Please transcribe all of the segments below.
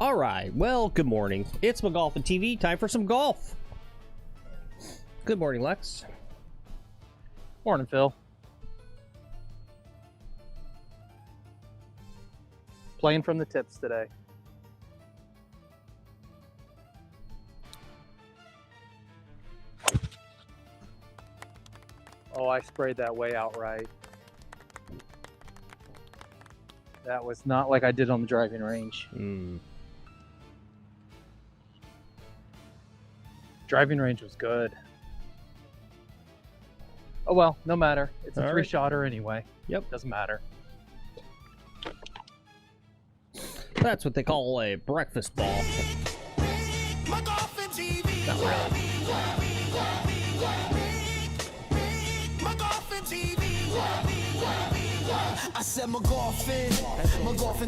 All right, well, good morning. It's McGolfin TV. Time for some golf. Good morning, Lex. Morning, Phil. Playing from the tips today. Oh, I sprayed that way out right. That was not like I did on the driving range. Driving range was good. Oh well, no matter. It's a three-shotter anyway. Yep. Doesn't matter. That's what they call a breakfast ball. Not really. I said McGolfin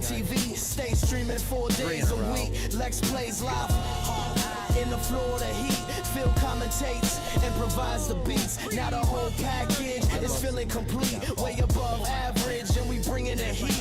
TV, stay streaming 4 days a week. Lex plays live in the Florida heat. Phil commentates and provides the beats. Now the whole package is feeling complete, way above average, and we bring in the heat.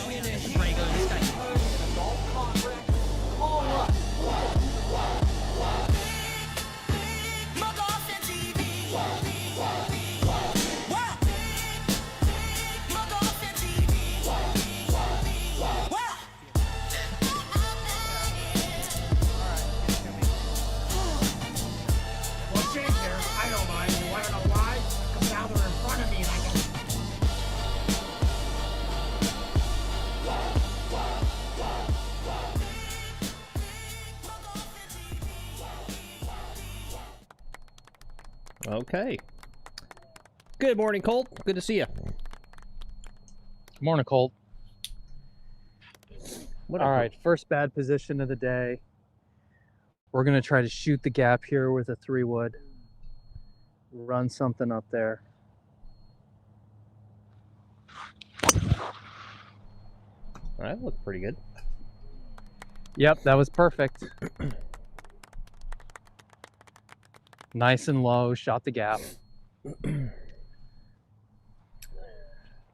Okay. Good morning, Colt. Good to see you. Morning, Colt. All right, first bad position of the day. We're going to try to shoot the gap here with a 3-wood. Run something up there. That looked pretty good. Yep, that was perfect. Nice and low, shot the gap.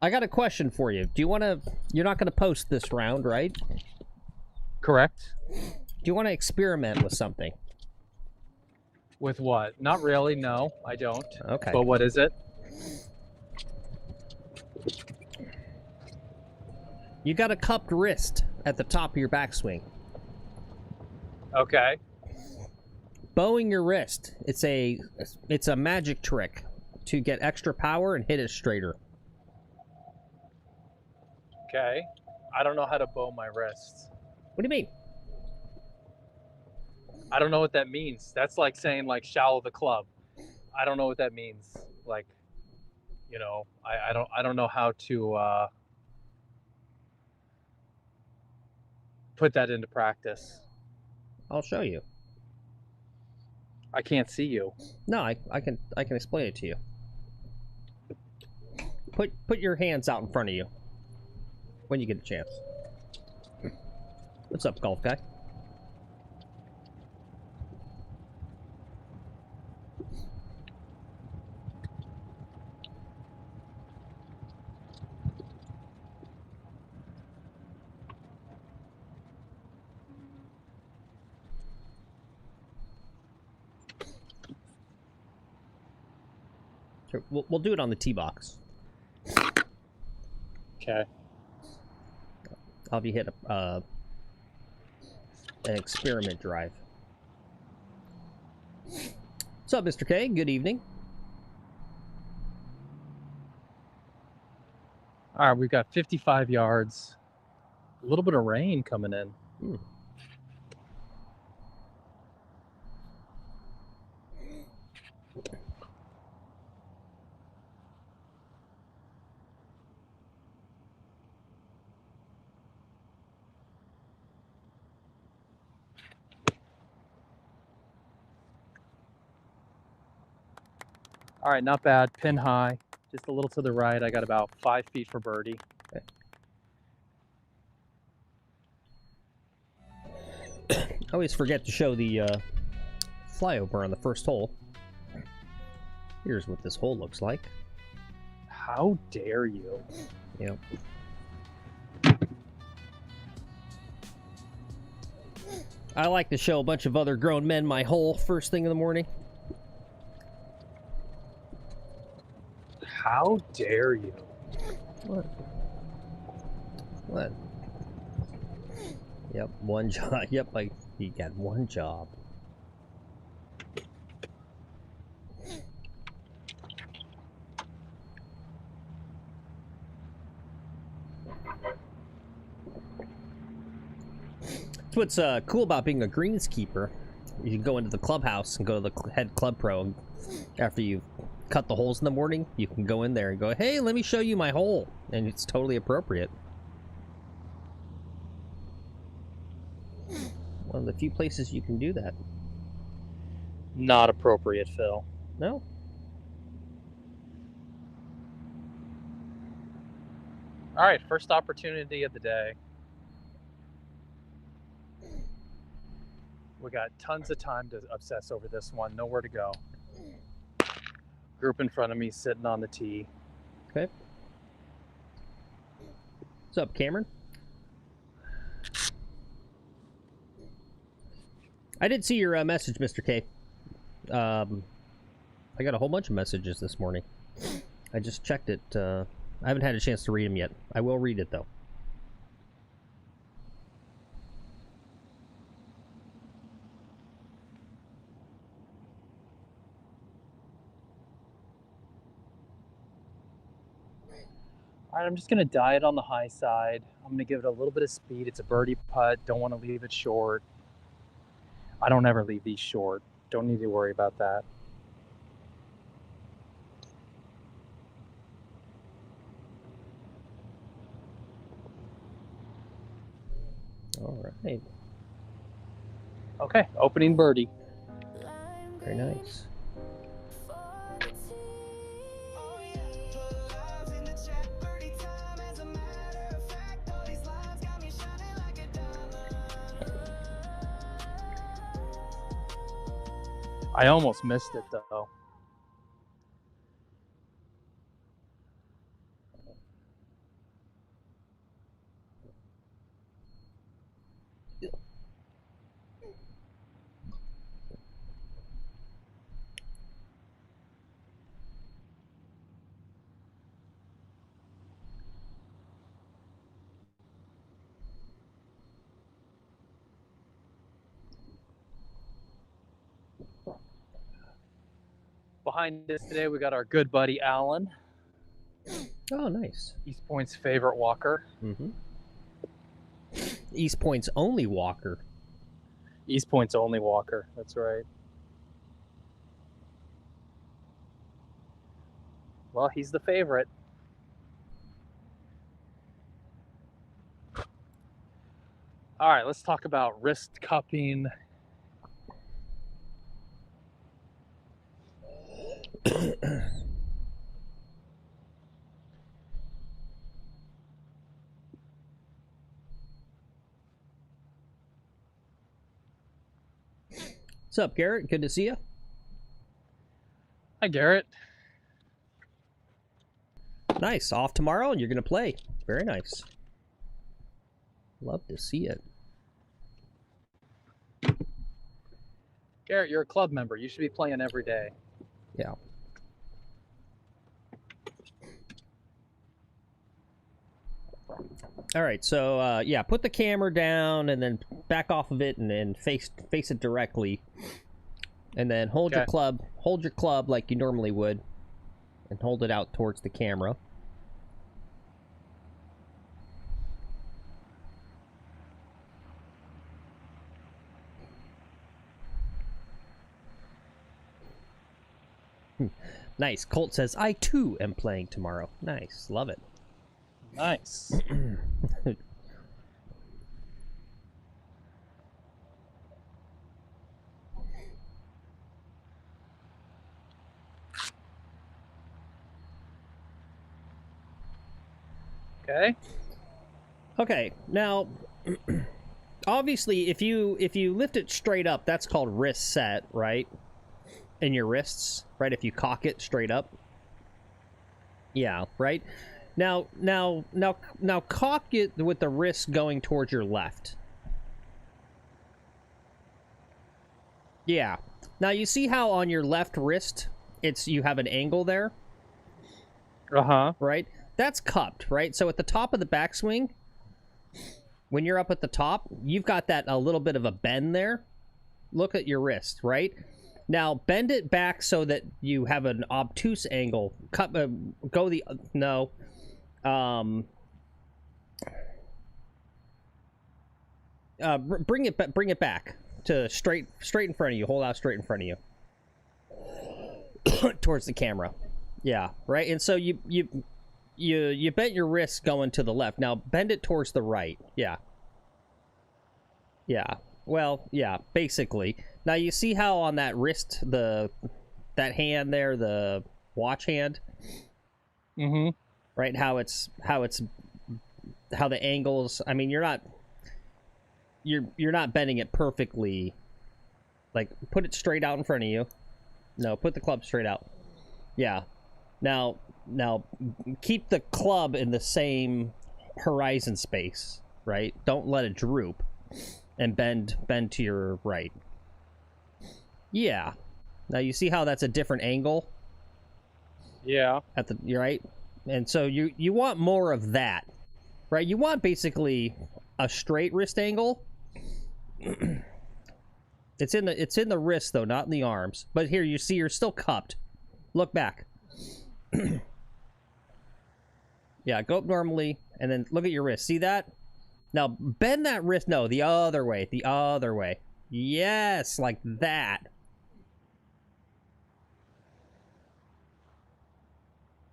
I got a question for you. Do you want to... You're not going to post this round, right? Correct. Do you want to experiment with something? With what? Not really, no, I don't. Okay. But what is it? You got a cupped wrist at the top of your backswing. Okay. Bowing your wrist. It's a magic trick to get extra power and hit it straighter. Okay. I don't know how to bow my wrist. What do you mean? I don't know what that means. That's like saying like shallow the club. I don't know what that means. Like, you know, I don't know how to put that into practice. I'll show you. I can't see you. No, I can explain it to you. Put your hands out in front of you when you get a chance. What's up, golf guy? Sure, we'll do it on the tee box. Okay. I'll have you hit an experiment drive. What's up, Mr. K? Good evening. All right, we've got 55 yards. A little bit of rain coming in. All right, not bad. Pin high, just a little to the right. I got about 5 feet for birdie. Okay. I always forget to show the flyover on the first hole. Here's what this hole looks like. How dare you? Yep. I like to show a bunch of other grown men my hole first thing in the morning. How dare you? What? What? Yep, one job. Yep, he got one job. That's what's cool about being a greenskeeper. You can go into the clubhouse and go to the head club pro, and after you've cut the holes in the morning, you can go in there and go, hey, let me show you my hole, and it's totally appropriate. One of the few places you can do that. Not appropriate, Phil. No? All right, first opportunity of the day. We got tons of time to obsess over this one. Nowhere to go. Group in front of me sitting on the tee. Okay. What's up, Cameron? I did see your message, Mr. K. I got a whole bunch of messages this morning. I just checked it. I haven't had a chance to read them yet. I will read it, though. All right, I'm just going to diet on the high side. I'm going to give it a little bit of speed. It's a birdie putt. Don't want to leave it short. I don't ever leave these short. Don't need to worry about that. All right. Okay, opening birdie. Very nice. I almost missed it, though. Behind us today, we got our good buddy Alan. Oh, nice. East Point's favorite walker. Mm-hmm. East Point's only walker. East Point's only walker. That's right. Well, he's the favorite. All right, let's talk about wrist cupping. What's up, Garrett? Good to see you. Hi, Garrett. Nice. Off tomorrow, and you're going to play. Very nice. Love to see it. Garrett, you're a club member. You should be playing every day. Yeah. All right, so yeah, put the camera down and then back off of it and then face it directly, and then hold your club like you normally would, and hold it out towards the camera. Nice. Colt says, I too am playing tomorrow. Nice. Love it. Nice. Okay. Okay. Now, obviously, if you lift it straight up, that's called wrist set, right? In your wrists, right? If you cock it straight up. Yeah, right? Now cock it with the wrist going towards your left. Yeah. Now you see how on your left wrist, you have an angle there? Uh-huh. Right? That's cupped, right? So at the top of the backswing, when you're up at the top, you've got that a little bit of a bend there. Look at your wrist, right? Now bend it back so that you have an obtuse angle. Bring it back to straight in front of you. Hold out straight in front of you. Towards the camera. Yeah, right? And so you bent your wrist going to the left. Now bend it towards the right. Yeah. Yeah. Well, yeah, basically. Now you see how on that wrist, that hand there, the watch hand? Mm-hmm. Right? How the angles, I mean, you're not bending it perfectly. Like, put it straight out in front of you. No, put the club straight out. Yeah. Now keep the club in the same horizon space, right? Don't let it droop, and bend to your right. Yeah. Now you see how that's a different angle? Yeah. You're right? And so you want more of that, right? You want basically a straight wrist angle. It's in the wrist though, not in the arms. But here you see you're still cupped. Look back. Yeah, go up normally and then look at your wrist. See that? Now bend that wrist. No, the other way. The other way. Yes, like that.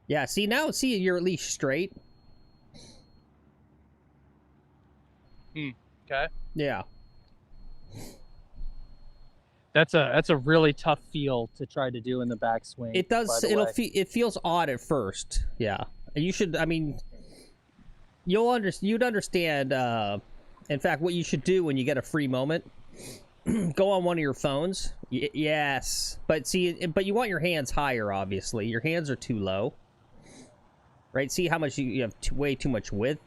Yeah, see now, you're at least straight. Okay. Yeah. That's a really tough feel to try to do in the backswing. It does. It feels odd at first. Yeah. You should. I mean, you'd understand. In fact, what you should do when you get a free moment, go on one of your phones. Yes, but you want your hands higher. Obviously, your hands are too low. Right? See how much you have way too much width.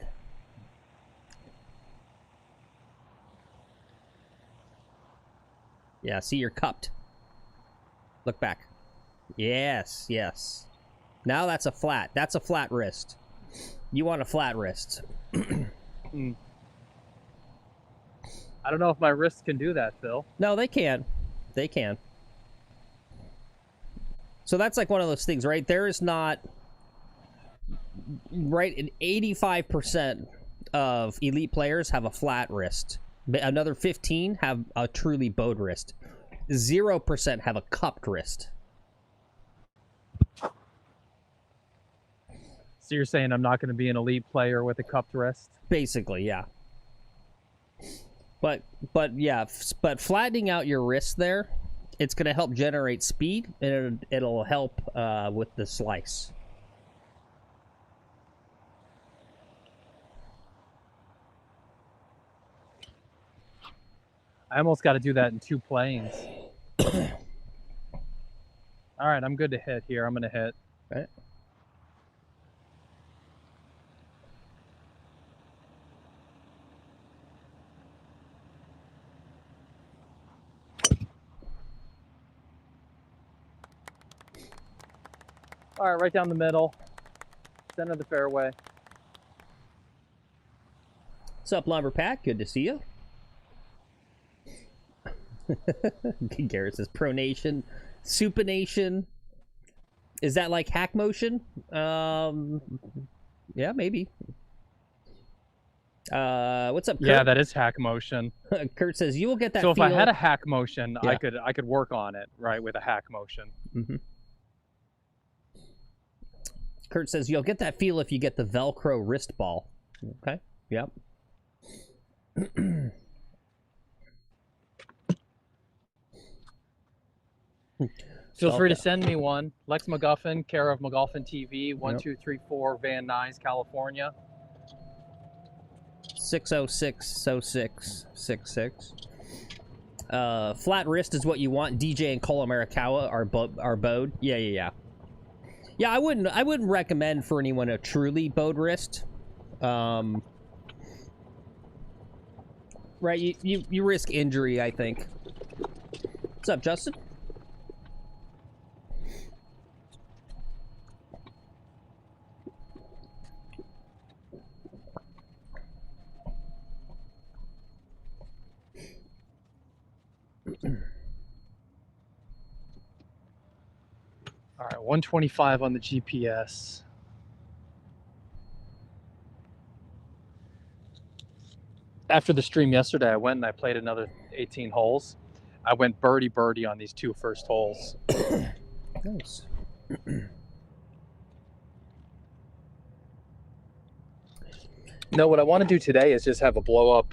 Yeah, see, you're cupped. Look back. Yes, yes. Now that's a flat. That's a flat wrist. You want a flat wrist. I don't know if my wrists can do that, Phil. No, they can. They can. So that's like one of those things, right? There is not... Right, 85% of elite players have a flat wrist. Another 15 have a truly bowed wrist. 0% have a cupped wrist. So you're saying I'm not going to be an elite player with a cupped wrist? Basically, yeah. But flattening out your wrist there, it's going to help generate speed, and it'll help with the slice. I almost got to do that in 2 planes. All right, I'm good to hit here. I'm going to hit. Right. All right, right down the middle. Center of the fairway. What's up, Lumber Pack? Good to see you. Garrett says pronation, supination. Is that like hack motion? Yeah, maybe. What's up, Kurt? Yeah, that is hack motion. Kurt says you will get that. So if feel... I had a hack motion, yeah. I could work on it, right, with a hack motion. Mm-hmm. Kurt says you'll get that feel if you get the Velcro wrist ball. Okay. Yep. Feel free to send me one. Lex McGuffin, care of McGuffin TV, 1234 Van Nuys, California. 6060666. Flat wrist is what you want. DJ and Cole Americawa are bowed. Yeah. Yeah, I wouldn't recommend for anyone a truly bowed wrist. Right, you risk injury, I think. What's up, Justin? All right, 125 on the GPS. After the stream yesterday, I went and I played another 18 holes. I went birdie on these 2 first holes. Nice. No, what I want to do today is just have a blow up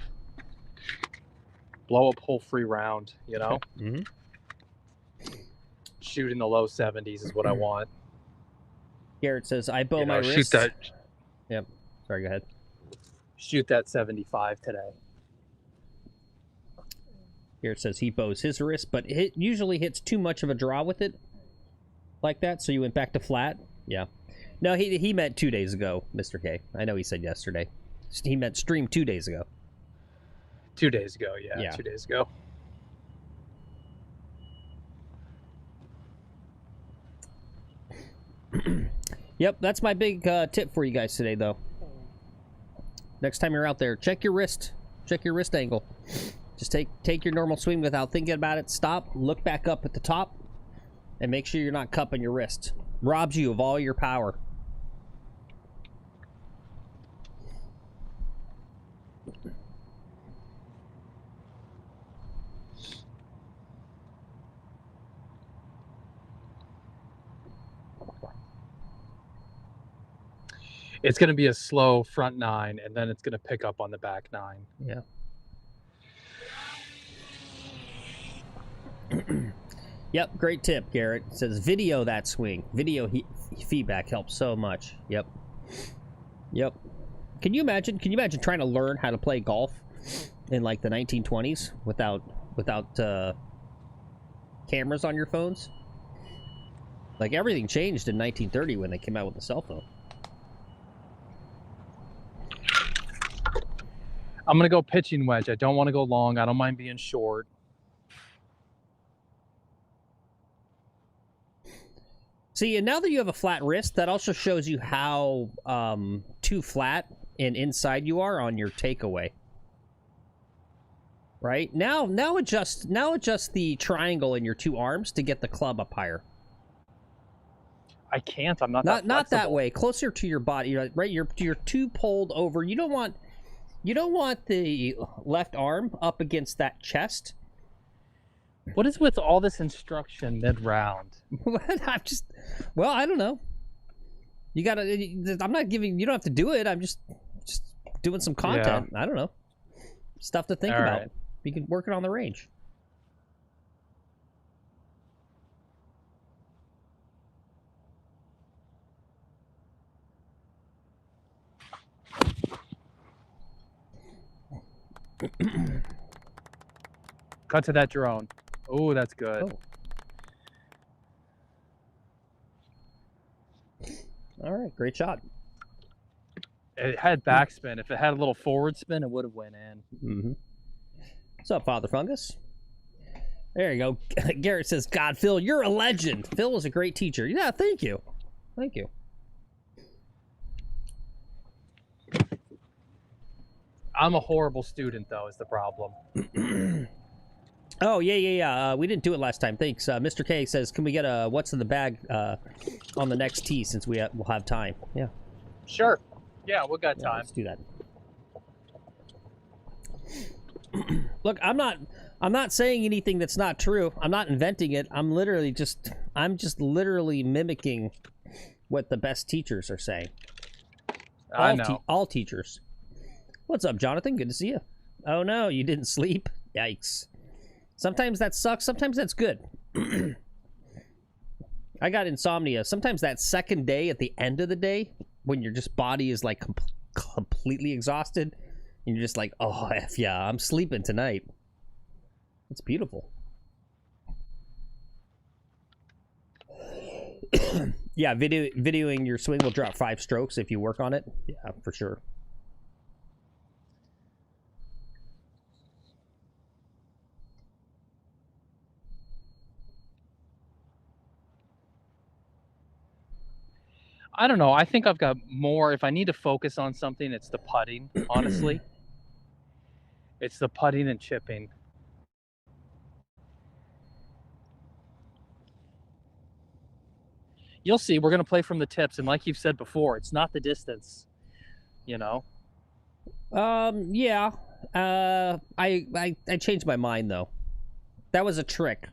hole free round, you know? Mm-hmm. Shoot in the low 70s is what I want. Garrett says, I bow my wrist. Shoot that. Yep. Sorry, go ahead. Shoot that 75 today. Garrett says he bows his wrist, but it usually hits too much of a draw with it. Like that, so you went back to flat? Yeah. No, he meant 2 days ago, Mr. K. I know he said yesterday. He meant stream 2 days ago. 2 days ago, yeah. 2 days ago. Yep, that's my big tip for you guys today, though. Next time you're out there, check your wrist. Check your wrist angle. Just take your normal swing without thinking about it. Stop, look back up at the top, and make sure you're not cupping your wrist. Robs you of all your power. It's going to be a slow front 9, and then it's going to pick up on the back 9. Yeah. Yep, great tip, Garrett. It says video that swing. Video feedback helps so much. Yep. Yep. Can you imagine trying to learn how to play golf in like the 1920s without cameras on your phones? Like everything changed in 1930 when they came out with the cell phone. I'm going to go pitching wedge. I don't want to go long. I don't mind being short. See, and now that you have a flat wrist, that also shows you how too flat and inside you are on your takeaway. Right? Now adjust the triangle in your 2 arms to get the club up higher. I can't. I'm not that way. Closer to your body, right? You're too pulled over. You don't want the left arm up against that chest. What is with all this instruction mid-round? I don't know. You gotta. I'm not giving. You don't have to do it. I'm just doing some content. Yeah. I don't know. Stuff to think about. Right. You can work it on the range. Cut to that drone. Oh, that's good. Oh. All right, great shot. It had backspin. If it had a little forward spin, it would have went in. Mm-hmm. What's up, Father Fungus? There you go. Garrett says, God, Phil, you're a legend. Phil is a great teacher. Yeah, thank you. Thank you. I'm a horrible student, though, is the problem. Oh, yeah. We didn't do it last time. Thanks. Mr. K says, can we get a what's in the bag on the next tee since we'll have time? Yeah. Sure. Yeah, we got time. Let's do that. Look, I'm not saying anything that's not true. I'm not inventing it. I'm just literally mimicking what the best teachers are saying. I know. All teachers. What's up, Jonathan? Good to see you. Oh no, you didn't sleep? Yikes. Sometimes that sucks. Sometimes that's good. I got insomnia. Sometimes that second day at the end of the day, when your just body is like completely exhausted, and you're just like, oh, F yeah, I'm sleeping tonight. It's beautiful. Yeah, videoing your swing will drop 5 strokes if you work on it. Yeah, for sure. I don't know. I think I've got more. If I need to focus on something, it's the putting, honestly. It's the putting and chipping. You'll see. We're going to play from the tips. And like you've said before, it's not the distance, you know? Yeah. I changed my mind, though. That was a trick.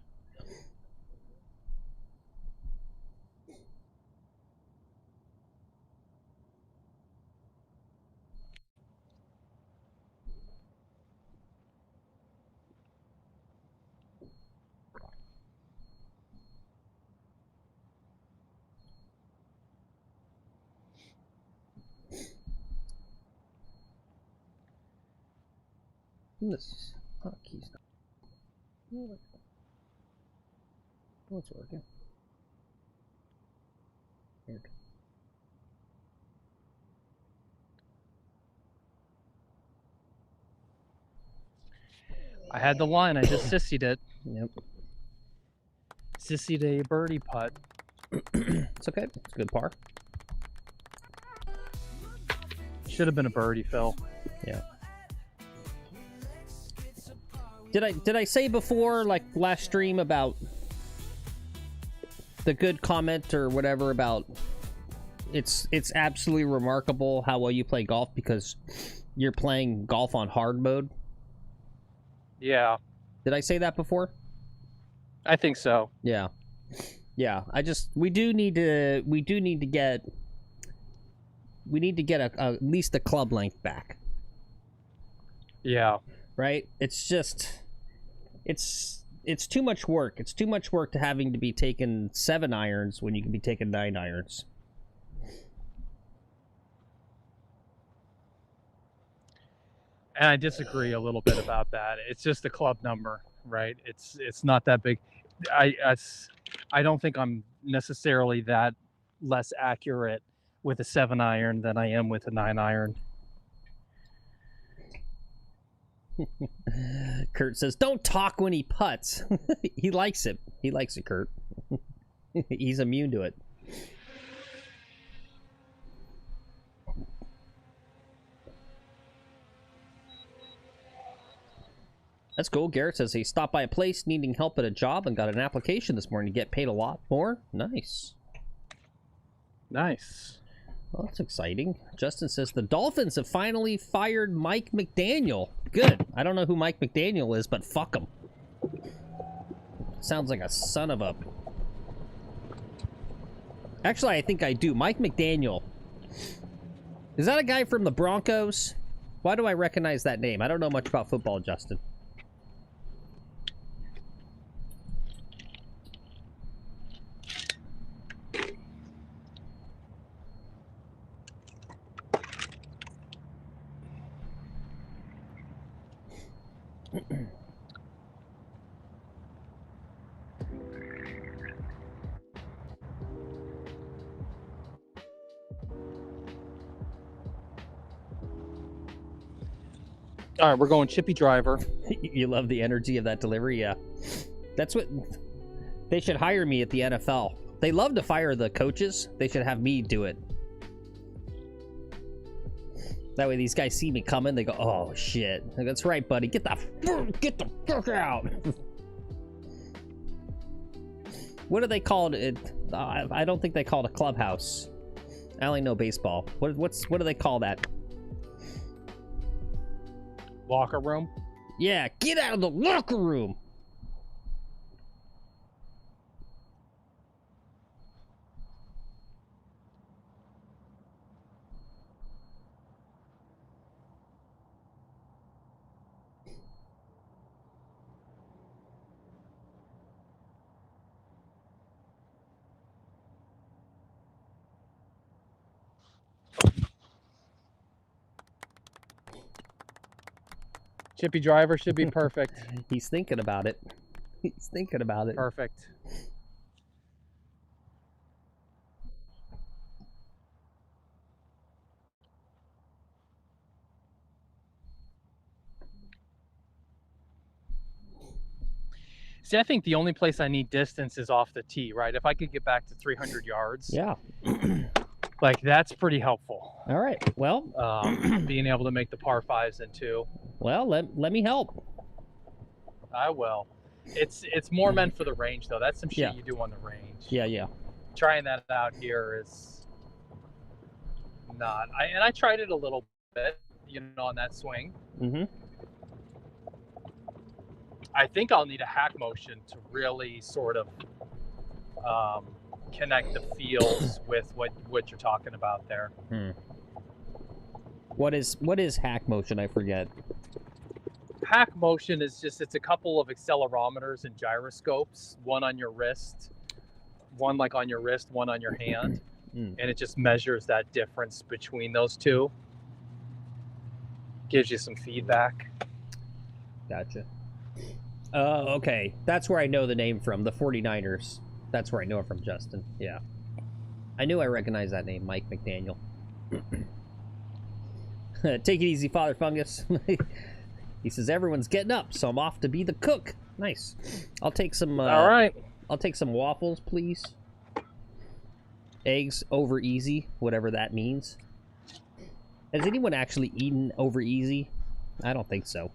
This key's not. Oh, it's working. Weird. I had the line. I just sissied it. Yep. Sissied a birdie putt. It's okay. It's a good par. Should have been a birdie, Phil. Yeah. Did I say before, like last stream, about the good comment or whatever about it's absolutely remarkable how well you play golf because you're playing golf on hard mode? Yeah. Did I say that before? I think so. Yeah. Yeah. We need to get at least a club length back. Yeah. Right? It's just it's too much work. It's too much work to having to be taking 7 irons when you can be taking 9 irons. And I disagree a little bit about that. It's just a club number, right? It's not that big. I don't think I'm necessarily that less accurate with a 7 iron than I am with a 9 iron. Kurt says, "Don't talk when he putts." He likes it. He likes it, Kurt. He's immune to it. That's cool. Garrett says he stopped by a place needing help at a job and got an application this morning to get paid a lot more. Nice. Nice. Well, that's exciting. Justin says the Dolphins have finally fired Mike McDaniel. Good. I don't know who Mike McDaniel is, but fuck him. Sounds like a son of a... Actually, I think I do. Mike McDaniel. Is that a guy from the Broncos? Why do I recognize that name? I don't know much about football, Justin. All right, we're going chippy driver. You love the energy of that delivery, yeah. That's what... They should hire me at the NFL. They love to fire the coaches. They should have me do it. That way these guys see me coming, they go, "Oh, shit. That's right, buddy. Get the fuck out." What do they call it? I don't think they call it a clubhouse. I only know baseball. What do they call that? Locker room? Yeah, get out of the locker room! Chippy driver should be perfect. He's thinking about it. He's thinking about it. Perfect. See, I think the only place I need distance is off the tee, right? If I could get back to 300 yards. Yeah. Like, that's pretty helpful. All right. Well, being able to make the par 5s in 2. well, let me help. I will. It's more meant for the range, though. That's some shit you do on the range. Yeah. Trying that out here is not. I tried it a little bit, you know, on that swing. Mm-hmm. I think I'll need a hack motion to really sort of connect the feels with what you're talking about there. What is hack motion? I forget. Hack motion is just, it's a couple of accelerometers and gyroscopes, one on your wrist, one like on your wrist, one on your hand, and it just measures that difference between those two. Gives you some feedback. Gotcha. Okay. That's where I know the name from, the 49ers. That's where I know it from, Justin. Yeah. I knew I recognized that name, Mike McDaniel. Take it easy, Father Fungus. He says, everyone's getting up, so I'm off to be the cook. Nice. I'll take some... All right. I'll take some waffles, please. Eggs over easy, whatever that means. Has anyone actually eaten over easy? I don't think so.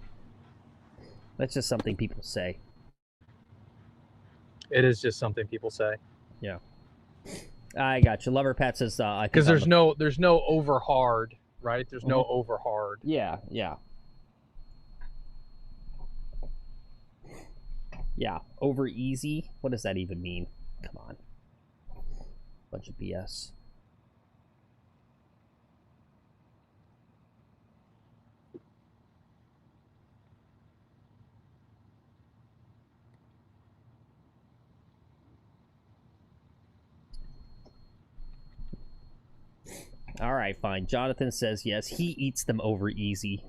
That's just something people say. It is just something people say. Yeah. I got you. Lover Pat says, because there's no over hard, right? There's no over hard. Yeah. Over easy. What does that even mean? Come on. Bunch of BS. All right, fine. Jonathan says yes. He eats them over easy.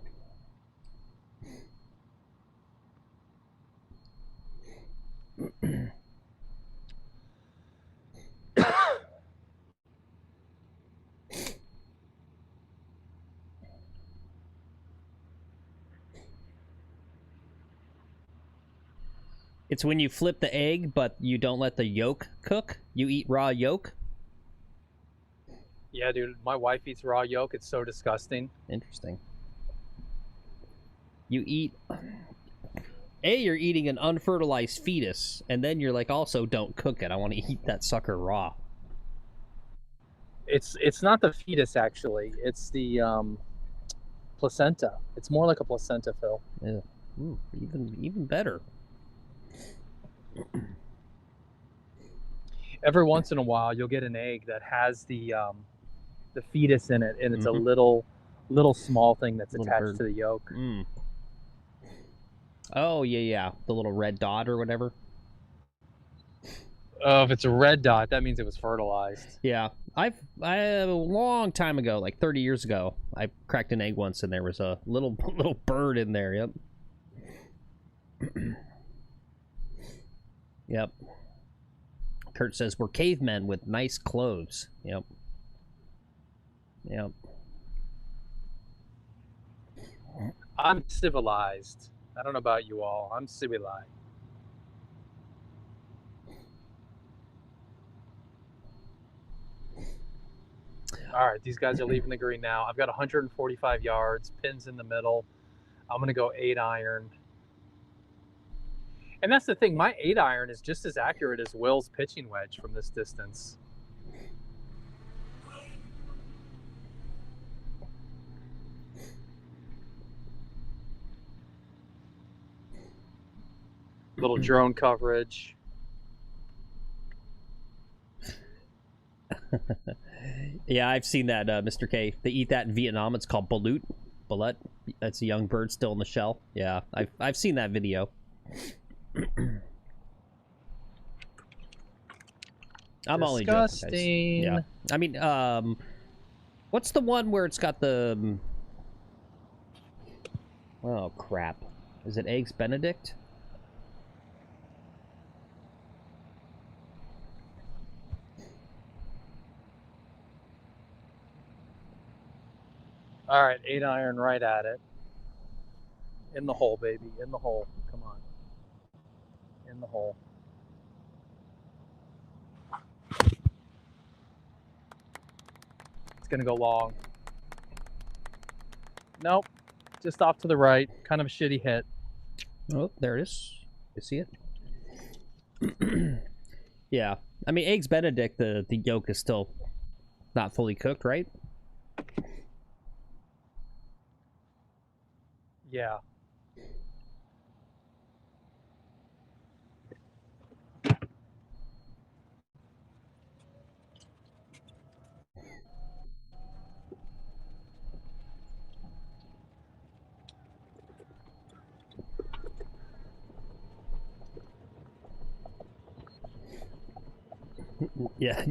It's when you flip the egg, but you don't let the yolk cook. You eat raw yolk. Yeah, dude, my wife eats raw yolk. It's so disgusting. Interesting. You eat... you're eating an unfertilized fetus, and then you're like, also, don't cook it. I want to eat that sucker raw. It's not the fetus, actually. It's the placenta. It's more like a placenta, Phil. Yeah. Ooh, even better. Every once in a while, you'll get an egg that has the fetus in it, and it's a little small thing that's attached to the yolk. Oh yeah, the little red dot or whatever. Oh, if it's a red dot, that means it was fertilized. Yeah, I a long time ago, like 30 years ago, I cracked an egg once, and there was a little bird in there. Yep. Yep. Kurt says we're cavemen with nice clothes. Yep. I'm civilized. I don't know about you all. I'm civilized. All right, these guys are leaving the green now. I've got 145 yards, pins in the middle. I'm going to go 8-iron. And that's the thing. My 8-iron is just as accurate as Will's pitching wedge from this distance. Little drone coverage. Yeah, I've seen that, Mr. K. They eat that in Vietnam. It's called balut. Balut. That's a young bird still in the shell. Yeah, I've seen that video. I'm only joking, guys. Yeah. I mean, what's the one where it's got the... Oh, crap. Is it Eggs Benedict? All right, 8-iron right at it. In the hole, baby. In the hole. Come on. In the hole. gonna go long. Nope, just off to the right. Kind of a shitty hit. Oh, there it is. You see it? Yeah. I mean, Eggs Benedict, the yolk is still not fully cooked, right? Yeah. Yeah.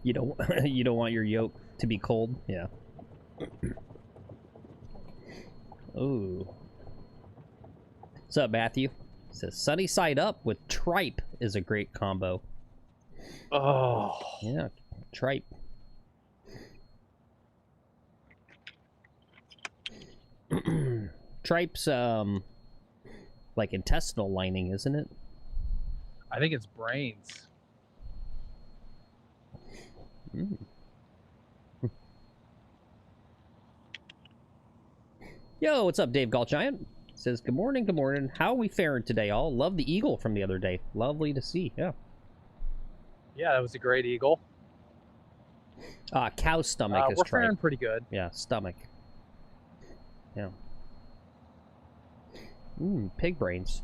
You don't want your yolk to be cold. Yeah. Ooh. What's up, Matthew? It says sunny side up with tripe is a great combo. Oh. Yeah, tripe. Tripe's like intestinal lining, isn't it? I think it's brains. Mm. Yo, what's up, Dave Galtgiant? Says, good morning, good morning. How are we faring today, all? Love the eagle from the other day. Lovely to see, yeah. Yeah, that was a great eagle. Cow stomach is we're tripe. faring pretty good. Yeah, stomach. Yeah. Pig brains.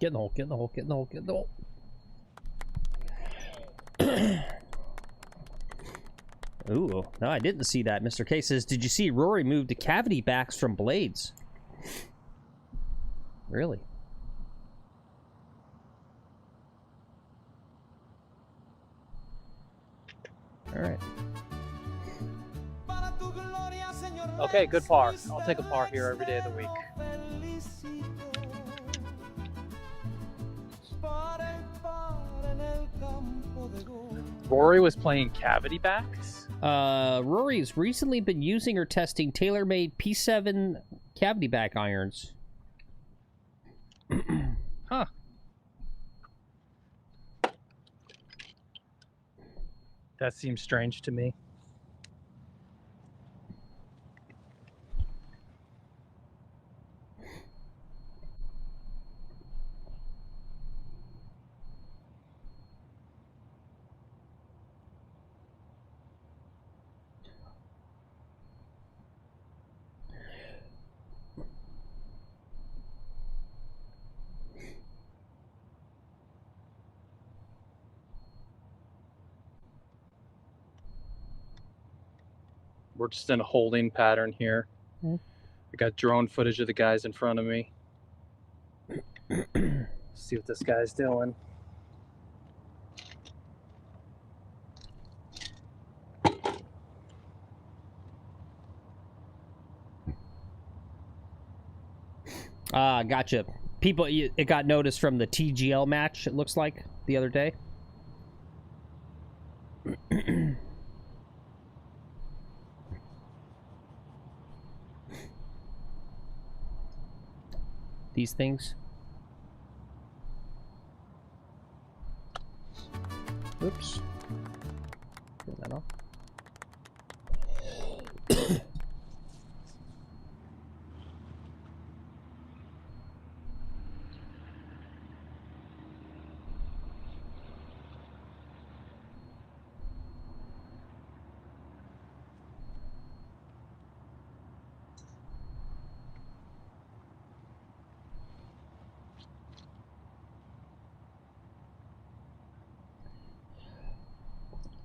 Get in the hole, get in the hole, get in the hole, get in the hole. Ooh, no, I didn't see that. Mr. K says, did you see Rory move to cavity backs from blades? Really? All right. Okay, good par. I'll take a par here every day of the week. Rory was playing cavity backs? Rory's recently been using or testing tailor-made P7 cavity back irons. Huh. That seems strange to me. We're just in a holding pattern here. I got drone footage of the guys in front of me. See what this guy's doing. Gotcha. People, it got noticed from the TGL match, it looks like, the other day. These things. Oops. Turn that off.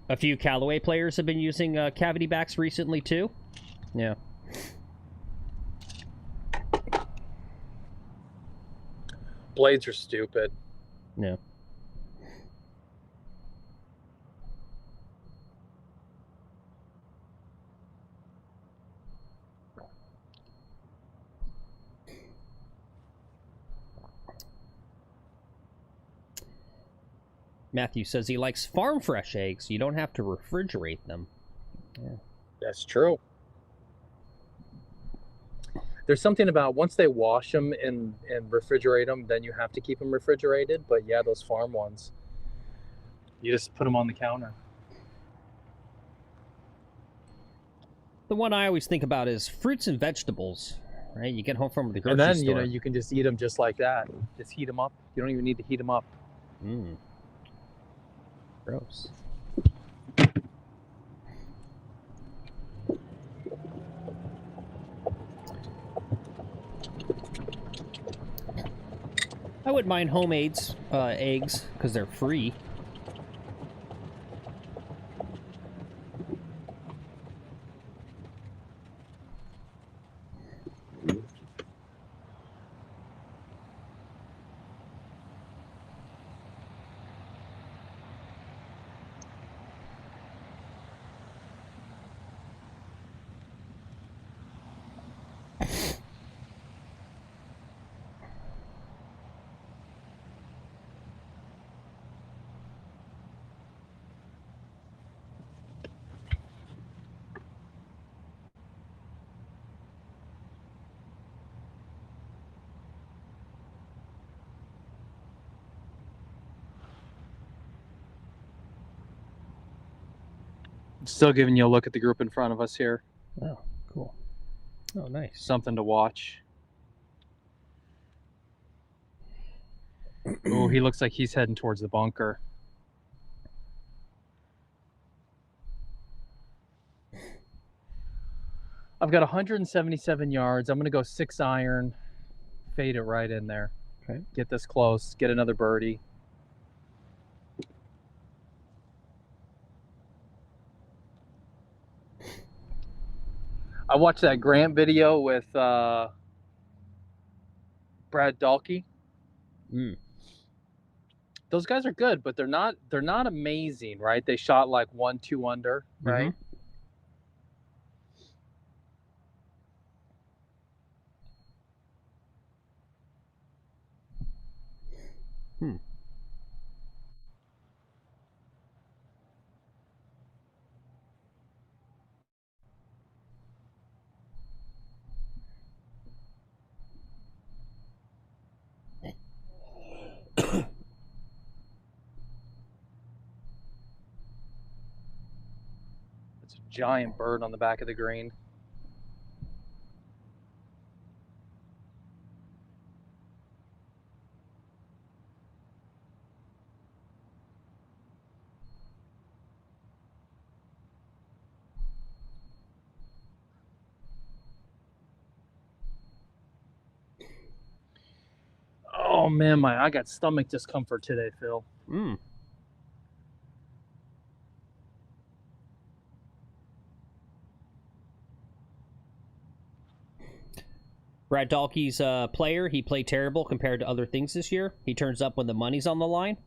A few Callaway players have been using cavity backs recently too. Yeah. Blades are stupid. Yeah. Matthew says he likes farm fresh eggs. You don't have to refrigerate them. Yeah. That's true. There's something about once they wash them and refrigerate them, then you have to keep them refrigerated. But yeah, those farm ones, you just put them on the counter. The one I always think about is fruits and vegetables, right? You get home from the grocery And then, store. you know, you can just eat them just like that. Just heat them up. You don't even need to heat them up. Mm. Gross. I wouldn't mind homemade eggs because they're free. Still giving you a look at the group in front of us here. Oh, cool. Oh, nice. Something to watch. Oh, he looks like he's heading towards the bunker. I've got 177 yards. I'm going to go 6 iron, fade it right in there. Okay. Get this close, get another birdie. I watched that Grant video with Brad Dahlke. Mm. Those guys are good, but they're not amazing, right? They shot like 1-2 under, right? Hmm. It's a giant bird on the back of the green. Oh man, I got stomach discomfort today, Phil. Mm. Brad Dahlke's player, he played terrible compared to other things this year. He turns up when the money's on the line.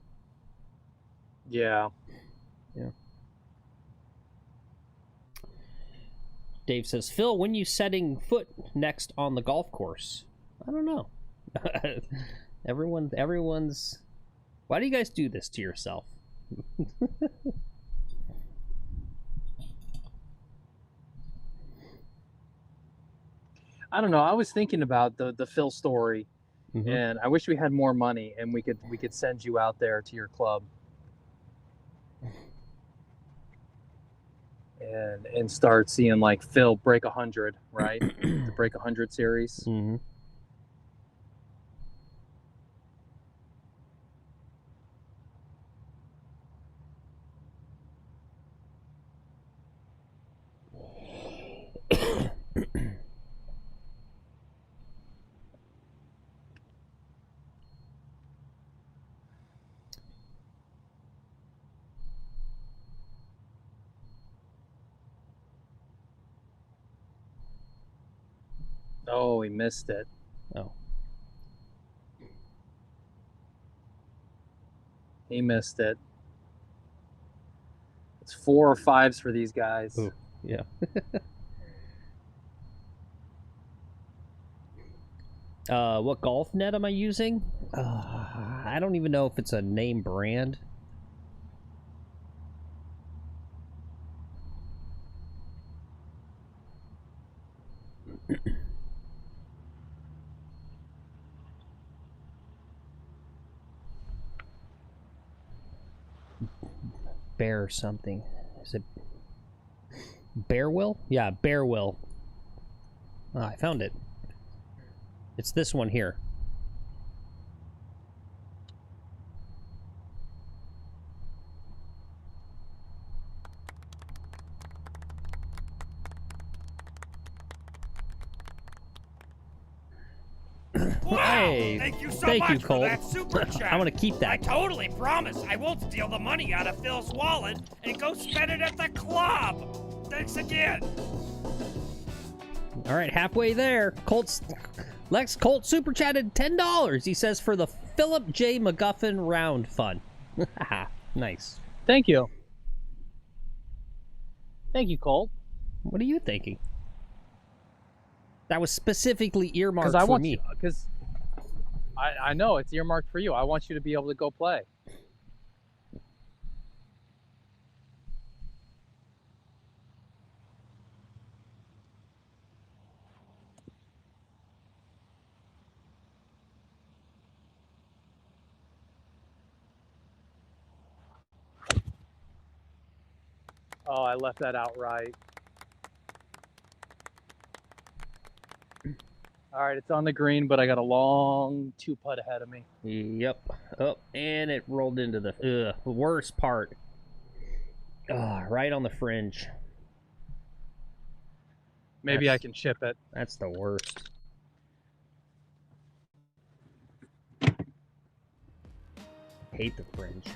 Yeah. Yeah. Dave says, Phil, when you setting foot next on the golf course? I don't know. Everyone's. Why do you guys do this to yourself? I don't know. I was thinking about the Phil story, Mm-hmm. and I wish we had more money and we could send you out there to your club and start seeing like Phil break 100, right? The break 100 series. Mm-hmm. Oh, he missed it. Oh. He missed it. It's 4 or 5s for these guys. Ooh, yeah. What golf net am I using? I don't even know if it's a name brand. Bear something. Is it Bear Will? Yeah, Bear Will. Oh, I found it. It's this one here. Wow! Hey, Thank you so thank much you, for Cole. that super chat. I want to keep that. I totally promise I won't steal the money out of Phil's wallet and go spend it at the club. Thanks again. All right, halfway there. Lex Colt super chatted $10. He says for the Philip J. McGuffin round fund. Nice. Thank you. Thank you, Colt. What are you thinking? That was specifically earmarked Because I for want me. you. Because I know it's earmarked for you. I want you to be able to go play. Oh, I left that out right. All right, it's on the green, but I got a long 2-putt ahead of me. Yep. Oh, and it rolled into the worst part. Right on the fringe. Maybe I can chip it. That's the worst. Hate the fringe.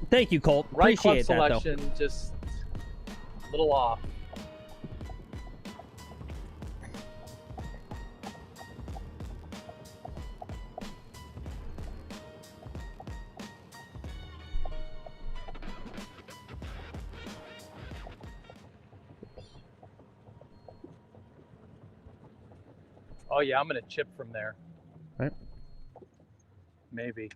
Thank you, Colt. Right club Appreciate that, though. selection, just a little off. Oh yeah, I'm gonna chip from there. Right. Maybe.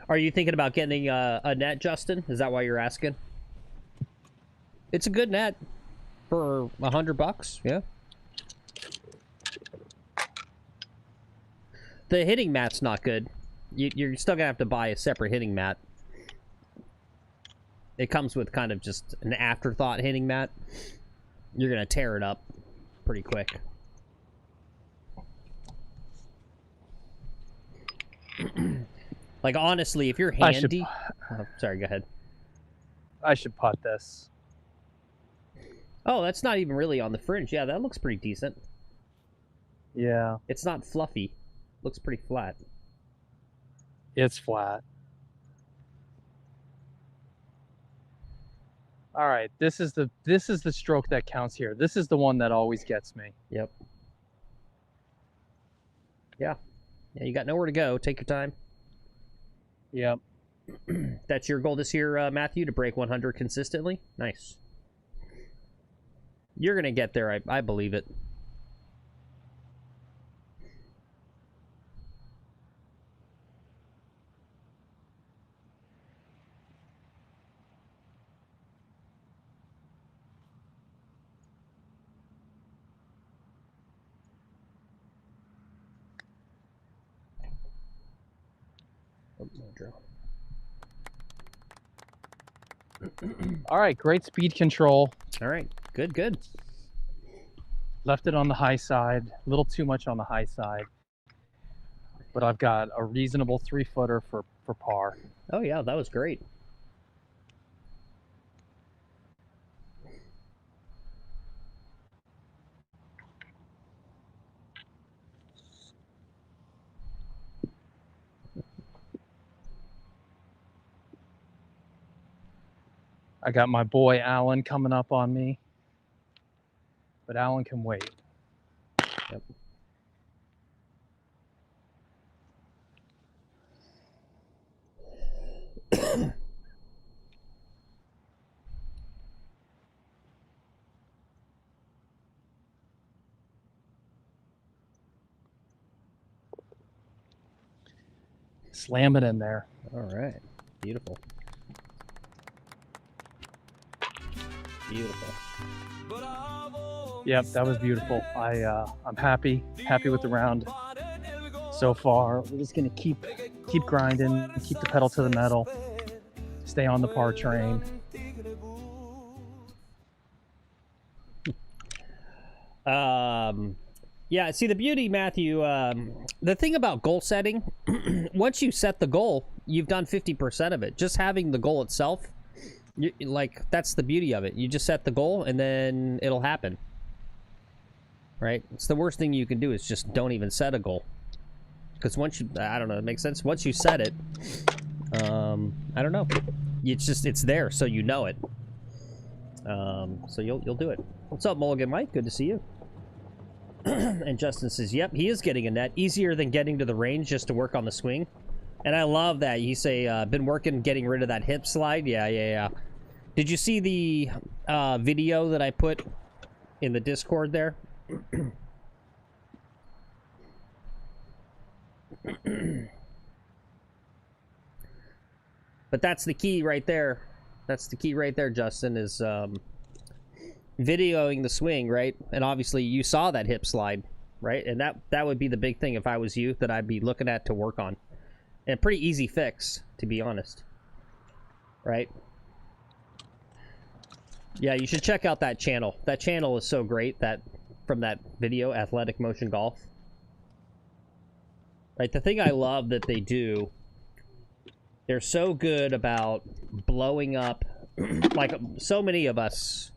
Are you thinking about getting a net, Justin? Is that why you're asking? It's a good net for $100. Yeah. The hitting mat's not good. You're still gonna have to buy a separate hitting mat. It comes with kind of just an afterthought hitting mat. You're gonna tear it up pretty quick. Like, honestly, if you're handy... Oh, sorry, go ahead. I should putt this. Oh, that's not even really on the fringe. Yeah, that looks pretty decent. Yeah. It's not fluffy. Looks pretty flat. It's flat. All right, this is the stroke that counts here. This is the one that always gets me. Yep. Yeah. Yeah, you got nowhere to go. Take your time. Yep. That's your goal this year, Matthew, to break 100 consistently? Nice. You're going to get there, I believe it. Oh, no draw. All right, great speed control. All right, good, good. Left it on the high side, a little too much on the high side. But I've got a reasonable 3-footer for par. Oh, yeah, that was great. I got my boy Alan coming up on me. But Alan can wait. Yep. Slam it in there. All right. Beautiful. Beautiful. Yep, that was beautiful. I'm happy with the round so far. We're just gonna keep grinding, keep the pedal to the metal, stay on the par train. Yeah, see the beauty, Matthew, the thing about goal setting, once you set the goal, you've done 50% of it. Just having the goal itself, that's the beauty of it. You just set the goal and then it'll happen. Right? It's the worst thing you can do is just don't even set a goal. Because once you, I don't know, it makes sense. Once you set it, I don't know. It's there, so you know it. So you'll do it. What's up, Mulligan Mike? Good to see you. And Justin says, yep, he is getting a net. Easier than getting to the range just to work on the swing. And I love that. You say, been working getting rid of that hip slide. Yeah. Did you see the video that I put in the Discord there? But that's the key right there. That's the key right there, Justin, is videoing the swing, right? And obviously you saw that hip slide, right? And that would be the big thing if I was you that I'd be looking at to work on. And a pretty easy fix, to be honest. Right? Yeah, you should check out that channel. That channel is so great, that from that video, Athletic Motion Golf. Right, the thing I love that they do, they're so good about blowing up, like so many of us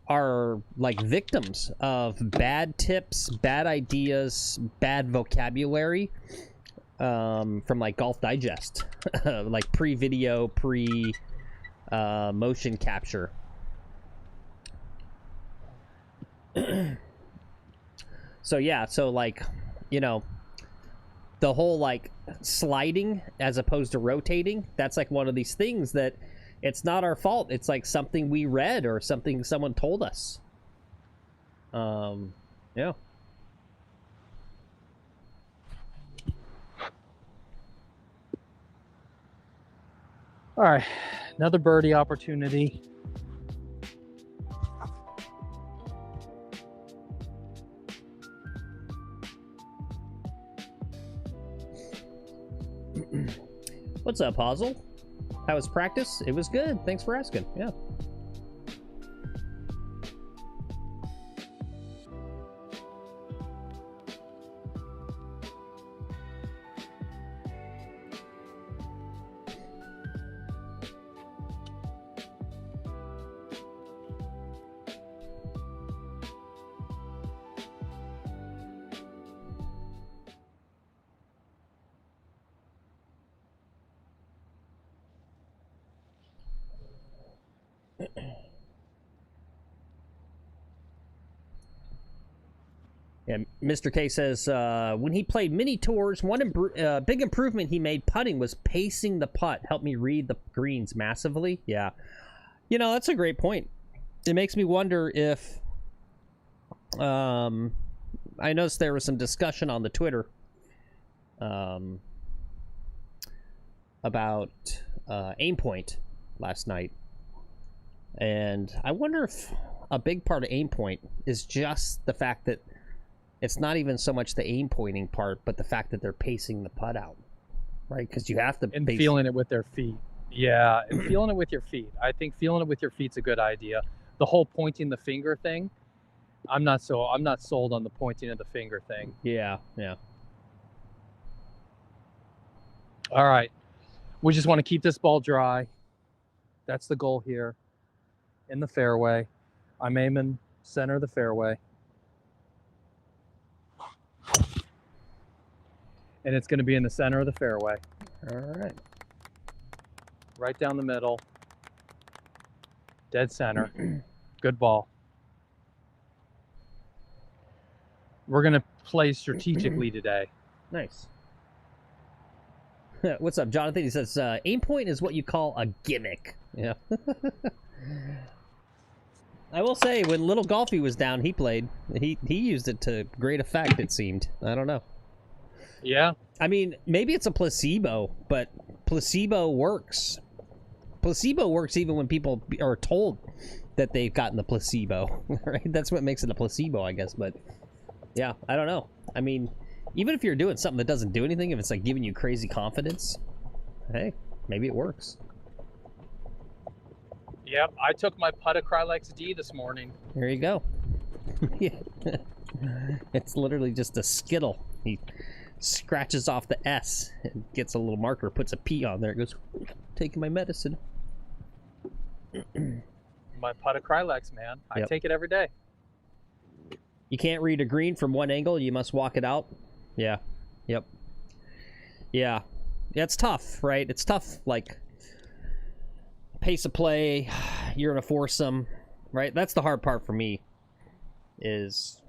are like victims of bad tips, bad ideas, bad vocabulary from like Golf Digest, like pre-video, motion capture. So yeah, so like, you know, the whole like sliding as opposed to rotating, that's like one of these things that it's not our fault. It's like something we read or something someone told us. Yeah. All right, another birdie opportunity. What's up, Hazel? How was practice? It was good. Thanks for asking. Yeah. Yeah, Mr. K says, when he played mini tours, one big improvement he made putting was pacing the putt. Helped me read the greens massively. Yeah. You know, that's a great point. It makes me wonder if... I noticed there was some discussion on the Twitter about aim point last night. And I wonder if a big part of aim point is just the fact that it's not even so much the aim pointing part, but the fact that they're pacing the putt out, right? Because you have to and feeling it with their feet. Yeah, and feeling it with your feet. I think feeling it with your feet's a good idea. The whole pointing the finger thing, I'm not sold on the pointing of the finger thing. Yeah. All right, we just want to keep this ball dry. That's the goal here. In the fairway, I'm aiming center of the fairway. And it's going to be in the center of the fairway. All right. Right down the middle. Dead center. Good ball. We're going to play strategically today. Nice. What's up, Jonathan? He says, aim point is what you call a gimmick. Yeah. I will say, when Little Golfy was down, he played. He used it to great effect, it seemed. I don't know. Yeah. I mean, maybe it's a placebo, but placebo works. Placebo works even when people are told that they've gotten the placebo, right? That's what makes it a placebo, I guess. But yeah, I don't know. I mean, even if you're doing something that doesn't do anything, if it's like giving you crazy confidence, hey, maybe it works. Yep, I took my Precip D this morning. There you go. Yeah. It's literally just a Skittle. He scratches off the S and gets a little marker, puts a P on there. It goes, taking my medicine. My Precip, man. I Yep. take it every day. You can't read a green from one angle. You must walk it out. Yeah. Yep. Yeah. Yeah, it's tough, right? It's tough, like, pace of play, you're in a foursome, right? That's the hard part for me, is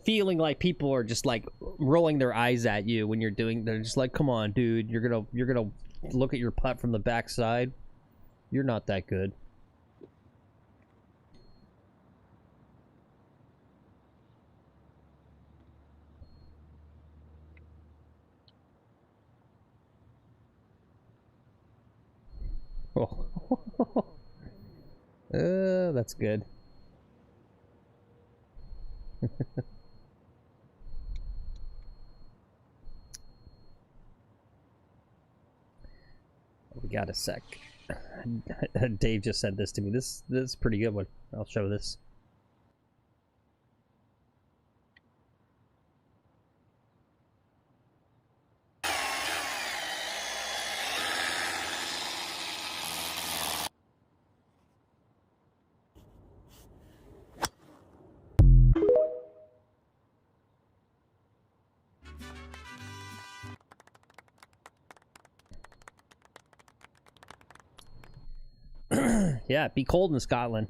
feeling like people are just like rolling their eyes at you when you're doing. They're just like, "Come on, dude, you're gonna look at your putt from the backside. You're not that good." Oh, that's good. We got a sec. Dave just said this to me. This is a pretty good one. I'll show this. Yeah, it'd be cold in Scotland.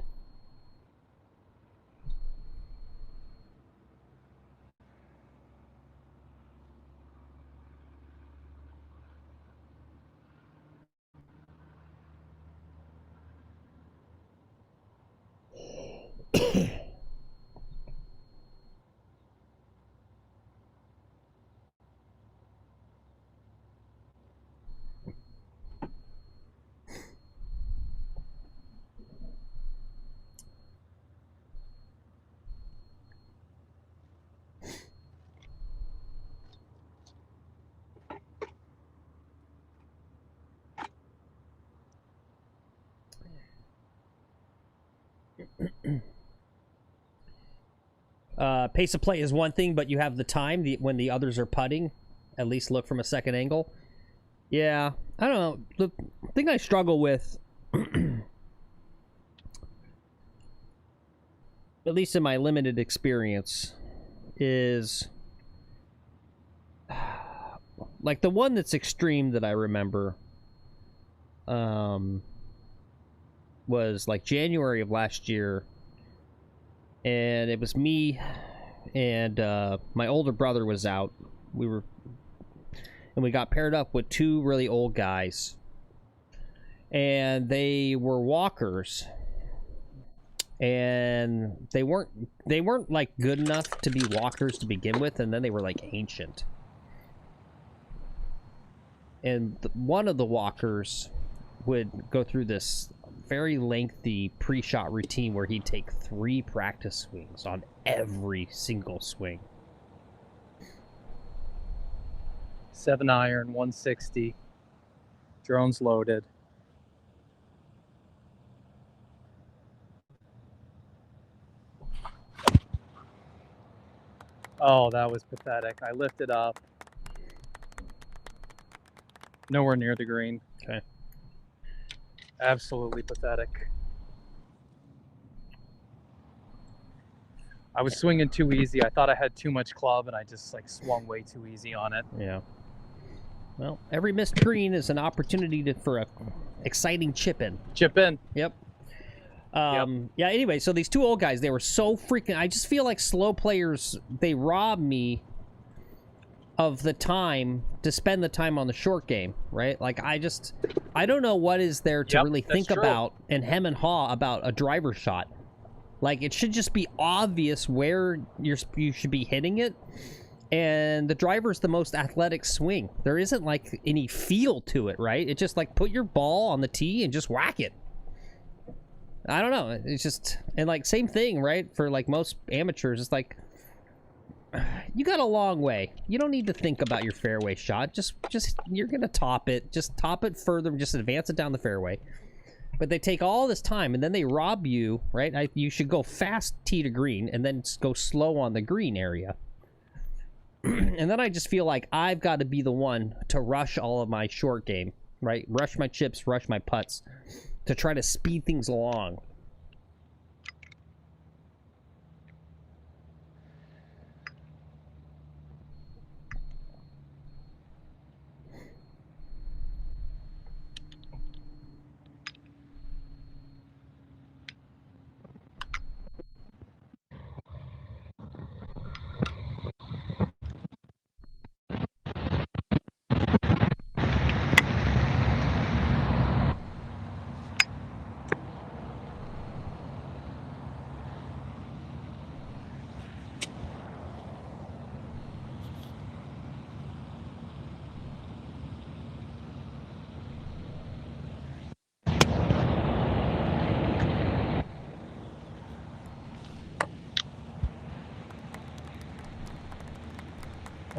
Pace of play is one thing, but you have the time when the others are putting. At least look from a second angle. Yeah, I don't know. The thing I struggle with, at least in my limited experience, is like the one that's extreme that I remember was like January of last year, and it was me and my older brother was out. We got paired up with two really old guys, and they were walkers, and they weren't like good enough to be walkers to begin with, and then they were like ancient. And one of the walkers would go through this very lengthy pre-shot routine where he'd take 3 practice swings on every single swing. 7-iron, 160. Drones loaded. Oh, that was pathetic. I lifted up. Nowhere near the green. Okay. Absolutely pathetic. I was swinging too easy. I thought I had too much club, and I just like swung way too easy on it. Yeah. Well, every missed green is an opportunity for a exciting chip in. Chip in. Yep. Yeah, anyway, so these two old guys, they were so freaking... I just feel like slow players, they rob me of the time to spend the time on the short game, right? Like, I don't know what is there to really think true. about and hem and haw about a driver shot. Like, it should just be obvious where you should be hitting it. And the driver's the most athletic swing. There isn't, like, any feel to it, right? It's just, like, put your ball on the tee and just whack it. I don't know. It's just... And, like, same thing, right? For, like, most amateurs, it's like... You got a long way. You don't need to think about your fairway shot. Just you're going to top it. Just top it further. Just advance it down the fairway. But they take all this time, and then they rob you, right? You should go fast tee to green, and then go slow on the green area. And then I just feel like I've got to be the one to rush all of my short game, right? Rush my chips, rush my putts, to try to speed things along.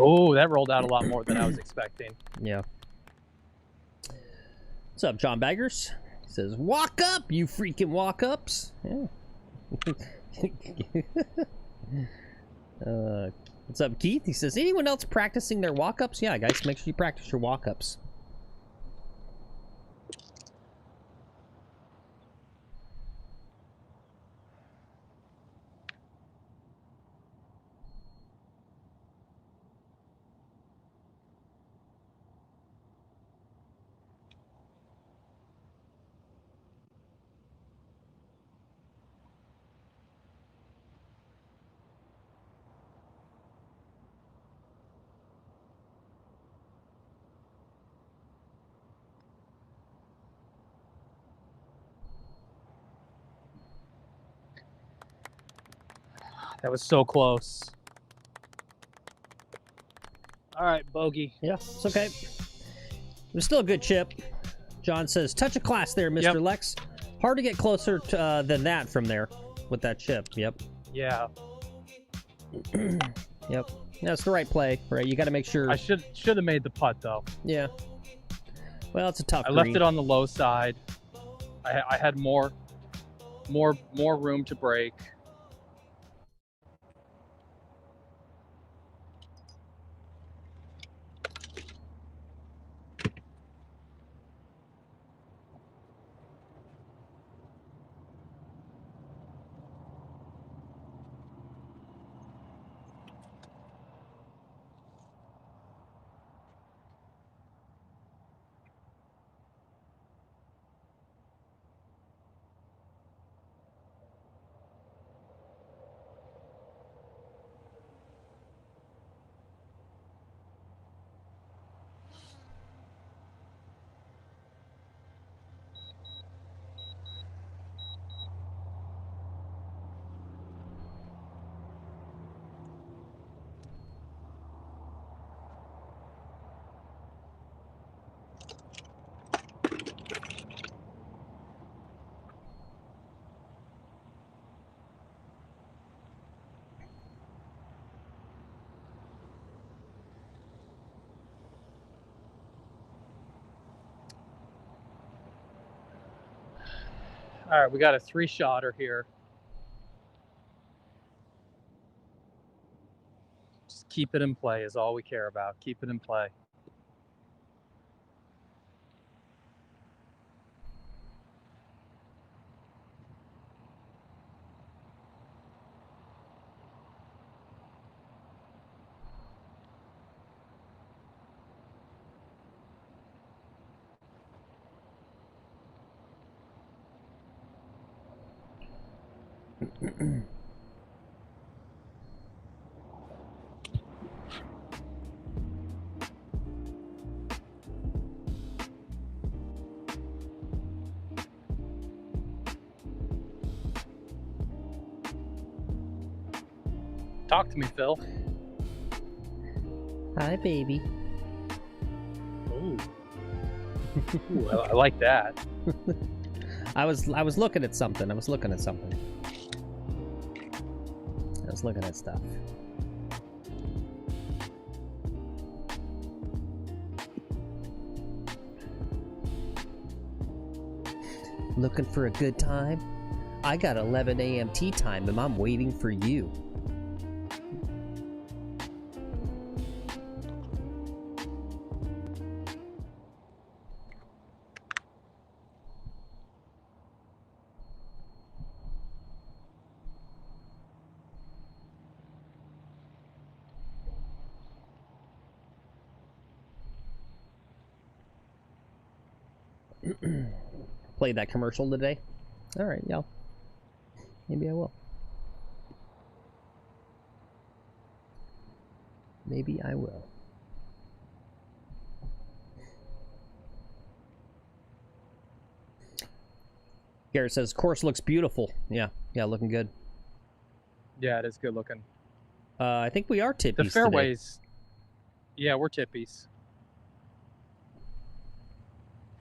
Oh, that rolled out a lot more than I was expecting. Yeah. What's up, John Baggers? He says, walk up, you freaking walk-ups. Yeah. What's up, Keith? He says, anyone else practicing their walk-ups? Yeah, guys, make sure you practice your walk-ups. That was so close. All right, bogey. Yeah, it's okay. It was still a good chip. John says, touch of class there, Mr. Yep. Lex. Hard to get closer to, than that from there with that chip. Yep. Yeah. Yep. That's the right play, right? You got to make sure. I should have made the putt though. Yeah. Well, it's a tough. I left it on the low side. I had more room to break. All right, we got a 3-shotter here. Just keep it in play is all we care about. Keep it in play. Talk to me, Phil. Hi, baby. Ooh. Ooh, I like that. I was looking at something. I was looking at stuff. Looking for a good time? I got 11 a.m. tea time and I'm waiting for you. Played that commercial today. All right, yeah. Maybe I will. Maybe I will. Garrett says, course looks beautiful. Yeah, looking good. Yeah, it is good looking. I think we are tippies The fairways. today. Yeah, we're tippies.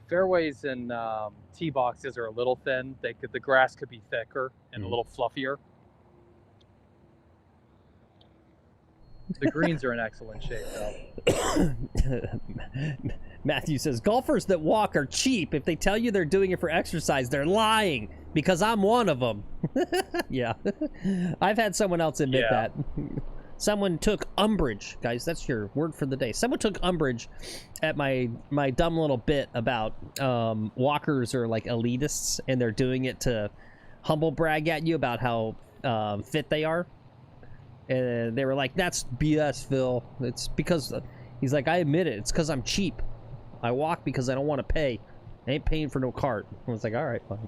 Fairways and tee boxes are a little thin. The grass could be thicker and a little fluffier. The greens are in excellent shape, though. Matthew says, golfers that walk are cheap. If they tell you they're doing it for exercise, they're lying, because I'm one of them. Yeah. I've had someone else admit that. Someone took umbrage, guys, that's your word for the day. Someone took umbrage at my dumb little bit about walkers are like elitists and they're doing it to humble brag at you about how fit they are. And they were like, that's BS, Phil. It's because, he's like, I admit it. It's because I'm cheap. I walk because I don't want to pay. I ain't paying for no cart. I was like, all right, fine.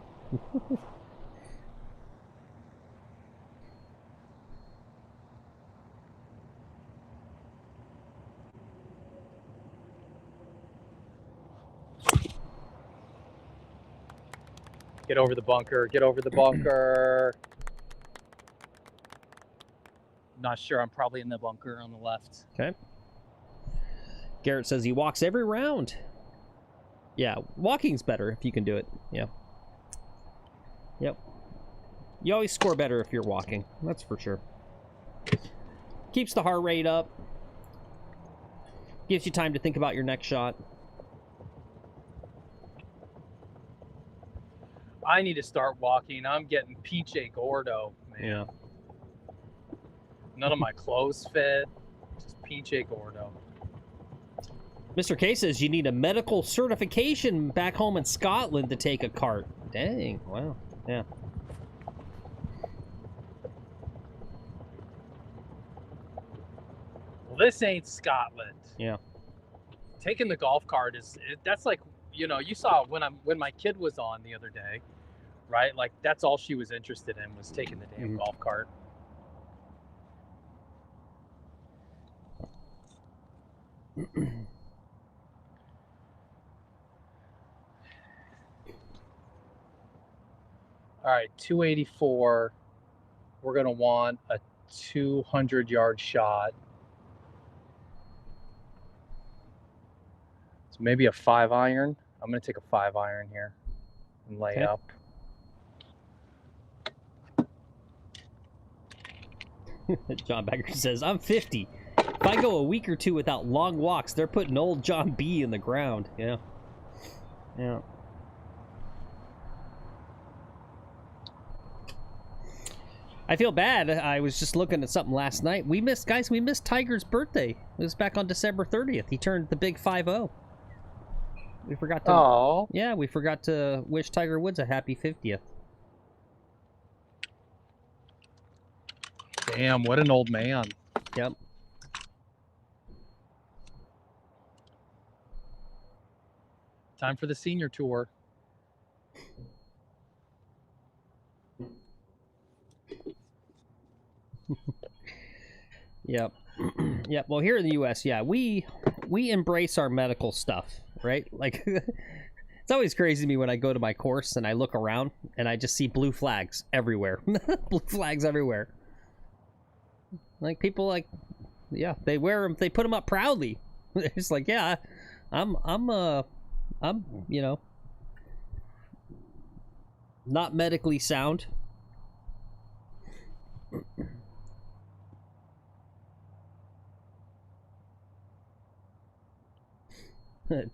Get over the bunker. Get over the bunker. Not sure. I'm probably in the bunker on the left. Okay. Garrett says he walks every round. Yeah, walking's better if you can do it. Yeah. Yep. You always score better if you're walking. That's for sure. Keeps the heart rate up. Gives you time to think about your next shot. I need to start walking. I'm getting PJ Gordo, man. Yeah. None of my clothes fit. Just PJ Gordo. Mr. K says you need a medical certification back home in Scotland to take a cart. Dang. Wow. Yeah. Well, this ain't Scotland. Yeah. Taking the golf cart that's like, you know, you saw when my kid was on the other day, right? Like that's all she was interested in was taking the damn golf cart. All right, 284. We're going to want a 200-yard shot. So maybe a 5-iron. I'm going to take a 5-iron here and lay up. John Becker says, I'm 50. If I go a week or two without long walks, they're putting old John B in the ground. Yeah. Yeah. I feel bad. I was just looking at something last night. We missed Tiger's birthday. It was back on December 30th. He turned the big 5-0. We forgot to... Oh. Yeah, we forgot to wish Tiger Woods a happy 50th. Damn, what an old man. Yep. Time for the senior tour. Yep. Yep. Well, here in the U.S., yeah, we embrace our medical stuff, right? Like, it's always crazy to me when I go to my course and I look around and I just see blue flags everywhere. Blue flags everywhere. Like people like, yeah, they wear them. They put them up proudly. It's like, yeah, I'm you know, not medically sound.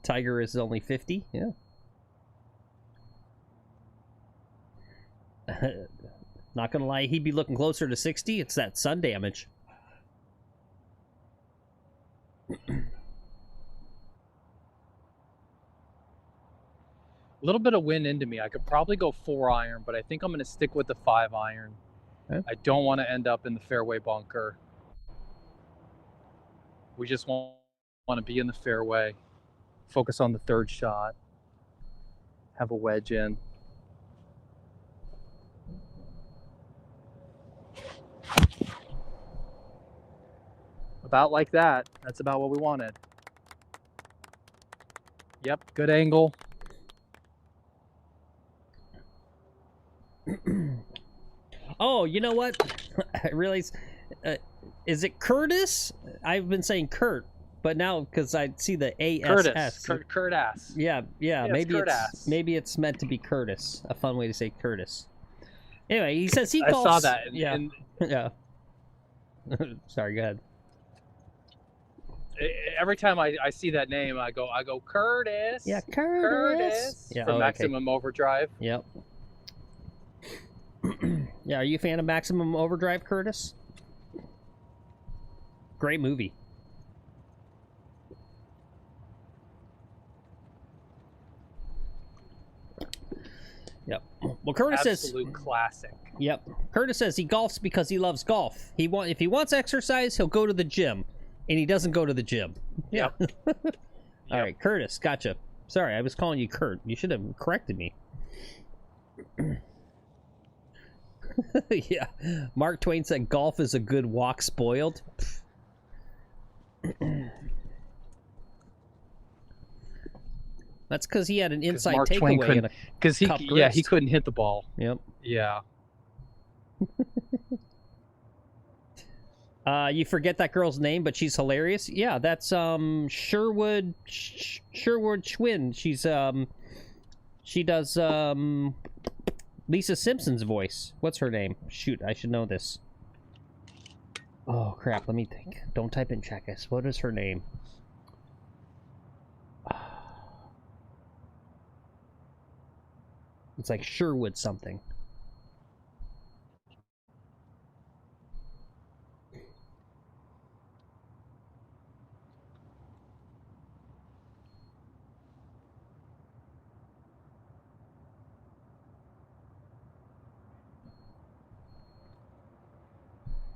Tiger is only 50. Yeah. Not gonna lie, he'd be looking closer to 60. It's that sun damage. A little bit of wind into me. I could probably go 4-iron, but I think I'm going to stick with the 5-iron. Okay. I don't want to end up in the fairway bunker. We just want to be in the fairway. Focus on the third shot. Have a wedge in. About like that. That's about what we wanted. Yep, good angle. Oh, you know what? I realize, is it Curtis? I've been saying Kurt, but now because I see the ASS. Curtis. Yeah, maybe it's meant to be Curtis. A fun way to say Curtis. Anyway, he says he golfs. I saw that. Yeah. Sorry, go ahead. Every time I see that name, I go Curtis. Yeah, Curtis. Yeah, from Maximum Overdrive. Yep. Yeah, are you a fan of Maximum Overdrive, Curtis? Great movie. Yep. Well, Curtis says absolute classic. Yep. Curtis says he golfs because he loves golf. If he wants exercise, he'll go to the gym, and he doesn't go to the gym. Yeah. All right, Curtis, gotcha. Sorry, I was calling you Kurt. You should have corrected me. Yeah. Mark Twain said golf is a good walk spoiled. That's because he had an inside takeaway. Because he couldn't hit the ball. Yep. Yeah. You forget that girl's name, but she's hilarious. Yeah, that's Sherwood Schwinn. She does Lisa Simpson's voice. What's her name? Shoot, I should know this. Oh crap, let me think. Don't type in Checkers. What is her name? It's like Sherwood something.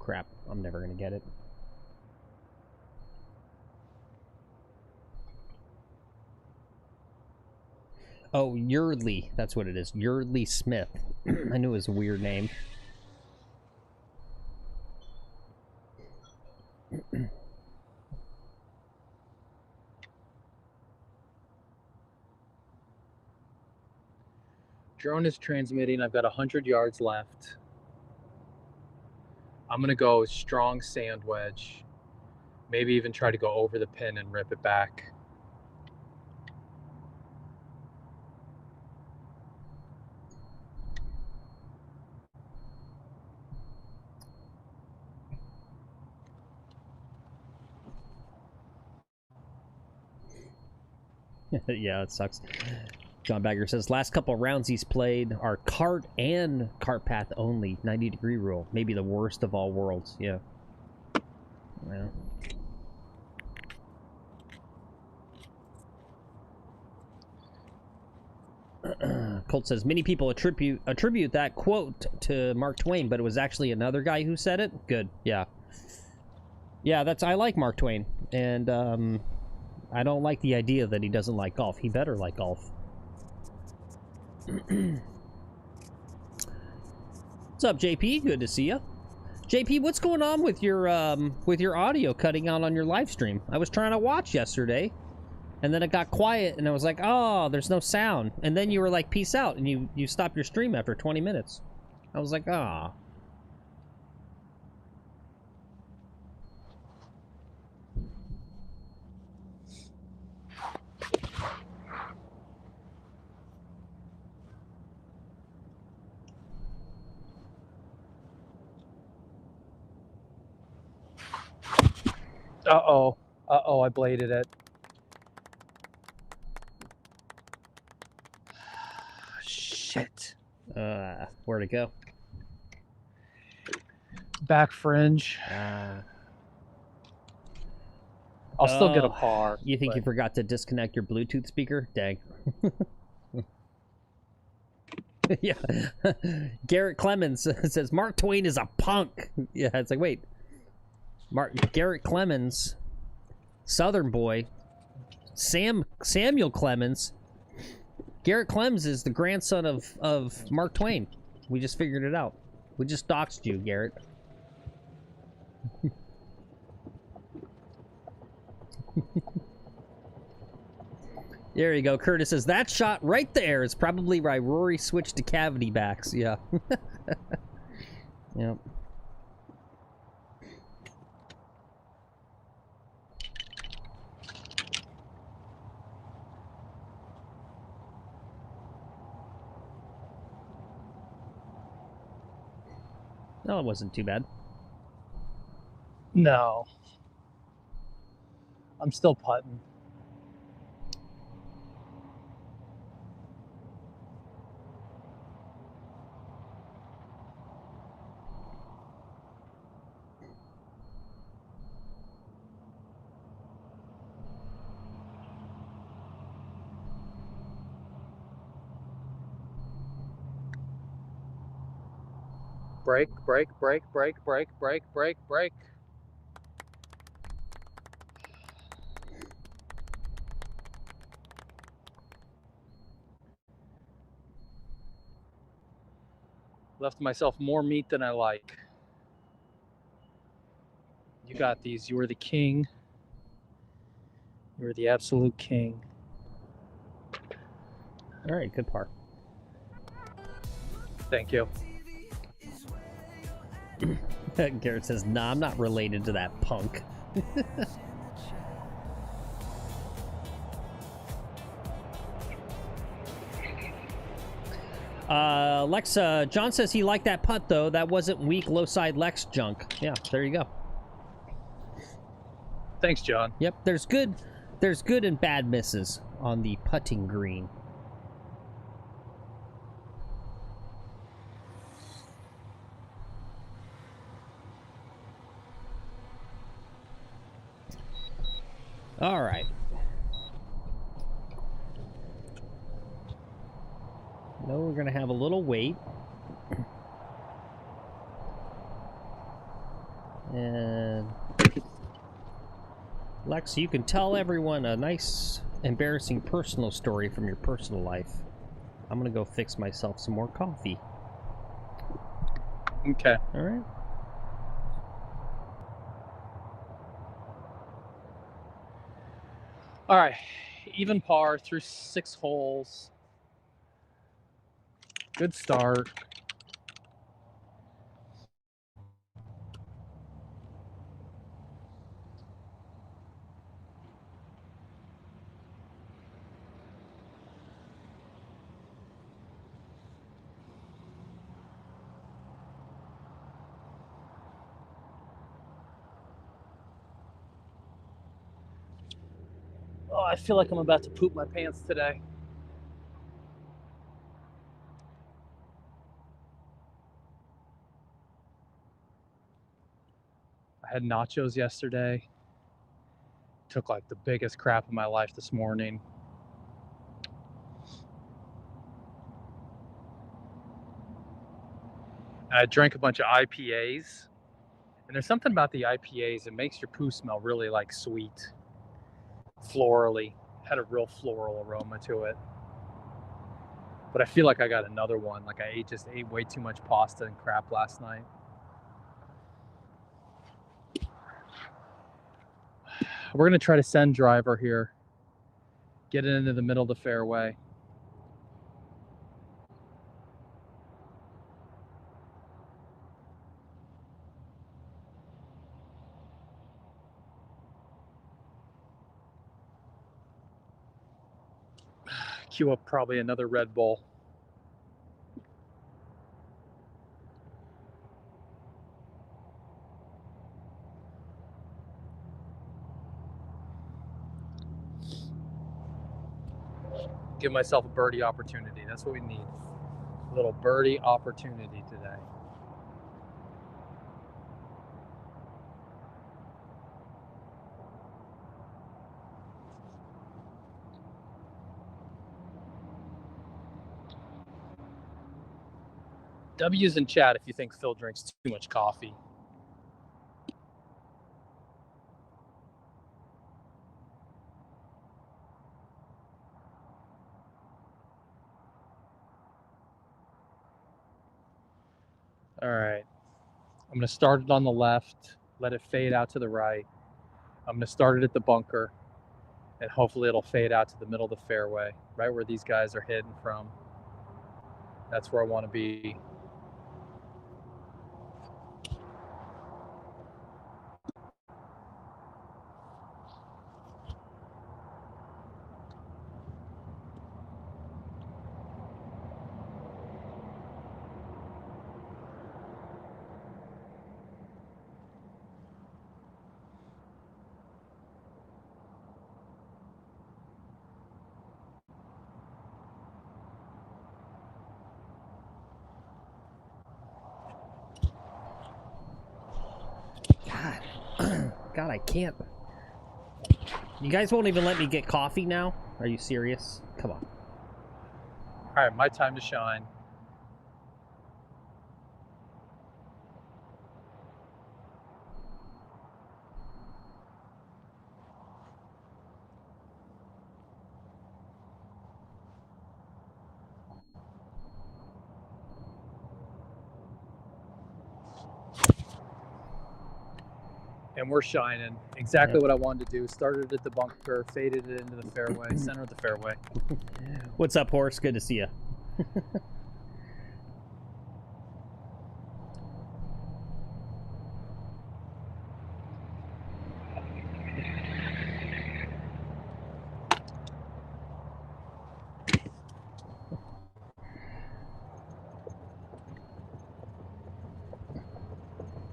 Crap, I'm never gonna get it. Oh, Yardley. That's what it is. Yardley Smith. I knew it was a weird name. Drone is transmitting. I've got 100 yards left. I'm going to go strong sand wedge. Maybe even try to go over the pin and rip it back. Yeah, it sucks. John Bagger says, last couple rounds he's played are cart and cart path only. 90-degree rule. Maybe the worst of all worlds. Yeah. Well. Colt says, many people attribute that quote to Mark Twain, but it was actually another guy who said it. Good. Yeah. Yeah, I like Mark Twain. And, I don't like the idea that he doesn't like golf. He better like golf. What's up, JP? Good to see you. JP, what's going on with your audio cutting out on your live stream? I was trying to watch yesterday, and then it got quiet, and I was like, oh, there's no sound. And then you were like, peace out, and you stopped your stream after 20 minutes. I was like, ah. Uh-oh. Uh-oh, I bladed it. Shit. Where'd it go? Back fringe. I'll still get a par. You think but... you forgot to disconnect your Bluetooth speaker? Dang. Yeah. Garrett Clemens says Mark Twain is a punk. Yeah, it's like, wait. Garrett Clemens, Southern boy, Samuel Clemens. Garrett Clemens is the grandson of Mark Twain. We just figured it out. We just doxed you, Garrett. There you go. Curtis says, that shot right there is probably why Rory switched to cavity backs. Yeah. Yep. No, it wasn't too bad. No. I'm still putting. Break, break, break, break, break, break, break, break. Left myself more meat than I like. You got these. You were the king. You were the absolute king. All right, good par. Thank you. Garrett says, nah, I'm not related to that punk. Lex, John says he liked that putt, though. That wasn't weak, low side Lex junk. Yeah, there you go. Thanks, John. Yep, there's good and bad misses on the putting green. All right. No, we're gonna have a little wait. And Lex, you can tell everyone a nice, embarrassing personal story from your personal life. I'm gonna go fix myself some more coffee. Okay. All right. All right. Even par through 6 holes. Good start. Oh, I feel like I'm about to poop my pants today. I had nachos yesterday. Took like the biggest crap of my life this morning. I drank a bunch of IPAs. And there's something about the IPAs that makes your poo smell really like sweet. Florally. Had a real floral aroma to it. But I feel like I got another one. Like I just ate way too much pasta and crap last night. We're going to try to send driver here. Get it into the middle of the fairway. Queue up probably another Red Bull. Give myself a birdie opportunity. That's what we need. A little birdie opportunity today. W's in chat if you think Phil drinks too much coffee. All right. I'm going to start it on the left, let it fade out to the right. I'm going to start it at the bunker, and hopefully it'll fade out to the middle of the fairway, right where these guys are hitting from. That's where I want to be. God, I can't. You guys won't even let me get coffee now? Are you serious? Come on. All right, my time to shine. And we're shining. Exactly what I wanted to do. Started at the bunker, faded it into the fairway, center of the fairway. What's up, Horse? Good to see you.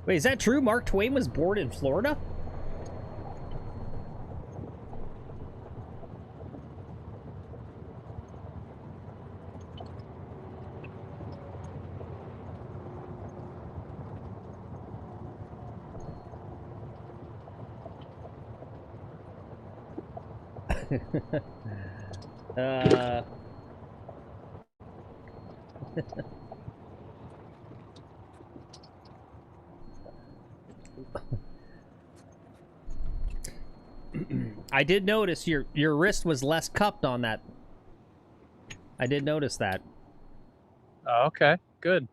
Wait, is that true? Mark Twain was born in Florida? I did notice your wrist was less cupped on that. I did notice that. Oh, okay, good.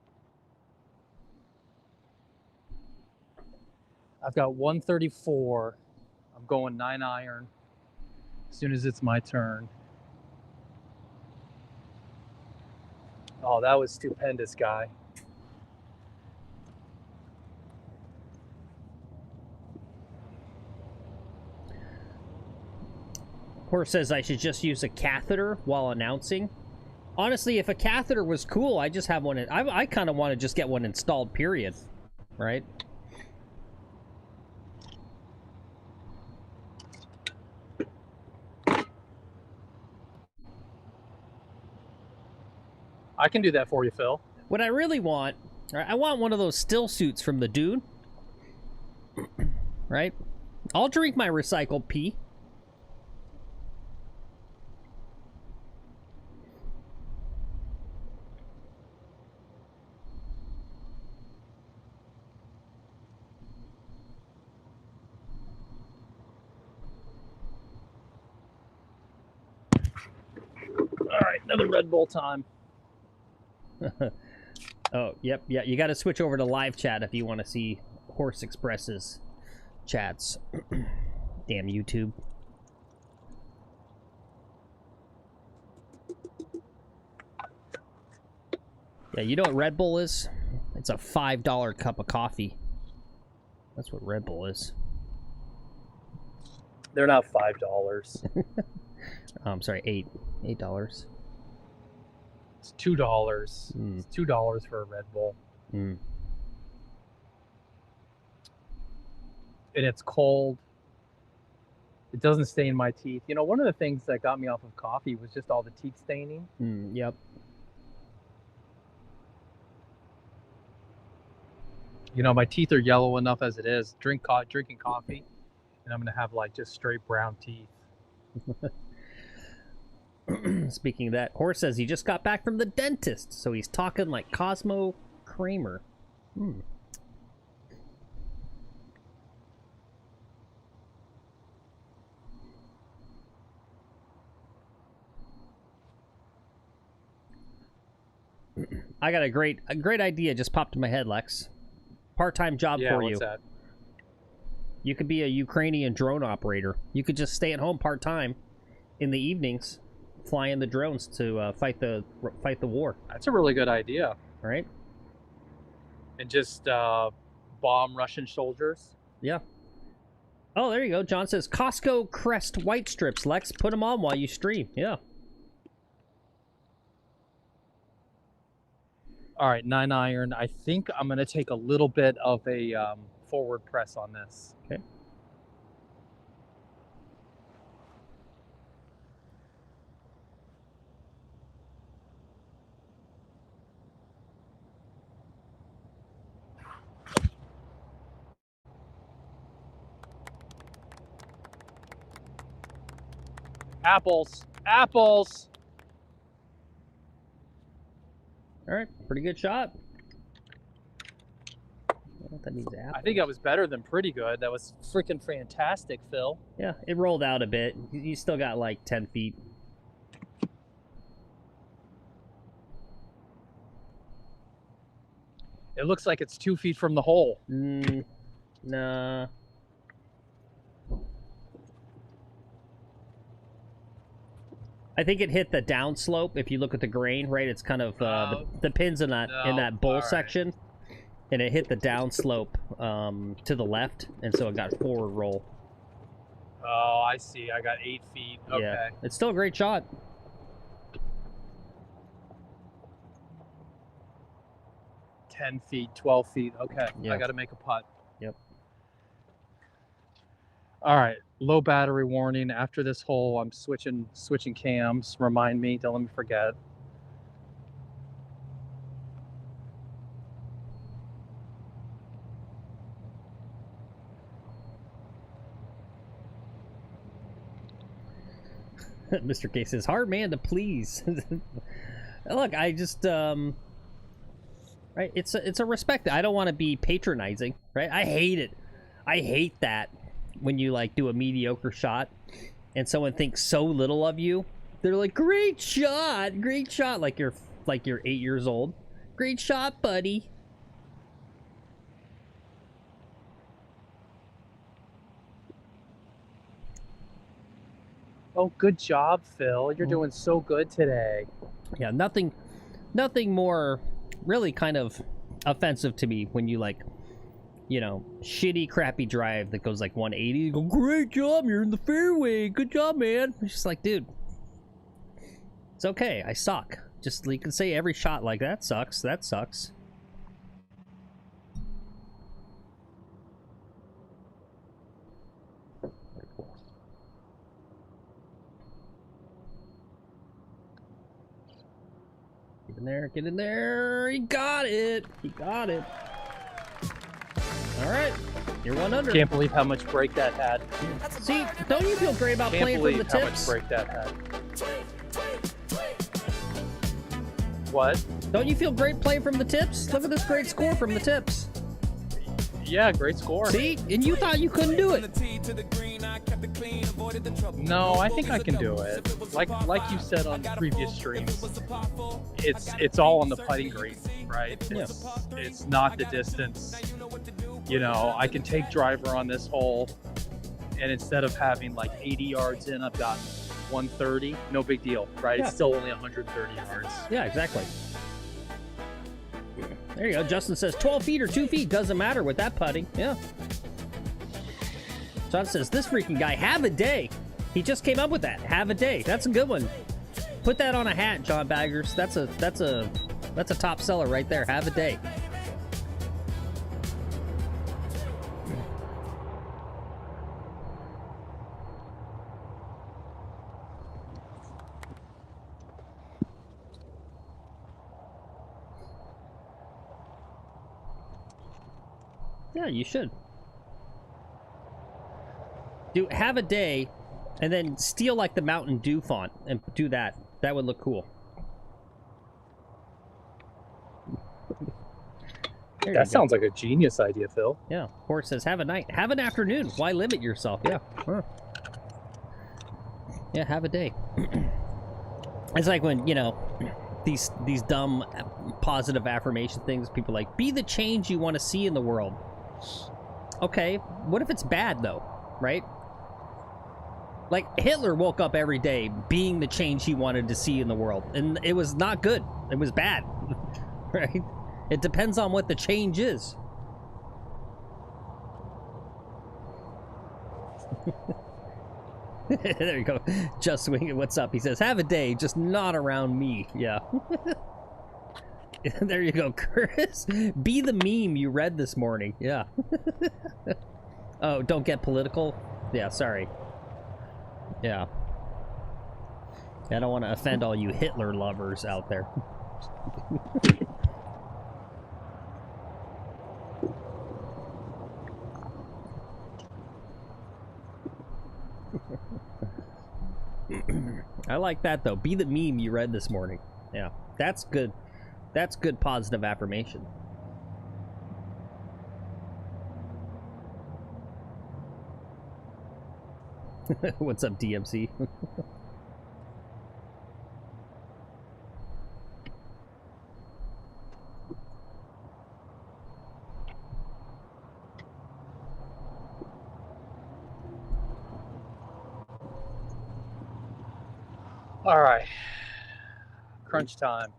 I've got 134. I'm going 9-iron as soon as it's my turn. Oh, that was stupendous, guy. Horse says I should just use a catheter while announcing. Honestly, if a catheter was cool, I just have one. I kind of want to just get one installed, period. Right? I can do that for you, Phil. What I really want, I want one of those still suits from the Dune. Right? I'll drink my recycled pee. All right, another Red Bull time. Oh, yep, yeah. You got to switch over to live chat if you want to see Horse Express's chats. Damn YouTube. Yeah, you know what Red Bull is? It's a $5 cup of coffee. That's what Red Bull is. They're not $5. Oh, I'm sorry, $8. It's $2. It's $2 for a Red Bull. Mm. And it's cold. It doesn't stain my teeth. You know, one of the things that got me off of coffee was just all the teeth staining. Yep. You know, my teeth are yellow enough as it is. Drinking coffee, and I'm gonna have like just straight brown teeth. Speaking of that, Horse says he just got back from the dentist, so he's talking like Cosmo Kramer. I got a great idea just popped in my head, Lex. Part-time job for you. What's that? You could be a Ukrainian drone operator. You could just stay at home part-time in the evenings, flying the drones to fight the war. That's a really good idea. Right? And just bomb Russian soldiers. Yeah. Oh, there you go. John says Costco Crest white strips. Lex, put them on while you stream. Yeah. All right, 9 iron. I think I'm going to take a little bit of a forward press on this. Okay. Apples. Apples. All right, pretty good shot. I don't know if that means apple. I think that was better than pretty good. That was freaking fantastic, Phil. Yeah, it rolled out a bit. You still got like 10 feet. It looks like it's 2 feet from the hole. Nah. I think it hit the downslope. If you look at the grain, right, it's kind of the pins in that bowl section, and it hit the downslope to the left, and so it got forward roll. Oh, I see. I got 8 feet. Okay. Yeah, it's still a great shot. $10 feet, 12 feet. Okay, Yeah. I got to make a putt. Yep. All right, low battery warning. After this hole, I'm switching cams. Remind me, don't let me forget. Mr. K says, hard man to please. Look, I just right, it's a respect. I don't want to be patronizing, right? I hate it. I hate that when you like do a mediocre shot and someone thinks so little of you. They're like, great shot, like you're 8 years old. Great shot, buddy. Oh, good job, Phil. You're doing so good today. Yeah, nothing more really kind of offensive to me when you like, you know, shitty, crappy drive that goes like 180. You go, great job, you're in the fairway. Good job, man. It's just like, dude, it's okay. I suck. Just you can say every shot like that sucks. That sucks. Get in there, get in there. He got it. He got it. All right, you're one under. Can't believe how much break that had. See, don't you feel great about Can't playing from the believe how much tips? break that had. What? Don't you feel great playing from the tips? Look at this great score from the tips. Yeah, great score. See, and you thought you couldn't do it. No, I think I can do it. Like you said on previous streams, it's all on the putting green, right? It's not the distance. You know, I can take driver on this hole, and instead of having like 80 yards in, I've got 130. No big deal, right? Yeah. It's still only 130 yards. Yeah, exactly. There you go. Justin says 12 feet or 2 feet doesn't matter with that putting. Yeah. John says this freaking guy, have a day. He just came up with that. Have a day. That's a good one. Put that on a hat, John Baggers. That's a top seller right there. Have a day. Yeah, you should. Do have a day, and then steal like the Mountain Dew font and do that. That would look cool. That sounds like a genius idea, Phil. Yeah. Horse says, have a night. Have an afternoon. Why limit yourself? Yeah. Huh. Yeah, have a day. It's like when, you know, these dumb positive affirmation things, people like, be the change you want to see in the world. Okay, what if it's bad, though? Right? Like, Hitler woke up every day being the change he wanted to see in the world. And it was not good. It was bad. Right? It depends on what the change is. There you go. Just swing it. What's up? He says, have a day, just not around me. Yeah. There you go, Curtis. Be the meme you read this morning. Yeah. Oh, don't get political? Yeah, sorry. Yeah. I don't want to offend all you Hitler lovers out there. I like that, though. Be the meme you read this morning. Yeah, that's good. That's good positive affirmation. What's up, DMC? All right. Crunch time.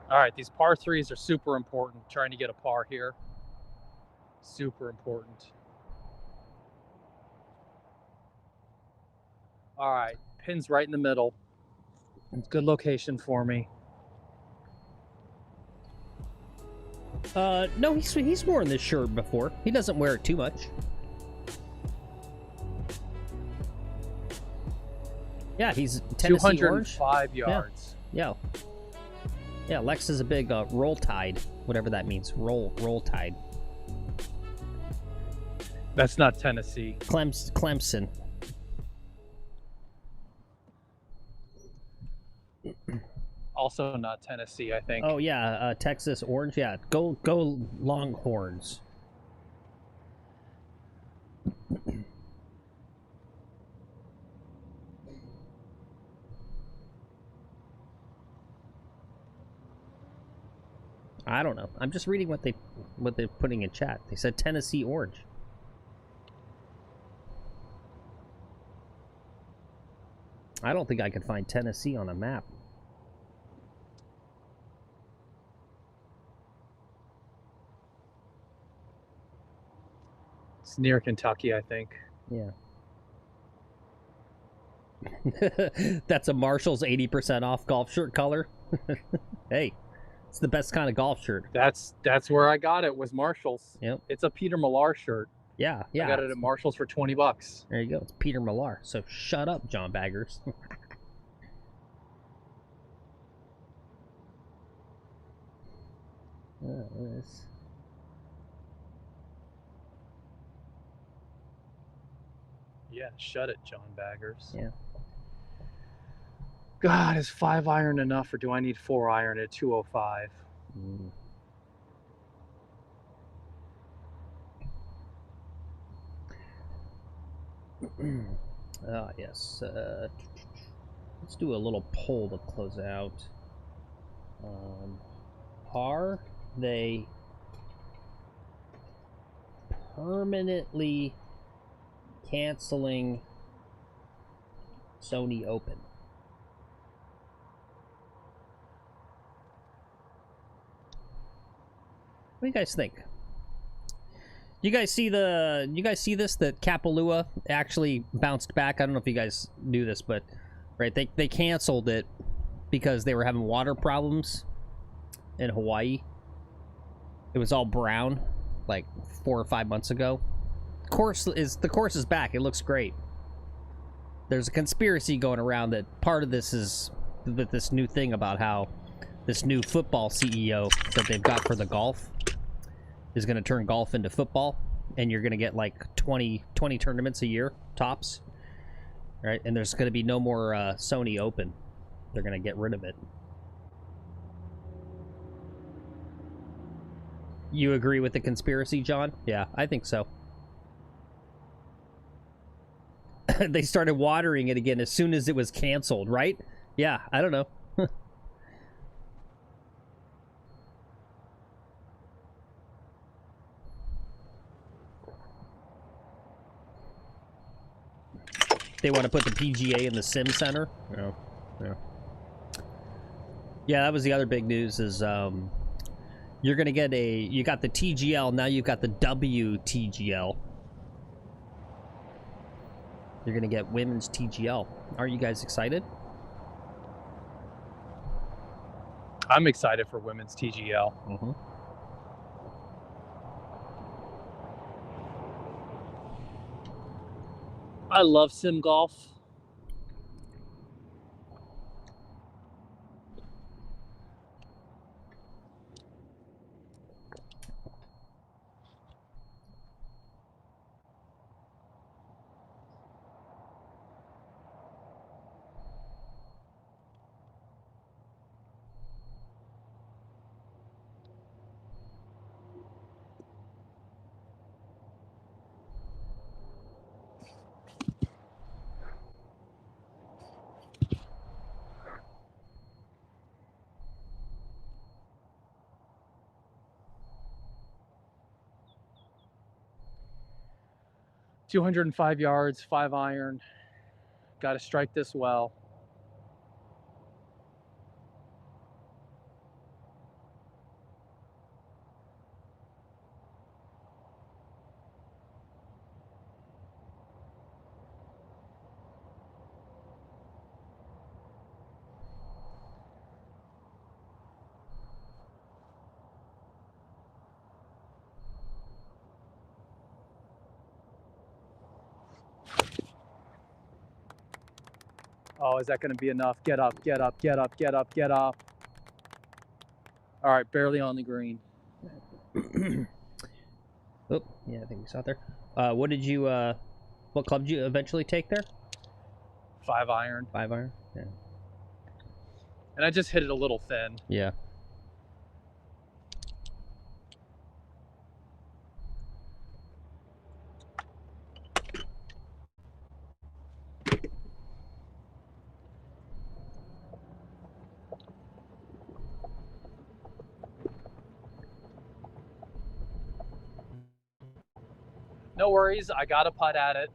All right, these par threes are super important. Trying to get a par here. Super important. All right, pin's right in the middle. It's a good location for me. No, he's worn this shirt before. He doesn't wear it too much. Yeah, he's Tennessee orange. 205 yards. Yeah. Yeah, Lex is a big roll tide, whatever that means. Roll tide. That's not Tennessee. Clemson. Also not Tennessee, I think. Oh yeah, Texas orange. Yeah, go Longhorns. I don't know. I'm just reading what they're putting in chat. They said Tennessee orange. I don't think I could find Tennessee on a map. It's near Kentucky, I think. Yeah. That's a Marshall's 80% off golf shirt color. Hey, it's the best kind of golf shirt. That's where I got it, was Marshall's. Yep. It's a Peter Millar shirt. Yeah. I got it at Marshall's for $20. There you go. It's Peter Millar. So shut up, John Baggers. Yeah, shut it, John Baggers. Yeah. God, is 5-iron enough, or do I need 4-iron at 205? Yes. Let's do a little poll to close out. Are they permanently canceling Sony Open? What do you guys think? You guys see this, that Kapalua actually bounced back? I don't know if you guys knew this, but right, they canceled it because they were having water problems in Hawaii. It was all brown, like 4 or 5 months ago. The course is back. It looks great. There's a conspiracy going around that part of this is with this new thing about how this new football CEO that they've got for the golf is going to turn golf into football, and you're going to get like 20 tournaments a year tops, right? And there's going to be no more Sony Open. They're going to get rid of it. You agree with the conspiracy, John? Yeah, I think so. They started watering it again as soon as it was canceled, right? Yeah, I don't know. They want to put the PGA in the Sim Center? Yeah. Yeah. Yeah, that was the other big news is you're going to get you got the TGL, now you've got the WTGL. You're going to get women's TGL. Are you guys excited? I'm excited for women's TGL. Mm-hmm. I love sim golf. .205 yards, 5 iron. Got to strike this well. Oh, is that going to be enough? Get up, get up, get up, get up, get up. All right, barely on the green. Oh, yeah, I think we saw it there. What did you, what club did you eventually take there? 5 iron. 5 iron? Yeah. And I just hit it a little thin. Yeah. No worries, I got a putt at it.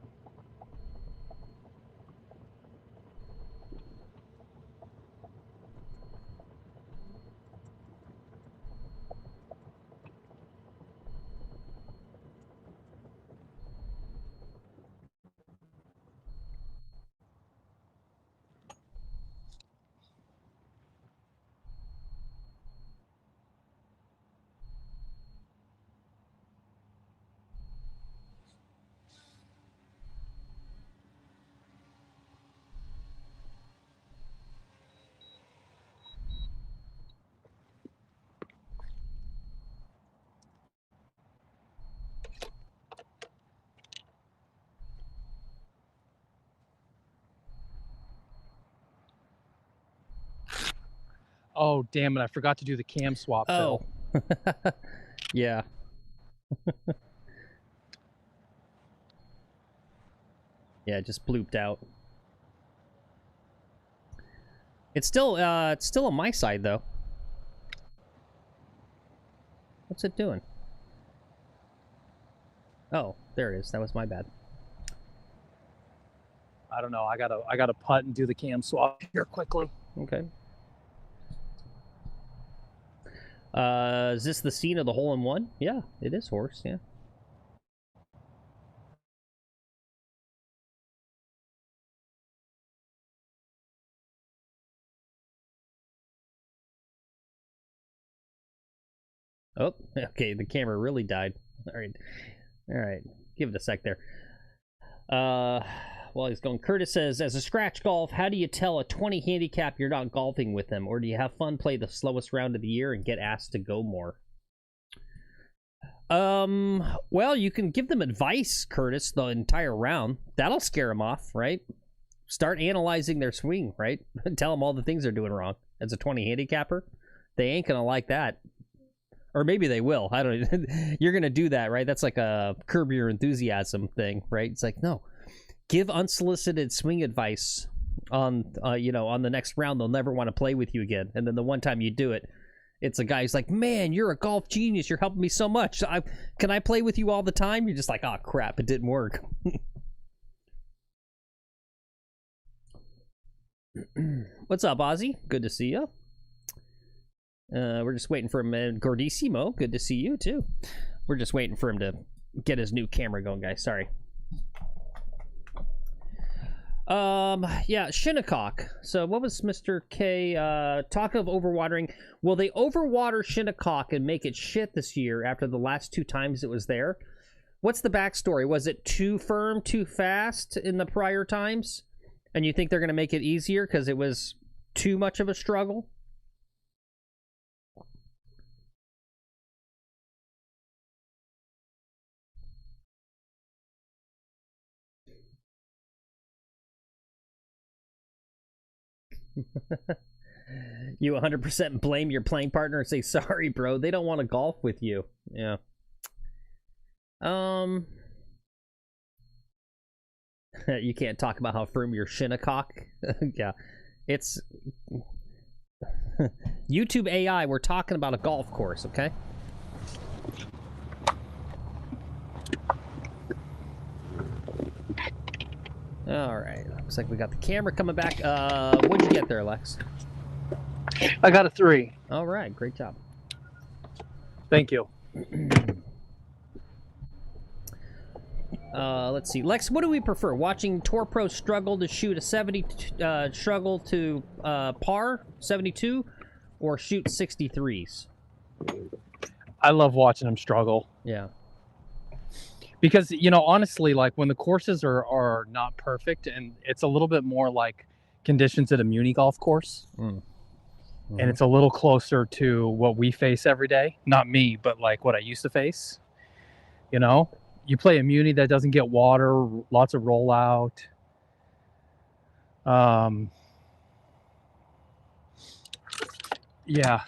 Oh, damn it, I forgot to do the cam swap, Oh. Phil. Yeah. Yeah, it just blooped out. It's still on my side though. What's it doing? Oh, there it is. That was my bad. I don't know, I gotta putt and do the cam swap here quickly. Okay. Is this the scene of the hole-in-one? Yeah, it is horse, yeah. Oh, okay, the camera really died. All right. Give it a sec there. While he's going, Curtis says, as a scratch golf, how do you tell a 20 handicap you're not golfing with them? Or do you have fun, play the slowest round of the year, and get asked to go more? Well, you can give them advice, Curtis, the entire round. That'll scare them off, right? Start analyzing their swing, right? Tell them all the things they're doing wrong. As a 20 handicapper, they ain't gonna like that. Or maybe they will. I don't know. You're gonna do that, right? That's like a Curb Your Enthusiasm thing, right? It's like, no. Give unsolicited swing advice on, on the next round. They'll never want to play with you again. And then the one time you do it, it's a guy who's like, man, you're a golf genius. You're helping me so much. Can I play with you all the time? You're just like, oh, crap, it didn't work. What's up, Ozzy? Good to see you. We're just waiting for him. Gordissimo, good to see you, too. We're just waiting for him to get his new camera going, guys. Sorry. Yeah, Shinnecock. So what was Mr. K talk of overwatering? Will they overwater Shinnecock and make it shit this year after the last 2 times it was there? What's the backstory? Was it too firm, too fast in the prior times? And you think they're going to make it easier because it was too much of a struggle? You 100% blame your playing partner and say, sorry, bro, they don't want to golf with you. Yeah. You can't talk about how firm your Shinnecock. Yeah. It's YouTube AI, we're talking about a golf course, okay? All right. Looks like we got the camera coming back. What'd you get there, Lex? I got a 3. All right. Great job. Thank you. Let's see. Lex, what do we prefer? Watching Tour Pro struggle to shoot a 70, struggle to par, 72, or shoot 63s? I love watching them struggle. Yeah. Because, honestly, like when the courses are not perfect and it's a little bit more like conditions at a muni golf course. Mm-hmm. And it's a little closer to what we face every day. Not me, but like what I used to face. You play a muni that doesn't get water, lots of rollout. Yeah,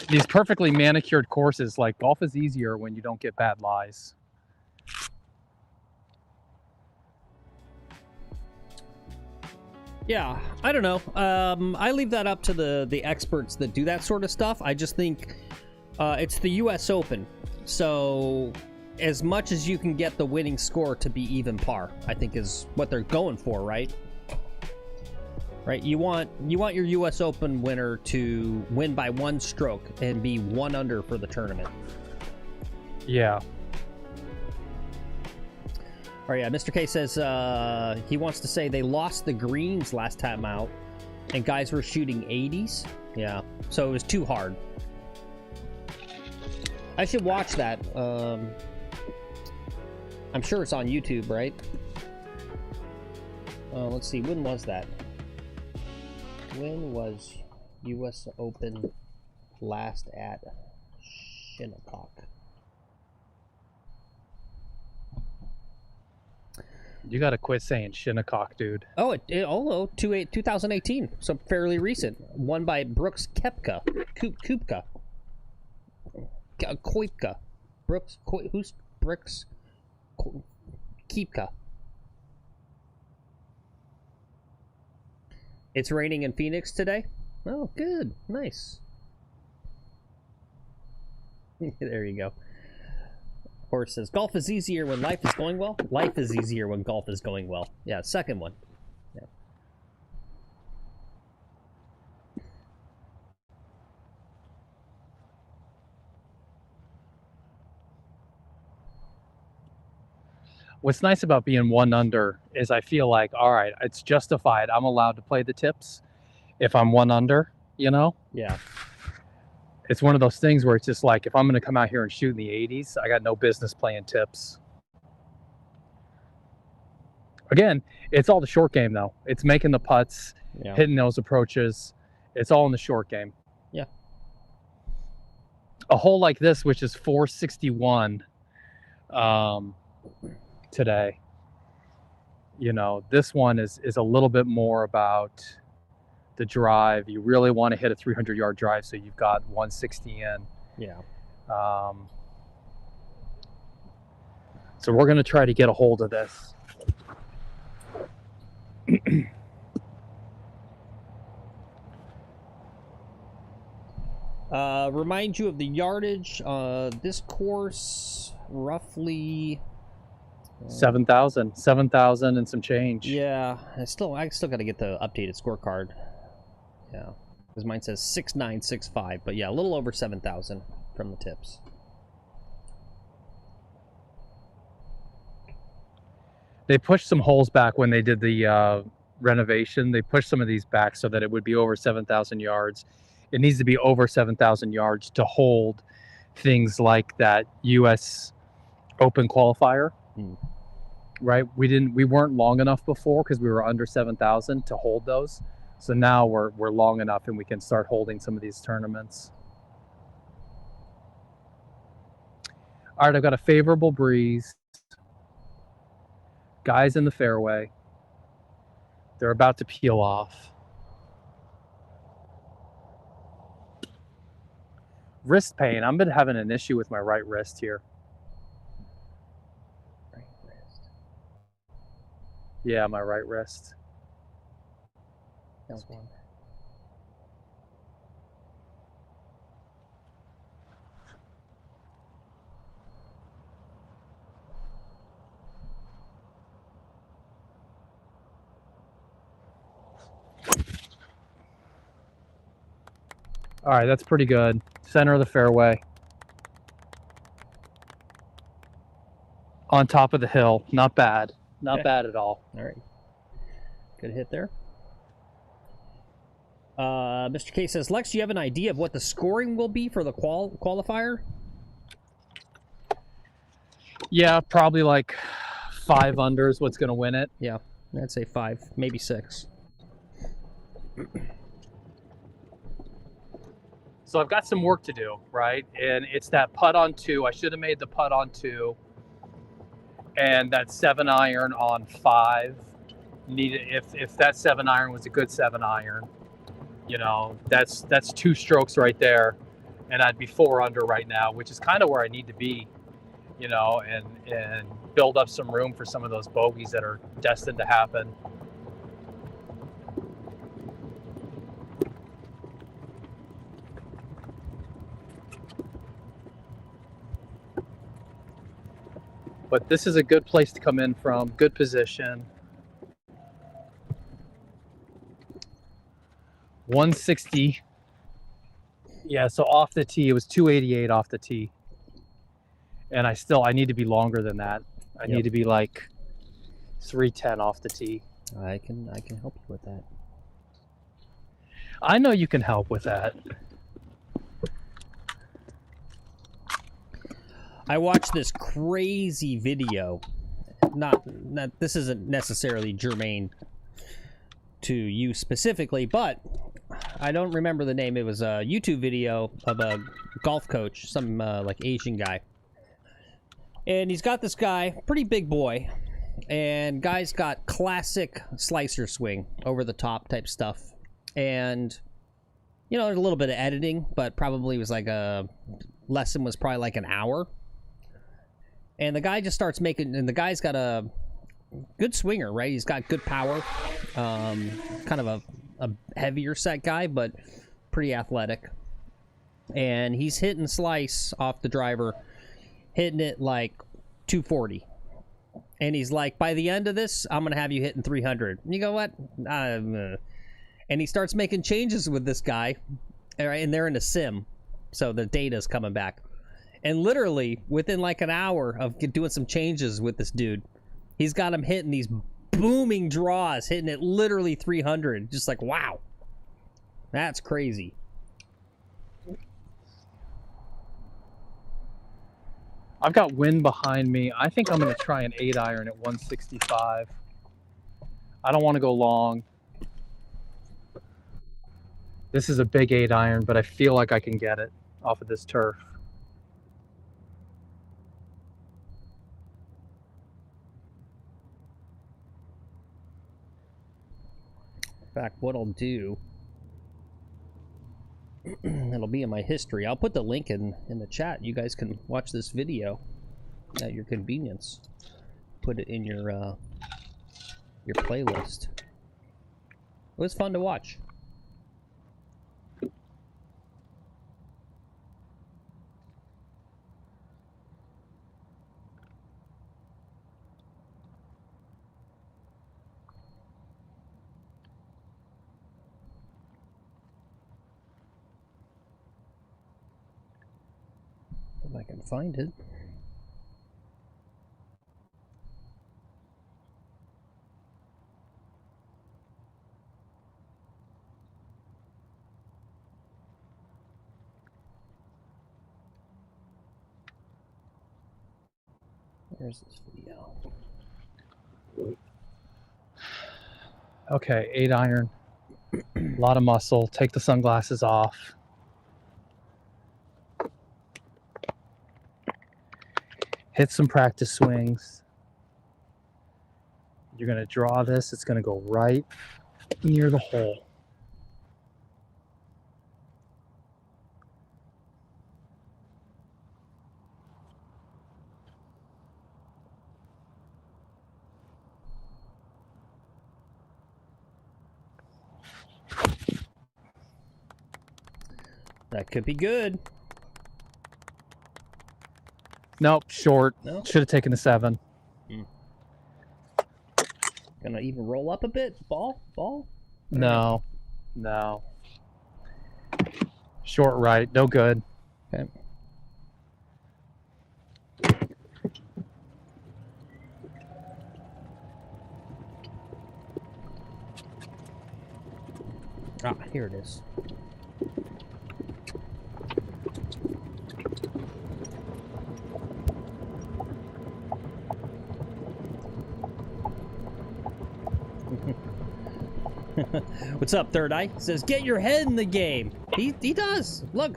these perfectly manicured courses, like golf is easier when you don't get bad lies. Yeah, I don't know. I leave that up to the experts that do that sort of stuff. I just think it's the U.S. Open, so as much as you can get the winning score to be even par, I think is what they're going for, right? Right. You want your U.S. Open winner to win by 1 stroke and be 1 under for the tournament. Yeah. Oh yeah, Mr. K says he wants to say they lost the greens last time out, and guys were shooting 80s. Yeah, so it was too hard. I should watch that. I'm sure it's on YouTube, right? Let's see, when was that? When was U.S. Open last at Shinnecock? You got to quit saying Shinnecock, dude. Oh, 2018, so fairly recent. Won by Brooks Koepka. Koepka. Koepka. Who's Brooks? Koepka. It's raining in Phoenix today? Oh, good. Nice. There you go. Horse says, golf is easier when life is going well. Life is easier when golf is going well. Yeah, second one. Yeah. What's nice about being 1 under is I feel like, all right, it's justified. I'm allowed to play the tips if I'm 1 under, Yeah. it's one of those things where it's just like, if I'm going to come out here and shoot in the 80s, I got no business playing tips. Again, it's all the short game though. It's making the putts, hitting those approaches. It's all in the short game. Yeah. A hole like this, which is 461 today, you know, this one is a little bit more about the drive. You really want to hit a 300-yard drive, so you've got 160 in. Yeah. So we're going to try to get a hold of this. Remind you of the yardage. This course, roughly 7,000 and some change. Yeah, I still got to get the updated scorecard. Yeah, because mine says 6965, but yeah, a little over 7,000 from the tips. They pushed some holes back when they did the renovation. They pushed some of these back so that it would be over 7,000 yards. It needs to be over 7,000 yards to hold things like that U.S. Open qualifier. Right? We weren't long enough before because we were under 7,000 to hold those. So now we're long enough and we can start holding some of these tournaments. All right, I've got a favorable breeze. Guys in the fairway. They're about to peel off. Wrist pain. I've been having an issue with my right wrist here. Right wrist. Yeah, my right wrist. That's one. All right, that's pretty good. Center of the fairway. On top of the hill. Not bad. Not bad at all. All right. Good hit there. Mr. K says, Lex, do you have an idea of what the scoring will be for the qualifier? Yeah, probably like 5 under is what's going to win it. Yeah, I'd say 5, maybe 6. So I've got some work to do, right? And it's that putt on 2. I should have made the putt on 2. And that 7-iron on 5. If that 7-iron was a good 7-iron, you know, that's 2 strokes right there. And I'd be 4 under right now, which is kind of where I need to be, you know, and build up some room for some of those bogeys that are destined to happen. But this is a good place to come in from, good position. 160. Yeah, so off the tee, it was 288 off the tee. And I need to be longer than that. I need to be like 310 off the tee. I can help you with that. I know you can help with that. I watched this crazy video. Not this isn't necessarily germane to you specifically, but I don't remember the name. It was a YouTube video of a golf coach, some like Asian guy. And he's got this guy, pretty big boy, and guy's got classic slicer swing, over the top type stuff. And you know, there's a little bit of editing, but probably was like a lesson was probably like an hour. And the guy just starts making, and the guy's got a good swinger, right? He's got good power, kind of a heavier set guy, but pretty athletic. And he's hitting slice off the driver, hitting it like 240. And he's like, by the end of this, I'm going to have you hitting 300. And you go, what? And he starts making changes with this guy, and they're in a sim, so the data's coming back. And literally, within like an hour of doing some changes with this dude, he's got him hitting these booming draws, hitting it literally 300. Just like, wow. That's crazy. I've got wind behind me. I think I'm going to try an 8-iron at 165. I don't want to go long. This is a big 8-iron, but I feel like I can get it off of this turf. In fact, what I'll do, it'll be in my history. I'll put the link in the chat. You guys can watch this video at your convenience. Put it in your playlist. It was fun to watch. If I can find it. Where's this video? Okay, 8-iron. A lot of muscle. Take the sunglasses off. Hit some practice swings. You're going to draw this. It's going to go right near the hole. That could be good. Nope, short. No? Should have taken the 7. Gonna even roll up a bit? Ball? No. No. Short right. No good. Okay. Ah, here it is. What's up, Third Eye? Says, get your head in the game. He does. Look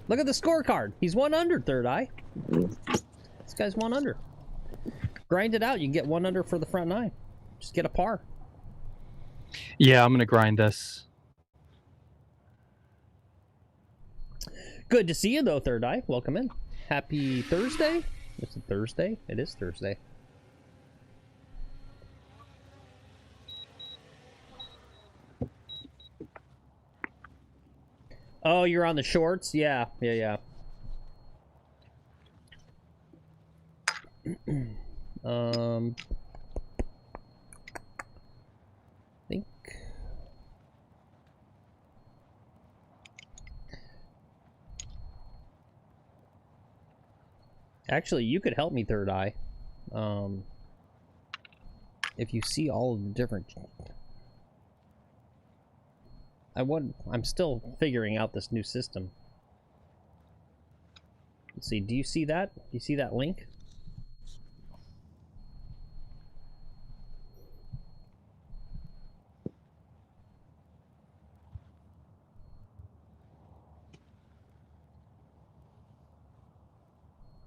at the scorecard. He's 1 under, Third Eye. This guy's 1 under. Grind it out. You can get 1 under for the front 9. Just get a par. Yeah, I'm going to grind this. Good to see you, though, Third Eye. Welcome in. Happy Thursday. Is it Thursday? It is Thursday. Oh, you're on the shorts? Yeah. Think. Actually, you could help me, Third Eye. If you see all of the different... I'm still figuring out this new system. Let's see, do you see that? Do you see that link?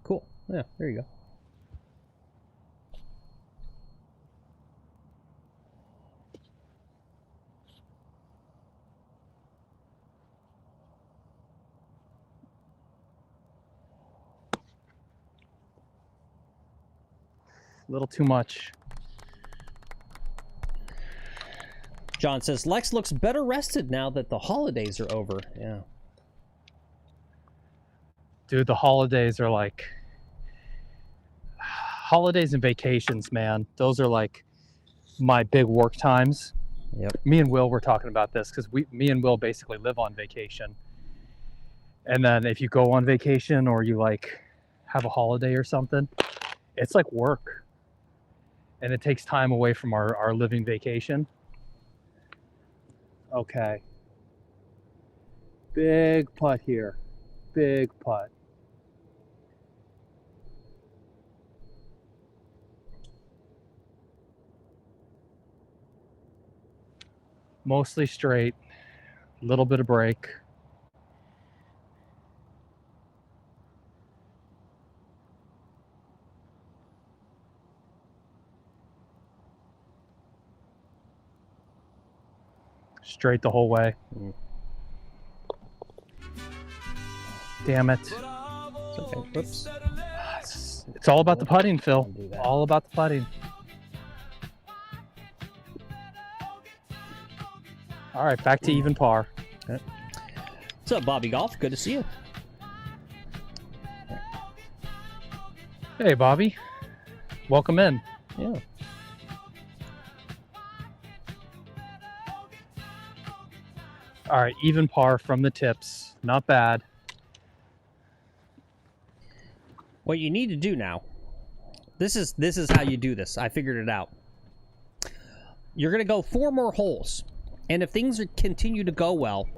Cool. Yeah, there you go. A little too much. John says, Lex looks better rested now that the holidays are over. Yeah. Dude, the holidays are like... Holidays and vacations, man. Those are like my big work times. Yep. Me and Will were talking about this because me and Will basically live on vacation. And then if you go on vacation or you like have a holiday or something, it's like work. And it takes time away from our living vacation. Okay. Big putt here. Big putt. Mostly straight. A little bit of break. Straight the whole way. Damn it. It's okay. Whoops. It's all about the putting, Phil. Don't do that. All about the putting. All right, back to even par. What's up, Bobby Golf? Good to see you. Hey, Bobby. Welcome in. Yeah. All right, even par from the tips. Not bad. What you need to do now, this is how you do this. I figured it out. You're going to go 4 more holes. And if things continue to go well,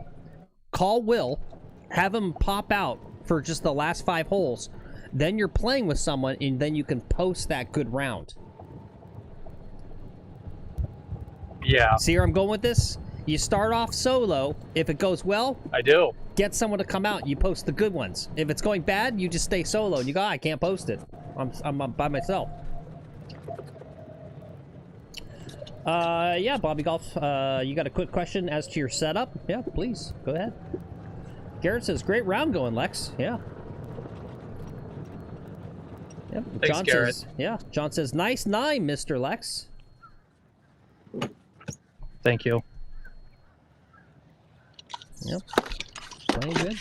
call Will, have him pop out for just the last 5 holes. Then you're playing with someone, and then you can post that good round. Yeah, See where I'm going with this? You start off solo. If it goes well, I do. get someone to come out. You post the good ones. If it's going bad, you just stay solo. And you go, I can't post it. I'm by myself. Yeah, Bobby Golf. You got a quick question as to your setup? Yeah, please. Go ahead. Garrett says, great round going, Lex. Yeah. Yep. Thanks, John Garrett. says, yeah. John says, nice 9, Mr. Lex. Thank you. Yep. Playing good.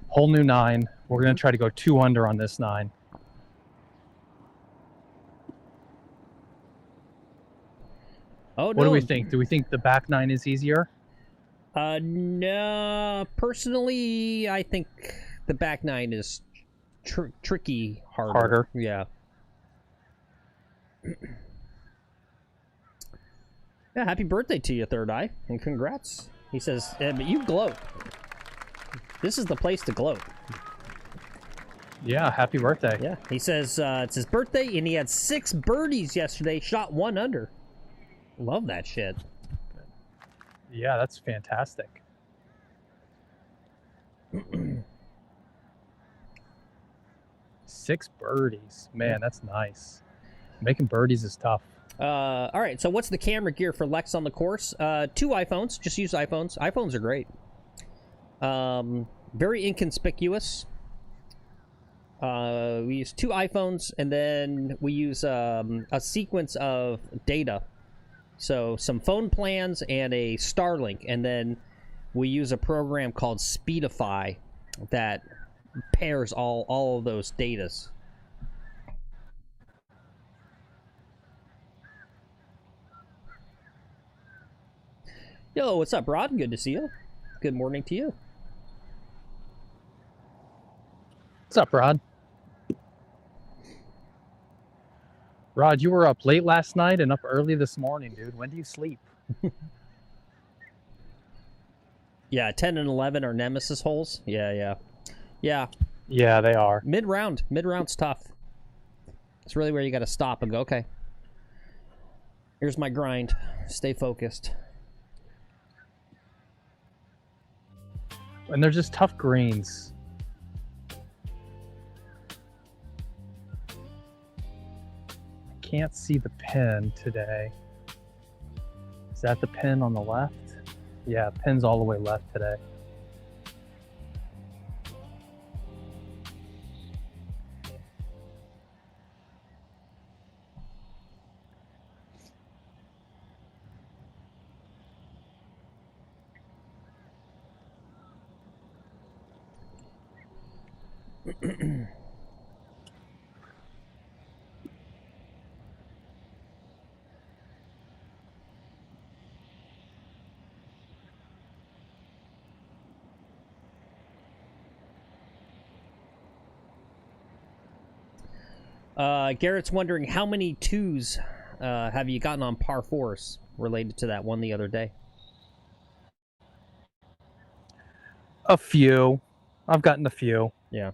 Whole new 9. We're going to try to go 2 under on this 9. Oh, no. What do we think? Do we think the back 9 is easier? No. Personally, I think the back 9 is tricky harder. Yeah. Yeah, happy birthday to you, Third Eye, and congrats. He says, but you gloat. This is the place to gloat. Yeah, happy birthday. Yeah, he says it's his birthday, and he had 6 birdies yesterday, shot 1 under. Love that shit. Yeah, that's fantastic. 6 birdies. Man, that's nice. Making birdies is tough. All right, so what's the camera gear for Lex on the course? 2 iPhones. Just use iPhones. iPhones are great. Very inconspicuous. We use 2 iPhones, and then we use a sequence of data. So some phone plans and a Starlink, and then we use a program called Speedify that pairs all of those datas. Yo, what's up, Rod? Good to see you. Good morning to you. What's up, Rod? Rod, you were up late last night and up early this morning, dude. When do you sleep? Yeah, 10 and 11 are nemesis holes. Yeah. Yeah, they are. Mid-round's tough. It's really where you got to stop and go, okay, here's my grind. Stay focused. And they're just tough greens. Can't see the pin today. Is that the pin on the left? Yeah, pin's all the way left today. Garrett's wondering how many 2s have you gotten on par 4s related to that one the other day? A few. I've gotten a few. Yeah.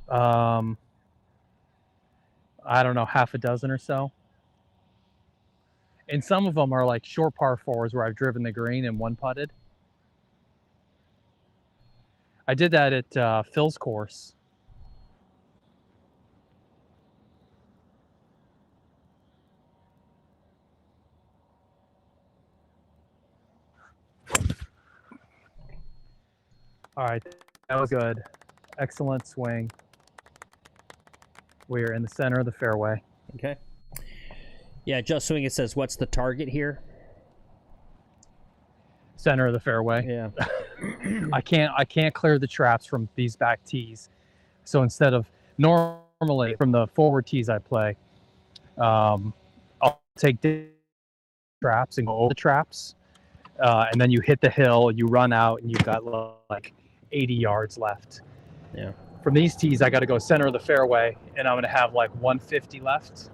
I don't know, half a dozen or so. And some of them are like short par fours where I've driven the green and one putted. I did that at Phil's course. All right, that was good. Excellent swing. We are in the center of the fairway. Okay. Yeah, Just Swing, it says, what's the target here? Center of the fairway. Yeah. I can't clear the traps from these back tees. So instead of normally from the forward tees I play, I'll take the traps and go over the traps. And then you hit the hill, you run out, and you've got like 80 yards left. Yeah. From these tees, I got to go center of the fairway, and I'm going to have like 150 left.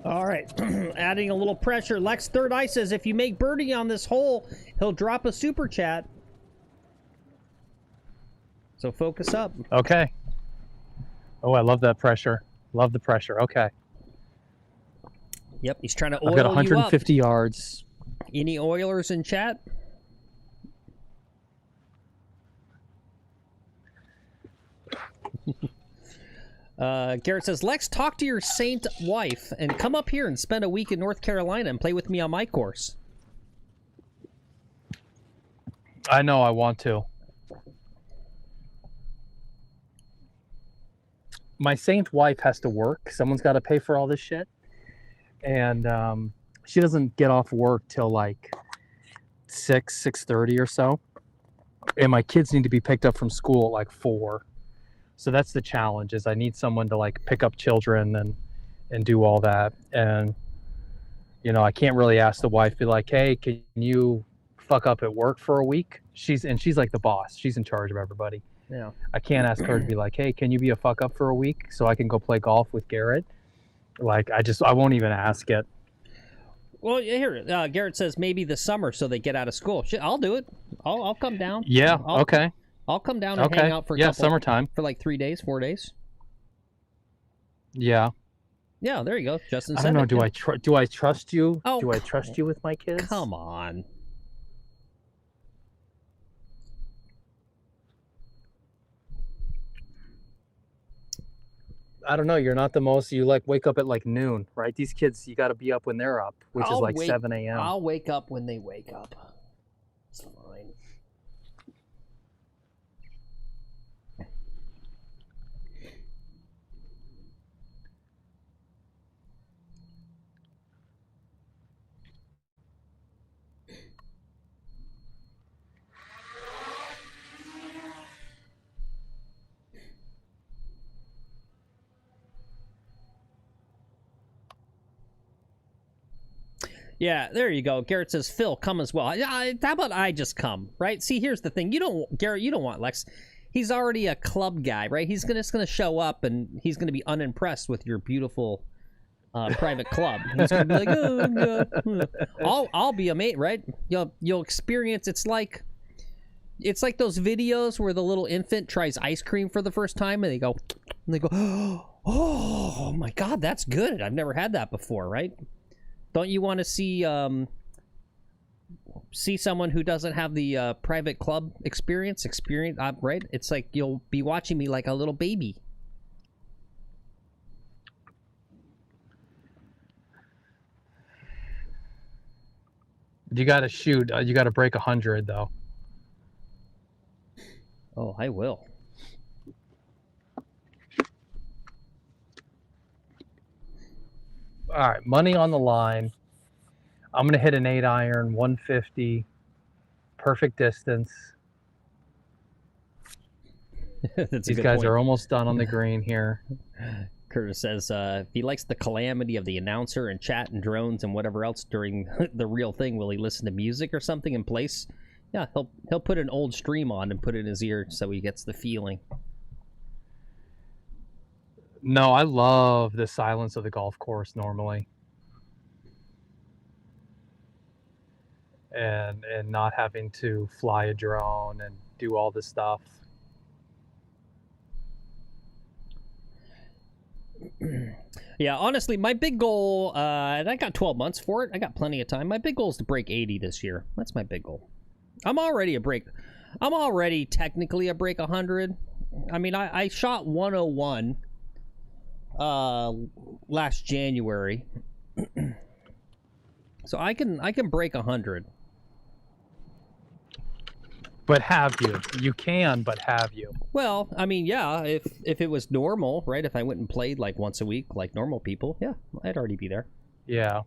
All right, adding a little pressure. Lex Third Eye says if you make birdie on this hole, he'll drop a super chat. So focus up. Okay. Oh, I love that pressure. Love the pressure. Okay. Yep, he's trying to oil I've got you up. 150 yards. Any Oilers in chat? Garrett says, Lex, talk to your saint wife and come up here and spend a week in North Carolina and play with me on my course. I know I want to. My saint wife has to work. Someone's got to pay for all this shit. And she doesn't get off work till like 6:30 or so. And my kids need to be picked up from school at like 4. So that's the challenge, is I need someone to like pick up children and do all that. And, you know, I can't really ask the wife, be like, hey, can you fuck up at work for a week? She's like the boss. She's in charge of everybody. Yeah. I can't ask her to be like, hey, can you be a fuck up for a week so I can go play golf with Garrett? Like, I won't even ask it. Well, here, Garrett says maybe the summer so they get out of school. Shit, I'll do it. I'll come down. Yeah, okay. I'll come down and hang out for a couple, summertime. For like 3 days, 4 days. Yeah. Yeah, there you go. Justin said I don't know. it. Do I trust you? Oh, do I trust you with my kids? Come on. I don't know. You're not the most. You like wake up at like noon, right? These kids, you got to be up when they're up, which is like 7 a.m. I'll wake up when they wake up. It's fine. Yeah, there you go. Garrett says, Phil, come as well. How about I just come, right? See, here's the thing. Garrett, you don't want Lex. He's already a club guy, right? He's just going to show up, and he's going to be unimpressed with your beautiful private club. He's going to be like, oh, no. I'll be a mate, right? You'll experience, it's like those videos where the little infant tries ice cream for the first time, and they go, oh, my God, that's good. I've never had that before, right? Don't you want to see someone who doesn't have the private club experience, right? It's like you'll be watching me like a little baby. You got to shoot. You got to break 100 though. Oh, I will. All right, money on the line. I'm going to hit an 8-iron, 150, perfect distance. These guys are almost done on the green here. Curtis says if he likes the calamity of the announcer and chat and drones and whatever else during the real thing, will he listen to music or something in place? Yeah, he'll put an old stream on and put it in his ear so he gets the feeling. No, I love the silence of the golf course normally. And not having to fly a drone and do all this stuff. Yeah, honestly, my big goal, and I got 12 months for it. I got plenty of time. My big goal is to break 80 this year. That's my big goal. I'm already technically a break 100. I mean, I shot 101 last January. So I can break 100. But have you? You can, but have you? Well, I mean, yeah, if it was normal, right? If I went and played like once a week like normal people, yeah, I'd already be there. Yeah.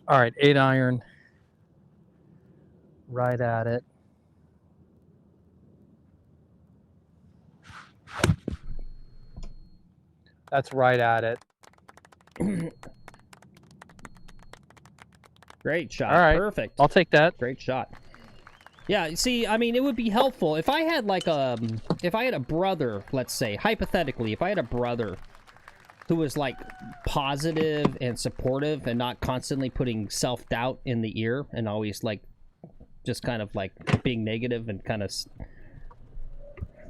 All right, 8 iron. Right at it. That's right at it. Great shot. All right. Perfect. I'll take that. Great shot. Yeah, see, I mean, it would be helpful if I had like if I had a brother, let's say, hypothetically, if I had a brother who was like positive and supportive and not constantly putting self-doubt in the ear and always like just kind of like being negative and kind of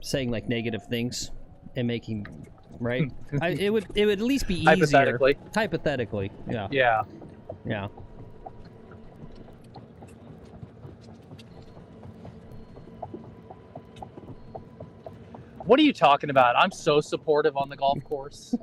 saying like negative things and making, right? It would at least be easier. Hypothetically, yeah. Yeah. Yeah. What are you talking about? I'm so supportive on the golf course.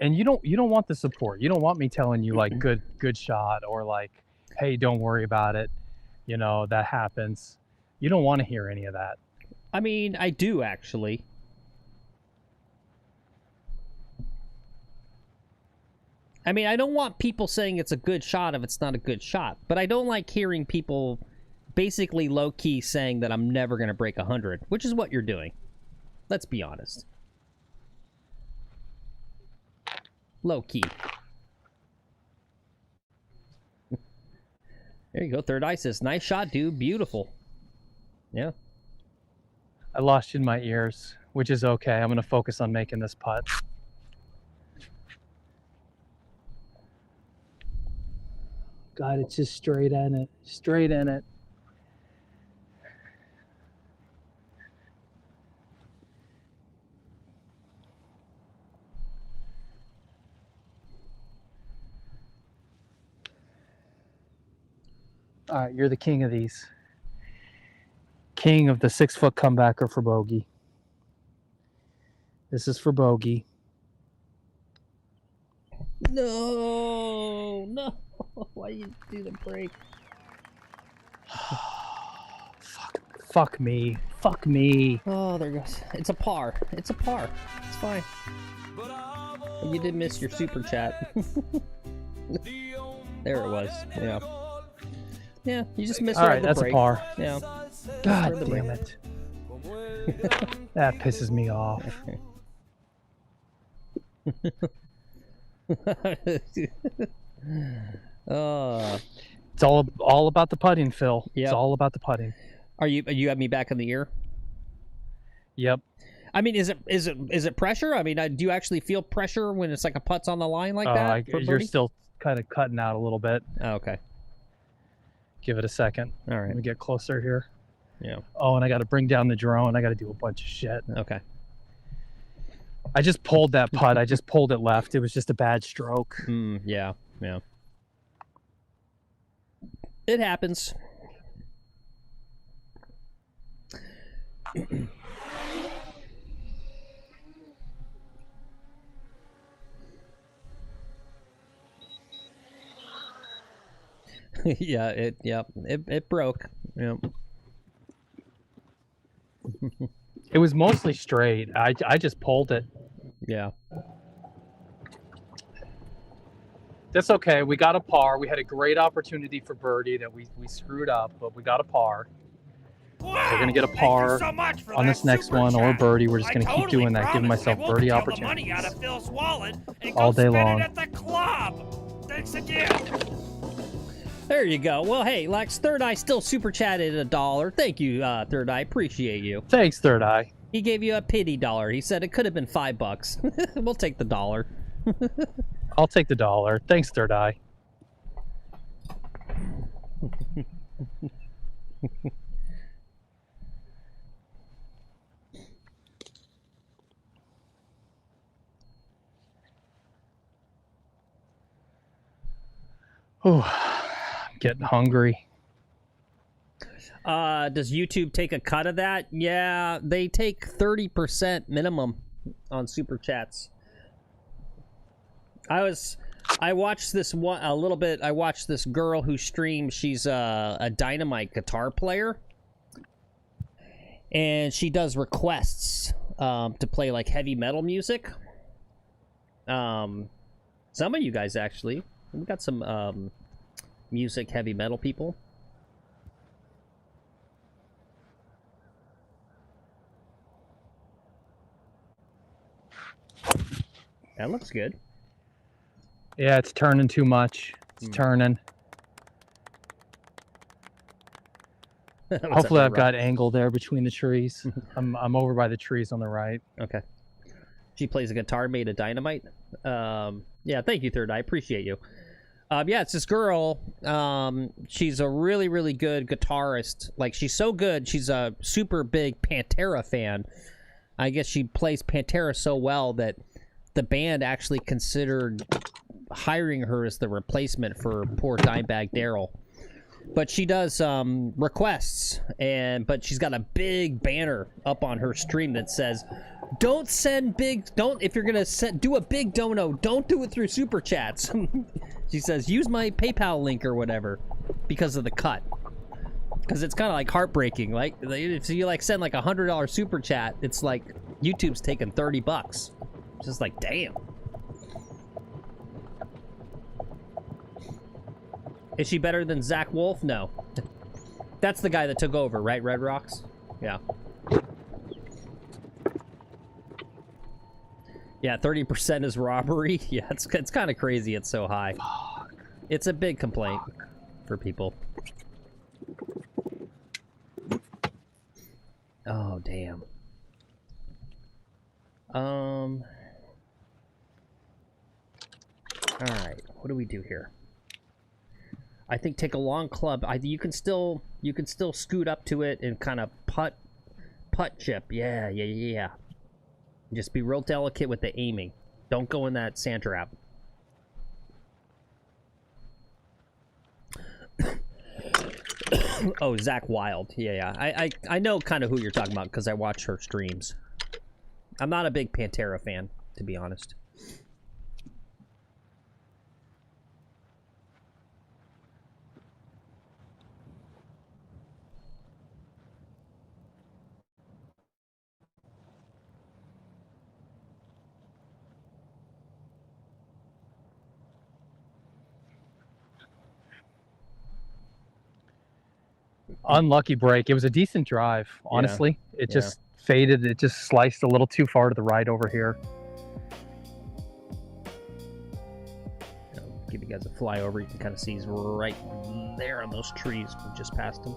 And you don't want the support. You don't want me telling you like good shot or like, hey, don't worry about it. You know, that happens. You don't want to hear any of that. I mean, I do actually. I mean, I don't want people saying it's a good shot if it's not a good shot, but I don't like hearing people basically low-key saying that I'm never going to break 100, which is what you're doing. Let's be honest. Low-key. There you go. Third Eye says, nice shot, dude. Beautiful. Yeah. I lost you in my ears, which is okay. I'm going to focus on making this putt. God, it's just straight in it. Straight in it. All right, you're the king of these. King of the 6-foot comebacker for bogey. This is for bogey. No, no. Why you do the break? Fuck me. Fuck me. Oh, there goes. It's a par. It's a par. It's fine. You did miss your super chat. There it was. Yeah. Yeah, you just missed All right, the that's break. a par. Yeah. God damn it. That pisses me off. It's all about the putting, Phil. Yep. It's all about the putting. You have me back in the ear? Yep. I mean, is it pressure? I mean, do you actually feel pressure when it's like a putt's on the line like that? You're still kind of cutting out a little bit. Oh, okay. Give it a second. All right. Let me get closer here. Yeah. Oh, and I got to bring down the drone. I got to do a bunch of shit. Okay. I just pulled that putt. I just pulled it left. It was just a bad stroke. Yeah. Yeah. It happens. Yeah, it broke. Yeah. It was mostly straight. I just pulled it. Yeah. That's okay. We got a par. We had a great opportunity for birdie that we screwed up, but we got a par. Wow, We're gonna get a thank par you so much for on that this next super one or chat. birdie. We're just I gonna keep totally doing that, giving promise myself I won't birdie steal the money out opportunities of Phil's wallet and all go day spend long. it at the club. Thanks again. There you go. Well, hey, Lex, Third Eye still super chatted $1. Thank you, Third Eye. Appreciate you. Thanks, Third Eye. He gave you a pity $1. He said it could have been $5. We'll take the $1. I'll take the $1. Thanks, Third Eye. Oh, I'm getting hungry. Does YouTube take a cut of that? Yeah, they take 30% minimum on super chats. I watched this one a little bit. I watched this girl who streams. She's a Dynamite guitar player, and she does requests to play like heavy metal music. Some of you guys actually, we got some music heavy metal people. That looks good. Yeah, it's turning too much. It's turning. Hopefully I've got angle there between the trees. I'm over by the trees on the right. Okay. She plays a guitar made of dynamite. Yeah, thank you, Third Eye. I appreciate you. Yeah, it's this girl. She's a really, really good guitarist. Like, she's so good. She's a super big Pantera fan. I guess she plays Pantera so well that the band actually considered hiring her as the replacement for poor Dimebag Daryl. But she does requests, but she's got a big banner up on her stream that says, if you're gonna do a big dono, don't do it through super chats. She says, use my PayPal link or whatever, because of the cut. Because it's kind of like heartbreaking. Like, if you like send like $100 super chat, it's like YouTube's taking $30. It's just like, damn. Is she better than Zach Wolf? No. That's the guy that took over, right, Red Rocks? Yeah. Yeah, 30% is robbery. Yeah, it's kind of crazy it's so high. Fuck. It's a big complaint for people. Oh, damn. Alright, what do we do here? I think take a long club. You can still scoot up to it and kind of putt chip. Yeah. Just be real delicate with the aiming. Don't go in that sand trap. Oh, Zach Wild. Yeah. I know kind of who you're talking about because I watch her streams. I'm not a big Pantera fan, to be honest. Unlucky break. It was a decent drive, honestly. Yeah. It just faded. It just sliced a little too far to the right over here. I'll give you guys a flyover. You can kind of see he's right there on those trees. We just passed him.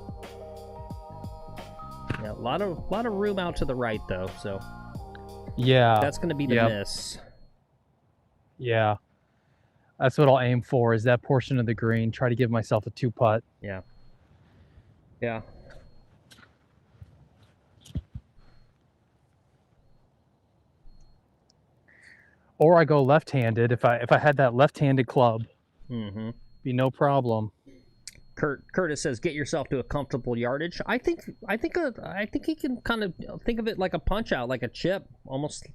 Yeah, a lot of room out to the right though. So yeah, that's going to be the miss. Yeah, that's what I'll aim for. Is that portion of the green? Try to give myself a 2-putt. Yeah. Yeah. Or I go left-handed. If I had that left-handed club, be no problem. Curtis says, "Get yourself to a comfortable yardage." I think he can kind of think of it like a punch out, like a chip, almost,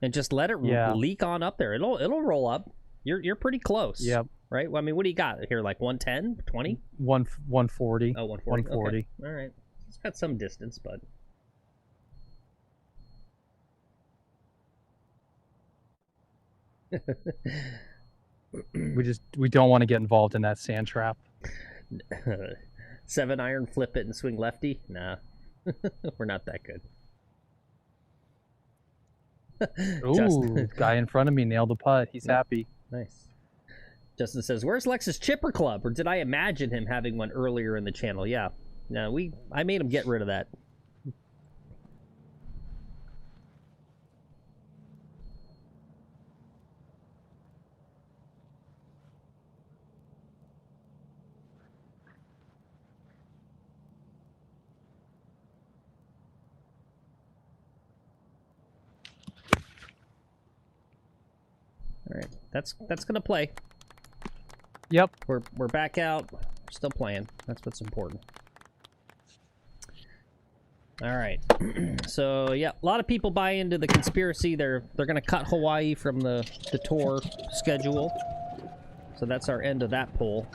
and just let it leak on up there. It'll roll up. You're pretty close. Yep. Right. Well, I mean, what do you got here? Like 110, 20? 140. Oh, 140. 140. Okay. All right. It's got some distance, but. We don't want to get involved in that sand trap. 7-iron, flip it, and swing lefty? Nah. We're not that good. Ooh, Justin. guy in front of me nailed the putt. He's happy. Nice. Justin says, where's Lex's chipper club? Or did I imagine him having one earlier in the channel? Yeah. No, I made him get rid of that. All right, that's gonna play. Yep. We're back out. We're still playing. That's what's important. All right. So yeah, a lot of people buy into the conspiracy. They're gonna cut Hawaii from the tour schedule. So that's our end of that poll.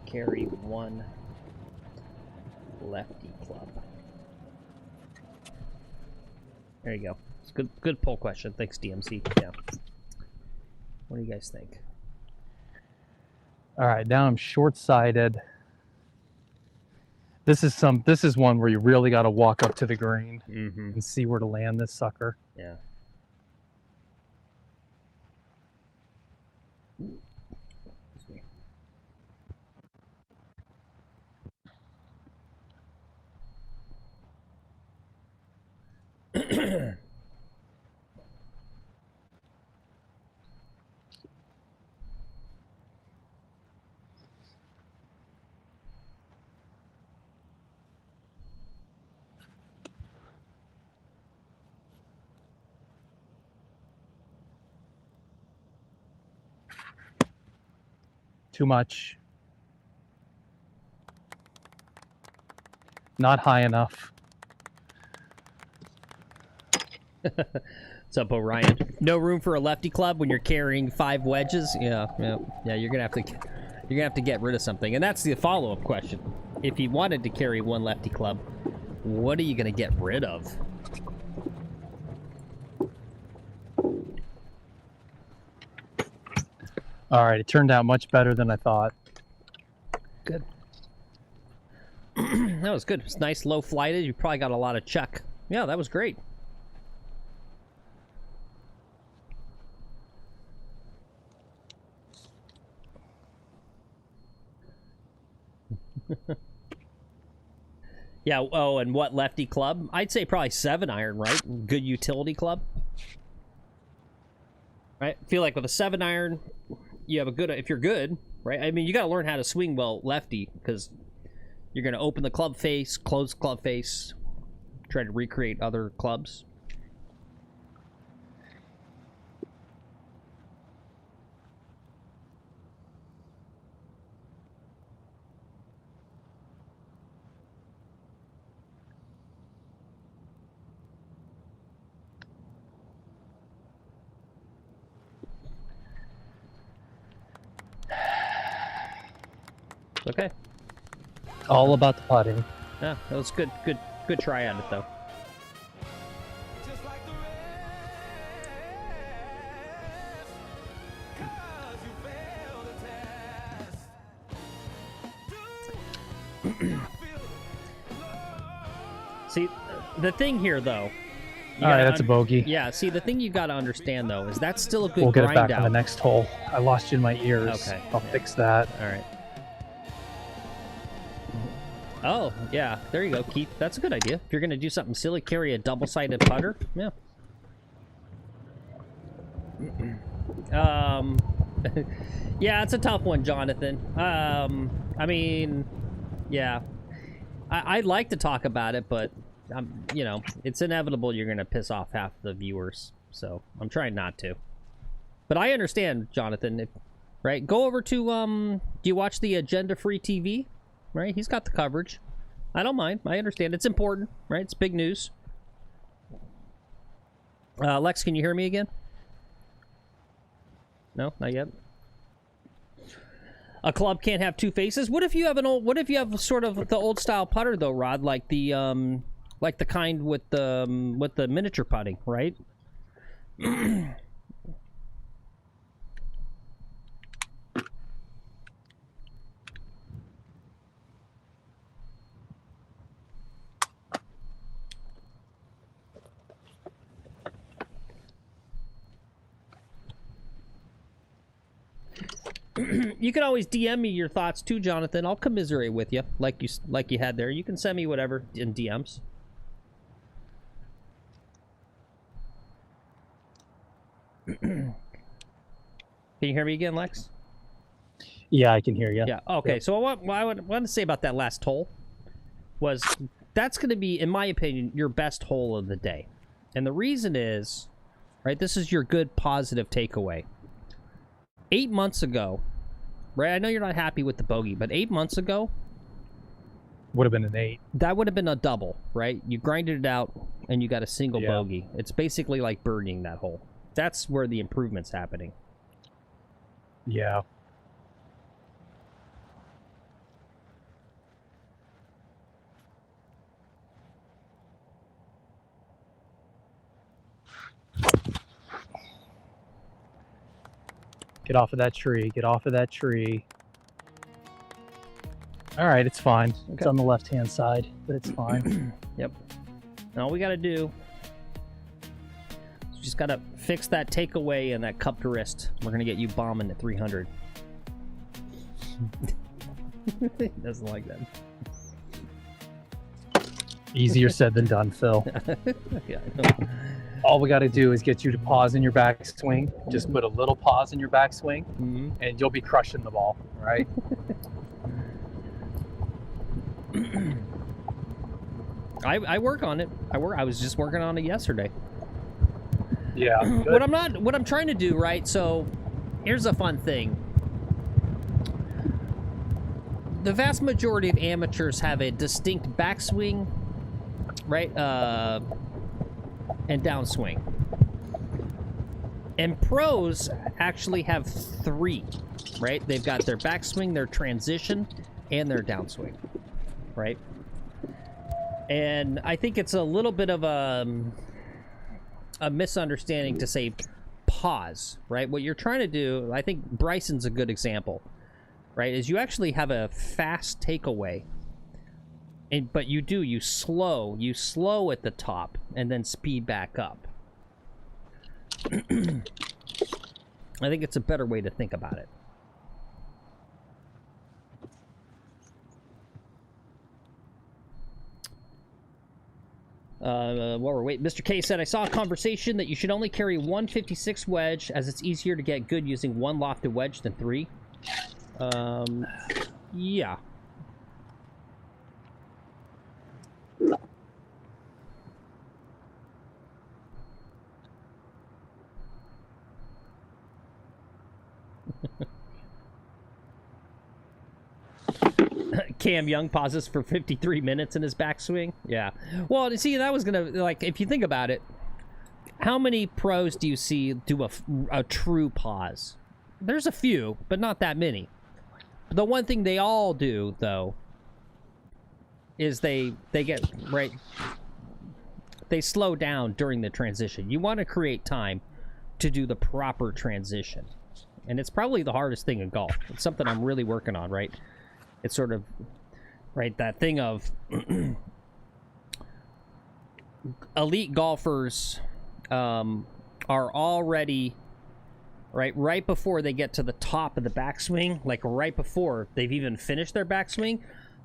Carry one lefty club. There you go. It's good poll question. Thanks, DMC. Yeah. What do you guys think? All right, now I'm short-sighted. This is one where you really got to walk up to the green and see where to land this sucker. Yeah. Too much. Not high enough. What's up, Orion? No room for a lefty club when you're carrying 5 wedges? Yeah. You're gonna have to get rid of something, and that's the follow-up question. If you wanted to carry one lefty club, what are you gonna get rid of? All right, it turned out much better than I thought. Good. That was good. It's nice, low flighted. You probably got a lot of chuck. Yeah, that was great. Yeah, oh, and what lefty club? I'd say probably 7-iron, right? Good utility club. Right? I feel like with a 7-iron, you have a good, if you're good, right? I mean, you got to learn how to swing well lefty, because you're going to open the club face, close club face, try to recreate other clubs. Okay. All about the putting. Yeah, that was good try at it, though. See, the thing here, though. All right, that's a bogey. Yeah, see, the thing you got to understand, though, is that's still a good We'll get it grind back on the next hole. I lost you in my ears. Okay. I'll fix that. All right. Oh, yeah. There you go, Keith. That's a good idea. If you're going to do something silly, carry a double-sided putter. Yeah. Yeah, it's a tough one, Jonathan. I mean, yeah. I'd like to talk about it, but, you know, it's inevitable you're going to piss off half the viewers. So I'm trying not to. But I understand, Jonathan. Right? Go over to, do you watch the Agenda Free TV? Right? He's got the coverage. I don't mind. I understand. It's important, right? It's big news. Lex, can you hear me again? No, not yet. A club can't have 2 faces. What if you have sort of the old style putter though, Rod? Like the like the kind with the miniature putting, right? You can always DM me your thoughts too, Jonathan. I'll commiserate with you, like you had there. You can send me whatever in DMs. Can you hear me again, Lex? Yeah, I can hear you. Yeah. Okay. Yep. So what I wanted to say about that last hole was that's going to be, in my opinion, your best hole of the day, and the reason is, right? This is your good positive takeaway. 8 months ago, right? I know you're not happy with the bogey, but 8 months ago, Would have been an 8. that would have been a double, right? You grinded it out and you got a single Yeah. bogey. It's basically like birdieing that hole. That's where the improvement's happening. Yeah. Get off of that tree. Get off of that tree. All right, it's fine. It's Okay. on the left-hand side, but it's fine. Yep. And all we got to do is just got to fix that takeaway and that cupped wrist. We're going to get you bombing at 300. He doesn't like that. Easier said than done, Phil. Yeah, I know. All we got to do is get you to pause in your backswing. Just put a little pause in your backswing, Mhm. and you'll be crushing the ball, right? I work on it. I was just working on it yesterday. Yeah. good. What I'm trying to do, right? So here's a fun thing. The vast majority of amateurs have a distinct backswing, right? And downswing. And pros actually have 3, right? They've got their backswing, their transition, and their downswing, right? And I think it's a little bit of a misunderstanding to say pause, right? What you're trying to do, I think Bryson's a good example, right? Is you actually have a fast takeaway, but you slow at the top and then speed back up. I think it's a better way to think about it. While we're waiting, Mr. K said, I saw a conversation that you should only carry 156 wedge as it's easier to get good using 1 lofted wedge than 3. Yeah. Cam Young pauses for 53 minutes in his backswing. Yeah. Well, see, that was gonna, like, if you think about it, how many pros do you see do a true pause? There's a few, but not that many. The one thing they all do, though, is they get right. They slow down during the transition. You want to create time to do the proper transition, and it's probably the hardest thing in golf. It's something I'm really working on, right? It's sort of, right, that thing of elite golfers are already, right before they get to the top of the backswing, like right before they've even finished their backswing,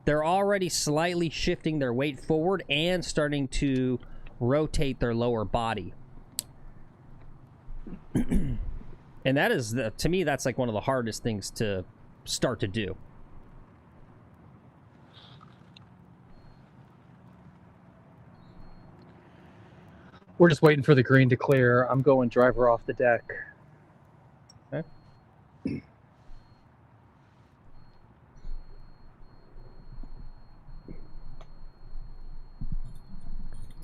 they're already slightly shifting their weight forward and starting to rotate their lower body. And that is, to me, that's like one of the hardest things to start to do. We're just waiting for the green to clear. I'm going driver off the deck. Okay.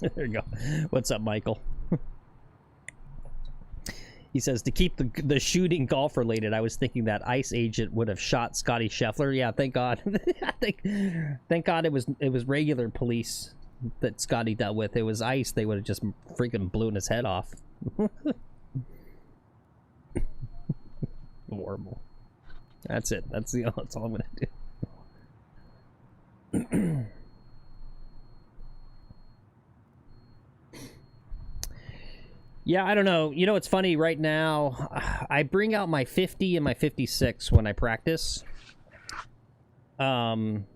There you go. What's up, Michael? He says, to keep the shooting golf related, I was thinking that ICE agent would have shot Scotty Scheffler. Yeah, thank God. Thank God it was regular police that Scotty dealt with. It was ice. They would have just freaking blown his head off. Horrible. That's it. That's all I'm gonna do. Yeah, I don't know. You know, it's funny right now. I bring out my 50 and my 56 when I practice. And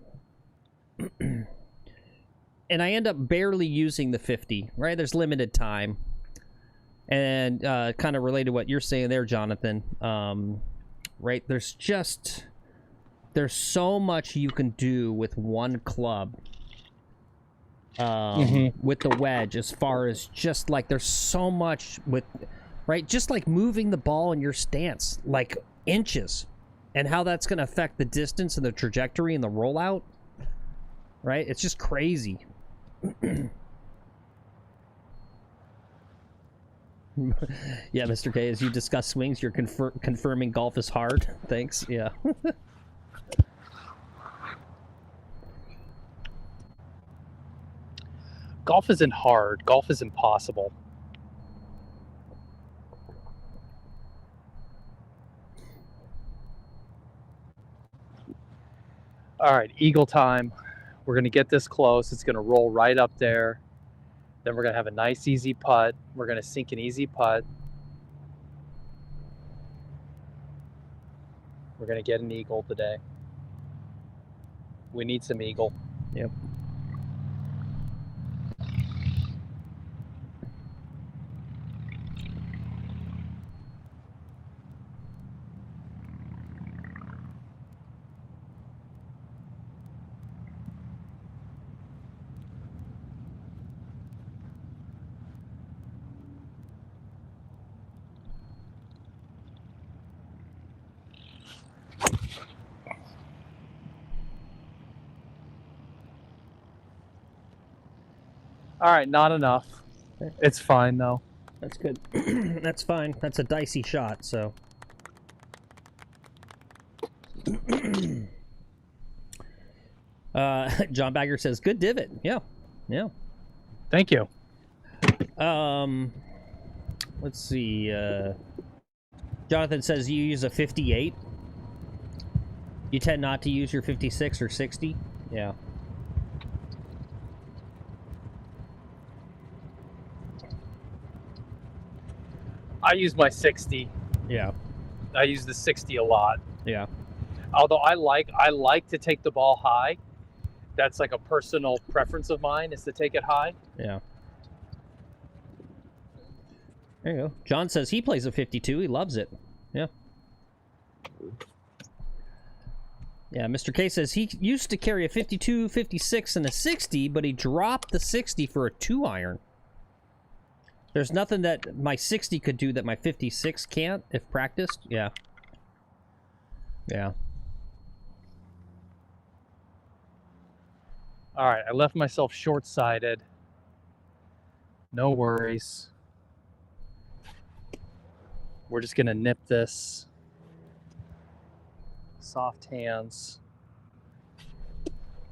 I end up barely using the 50, right? There's limited time. And kind of related to what you're saying there, Jonathan. Right? There's so much you can do with one club. With the wedge, as far as just like there's so much with, right? Just like moving the ball in your stance, like inches, and how that's going to affect the distance and the trajectory and the rollout, right? It's just crazy. Yeah, Mr. K, as you discuss swings, you're confirming golf is hard. Thanks. Yeah. Golf isn't hard. Golf is impossible. All right, eagle time. We're going to get this close. It's going to roll right up there. Then we're going to have a nice, easy putt. We're going to sink an easy putt. We're going to get an eagle today. We need some eagle. Yep. All right, not enough. It's fine, though. That's good. That's fine. That's a dicey shot, so. John Bagger says, good divot. Yeah. Yeah. Thank you. Let's see. Jonathan says you use a 58. You tend not to use your 56 or 60. Yeah. I use my 60. Yeah. I use the 60 a lot. Yeah. Although I like to take the ball high. That's like a personal preference of mine, is to take it high. Yeah. There you go. John says he plays a 52. He loves it. Yeah. Yeah, Mr. K says he used to carry a 52, 56, and a 60, but he dropped the 60 for a 2-iron. There's nothing that my 60 could do that my 56 can't, if practiced. Yeah. Yeah. All right, I left myself short-sided. No worries. We're just going to nip this. Soft hands.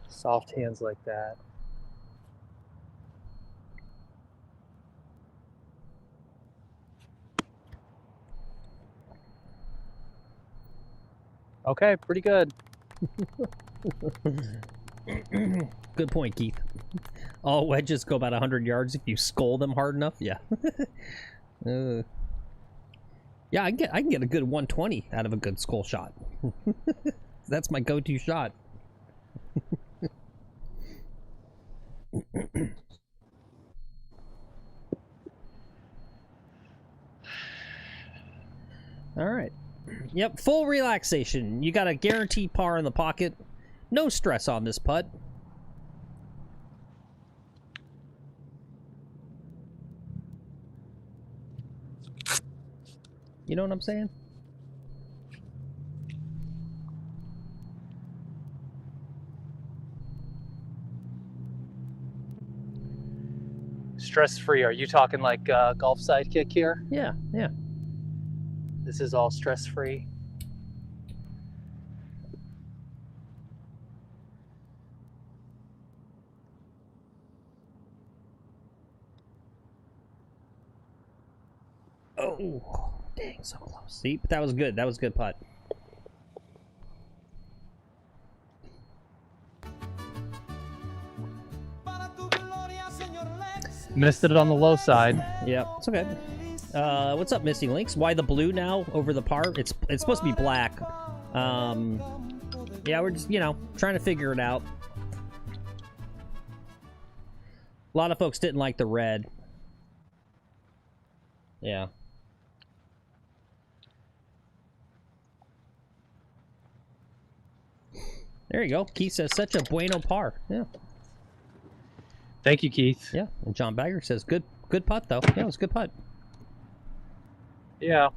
Soft hands like that. Okay, pretty good. Good point, Keith. All wedges go about 100 yards if you scold them hard enough. Yeah. Yeah, I can get a good 120 out of a good skull shot. That's my go-to shot. All right. Yep, full relaxation. You got a guaranteed par in the pocket. No stress on this putt. You know what I'm saying? Stress-free. Are you talking like golf sidekick here? Yeah, yeah. This is all stress-free. Oh, dang, so close. See, but that was good. That was a good putt. Missed it on the low side. Yep, it's okay. What's up, Missing Links? Why the blue now over the par? It's supposed to be black. Yeah, we're just, you know, trying to figure it out. A lot of folks didn't like the red. Yeah. There you go. Keith says, such a bueno par. Yeah. Thank you, Keith. Yeah. And John Bagger says, good putt, though. Yeah, it was a good putt. Yeah.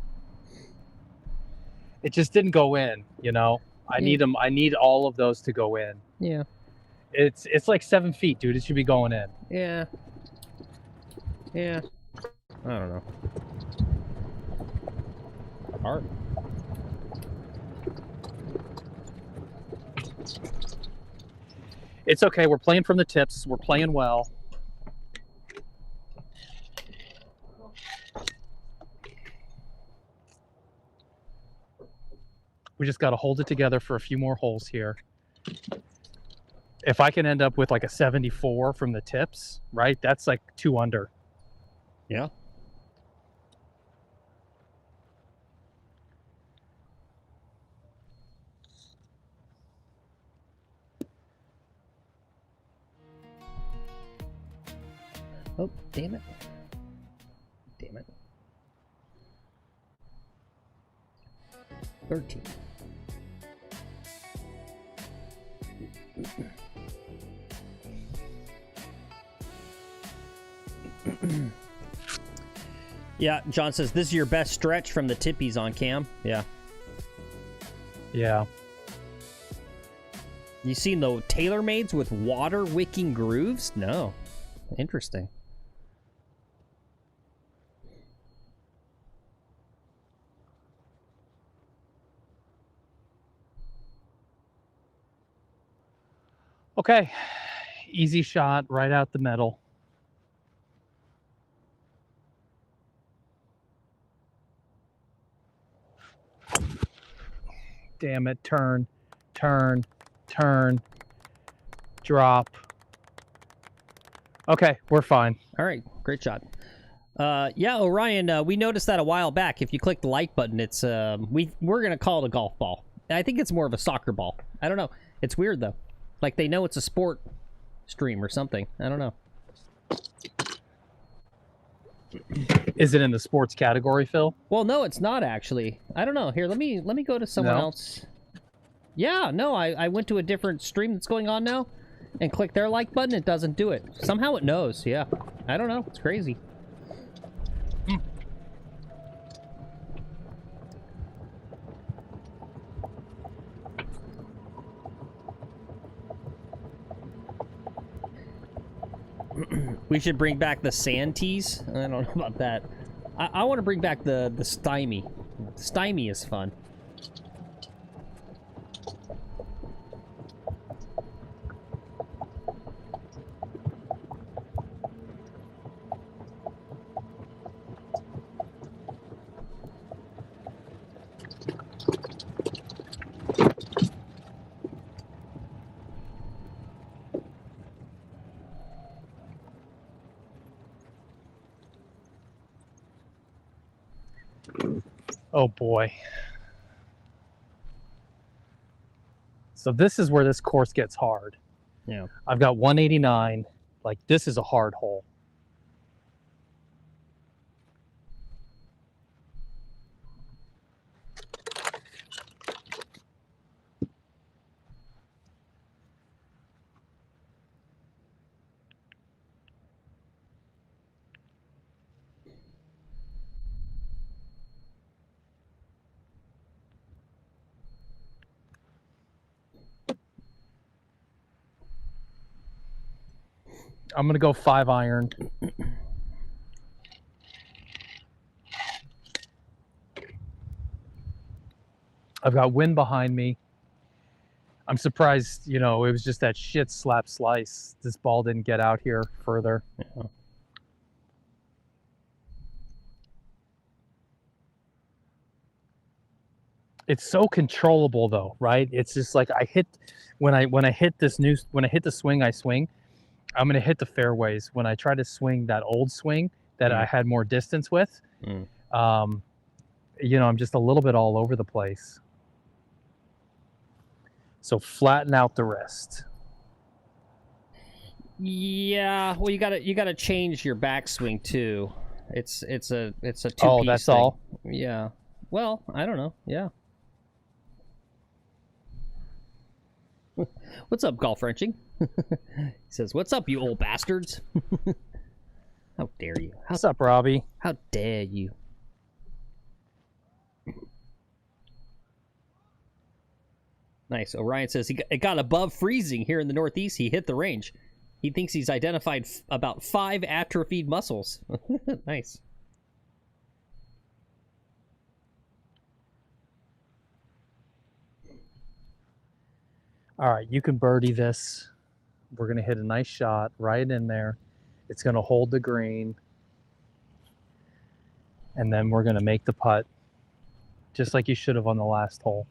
It just didn't go in, you know? I need them. I need all of those to go in. Yeah. It's like 7 feet, dude. It should be going in. Yeah. Yeah. I don't know. Hard. It's okay. We're playing from the tips. We're playing well. We just got to hold it together for a few more holes here. If I can end up with like a 74 from the tips, right? That's like 2 under. Yeah. Oh, damn it. Damn it. 13. Yeah, John says, this is your best stretch from the tippies on cam. Yeah. Yeah. You seen the TaylorMades with water wicking grooves? No. Interesting. Okay. Easy shot right out the middle. Damn it. Turn, turn, turn, drop. Okay, we're fine. All right, great shot. Yeah, Orion, we noticed that a while back. If you click the like button, it's we're gonna call it a golf ball. I think it's more of a soccer ball. I don't know. It's weird though. Like they know it's a sport stream or something. I don't know. Is it in the sports category, Phil? Well, no, it's not actually. I don't know. Here, let me go to someone else. Yeah, no, I went to a different stream that's going on now and click their like button. It doesn't do it. Somehow it knows. Yeah, I don't know. It's crazy. We should bring back the sand tees. I don't know about that. I want to bring back the stymie. Stymie is fun. Oh boy. So this is where this course gets hard. Yeah. I've got 189. Like, this is a hard hole. I'm going to go 5 iron. I've got wind behind me. I'm surprised, you know, it was just that shit slap slice. This ball didn't get out here further. Yeah. It's so controllable though, right? It's just like when I hit the swing I swing, I'm gonna hit the fairways. When I try to swing that old swing that I had more distance with, you know, I'm just a little bit all over the place. So flatten out the wrist. Yeah, well, you gotta change your backswing too. It's a two-piece Oh, that's thing. all? Yeah. Well, I don't know. Yeah. What's up, Golf Wrenching? He says, "What's up, you old bastards?" How dare you? What's up, Robbie? How dare you? Nice. Orion says it got above freezing here in the Northeast. He hit the range. He thinks he's identified about 5 atrophied muscles. Nice. All right, you can birdie this. We're going to hit a nice shot right in there. It's going to hold the green. And then we're going to make the putt just like you should have on the last hole.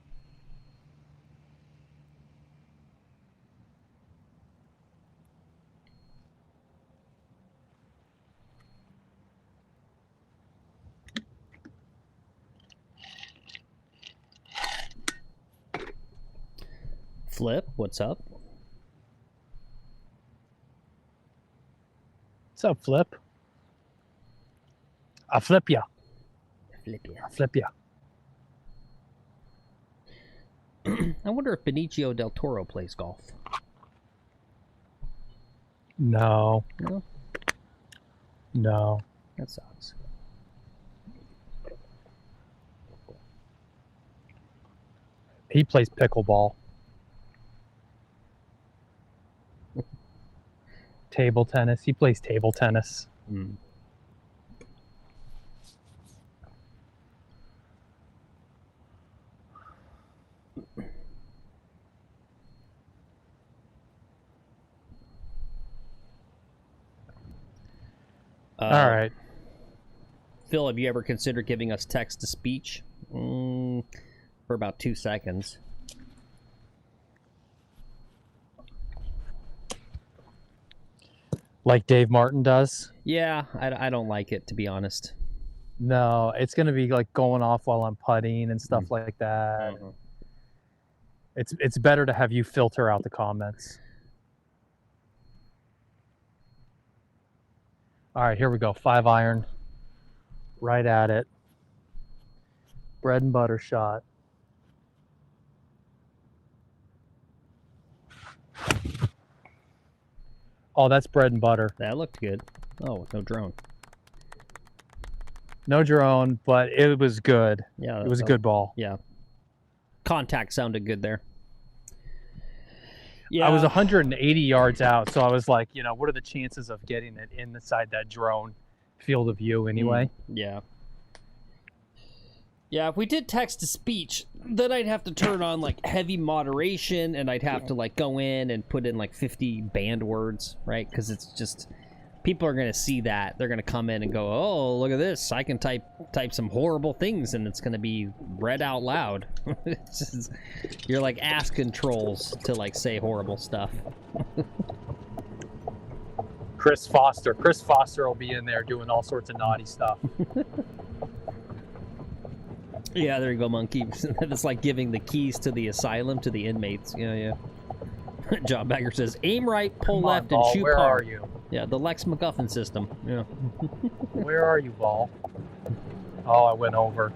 Flip, what's up? What's up, Flip? I'll flip ya. Flip ya. I'll flip ya. I wonder if Benicio del Toro plays golf. No. No? No. That sucks. He plays pickleball. Table tennis. He plays table tennis. Mm. All right. Phil, have you ever considered giving us text to speech? For about 2 seconds. Like Dave Martin does? Yeah, I don't like it, to be honest. No, it's going to be like going off while I'm putting and stuff like that. Mm-hmm. It's better to have you filter out the comments. All right, here we go. 5 iron. Right at it. Bread and butter shot. Oh, that's bread and butter. That looked good. Oh, no drone. No drone, but it was good. Yeah, It was a good ball. Yeah. Contact sounded good there. Yeah. I was 180 yards out, so I was like, you know, what are the chances of getting it inside that drone field of view anyway? Yeah. Yeah, if we did text to speech, then I'd have to turn on like heavy moderation, and I'd have to like go in and put in like 50 banned words, right? Because it's just, people are going to see that. They're going to come in and go, oh, look at this. I can type some horrible things, and it's going to be read out loud. It's just, you're like asking trolls to like say horrible stuff. Chris Foster will be in there doing all sorts of naughty stuff. Yeah, there you go, Monkey. It's like giving the keys to the asylum to the inmates. Yeah. John Bagger says, aim right, pull left, and shoot where par. are you? Yeah, the Lex MacGuffin system. Yeah. Where are you, ball? Oh, I went over.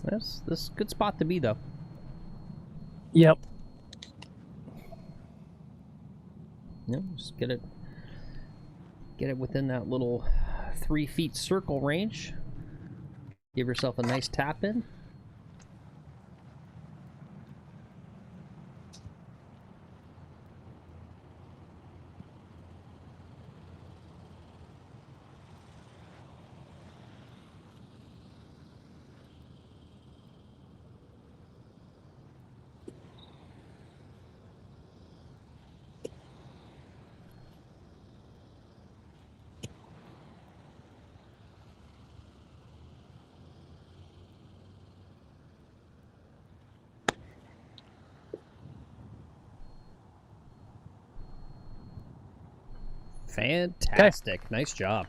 This is a good spot to be, though. Yep. Yeah, just get it within that little 3 feet circle range. Give yourself a nice tap in. Fantastic. Nice job.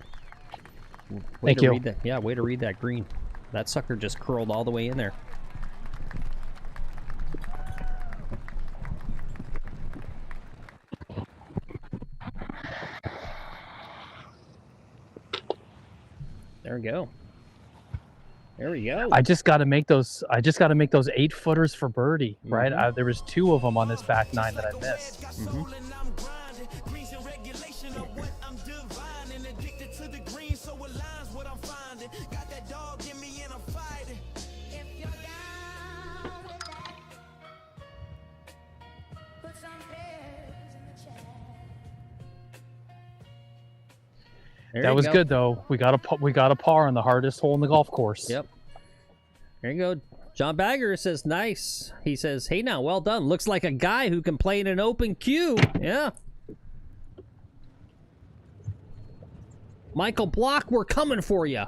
Thank you. Read that. Yeah, way to read that green. That sucker just curled all the way in there. There we go. There we go. I just got to make those 8-footers for birdie, right? There was 2 of them on this back 9 that I missed. That was good though. We got a par on the hardest hole in the golf course. Yep. There you go. John Bagger says nice. He says, "Hey now, well done. Looks like a guy who can play in an open queue." Yeah. Michael Block, we're coming for you.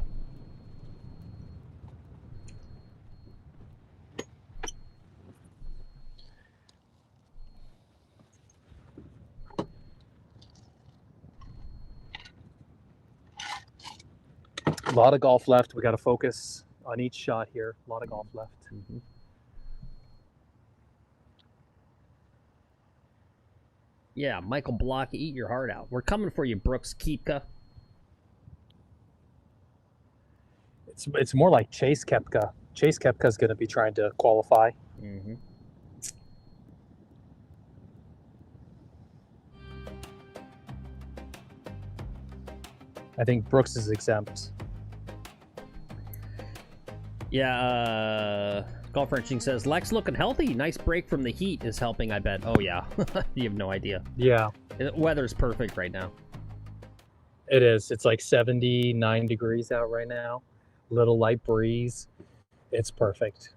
A lot of golf left. We got to focus on each shot here. A lot of golf left. Yeah, Michael Block, eat your heart out. We're coming for you, Brooks Koepka. It's more like Chase Koepka. Chase Koepka's going to be trying to qualify. I think Brooks is exempt. Yeah, Golf Wrenching says, Lex looking healthy. Nice break from the heat is helping, I bet. Oh, yeah. You have no idea. Yeah. The weather's perfect right now. It is. It's like 79 degrees out right now. Little light breeze. It's perfect.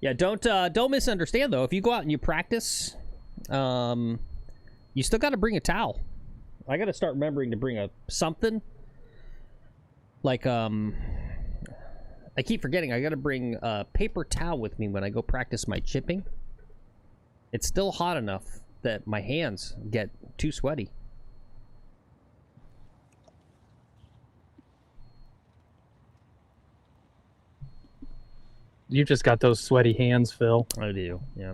Yeah, don't misunderstand, though. If you go out and you practice, you still got to bring a towel. I got to start remembering to bring something. Like, I keep forgetting. I got to bring a paper towel with me when I go practice my chipping. It's still hot enough that my hands get too sweaty. You've just got those sweaty hands, Phil. I do, yeah.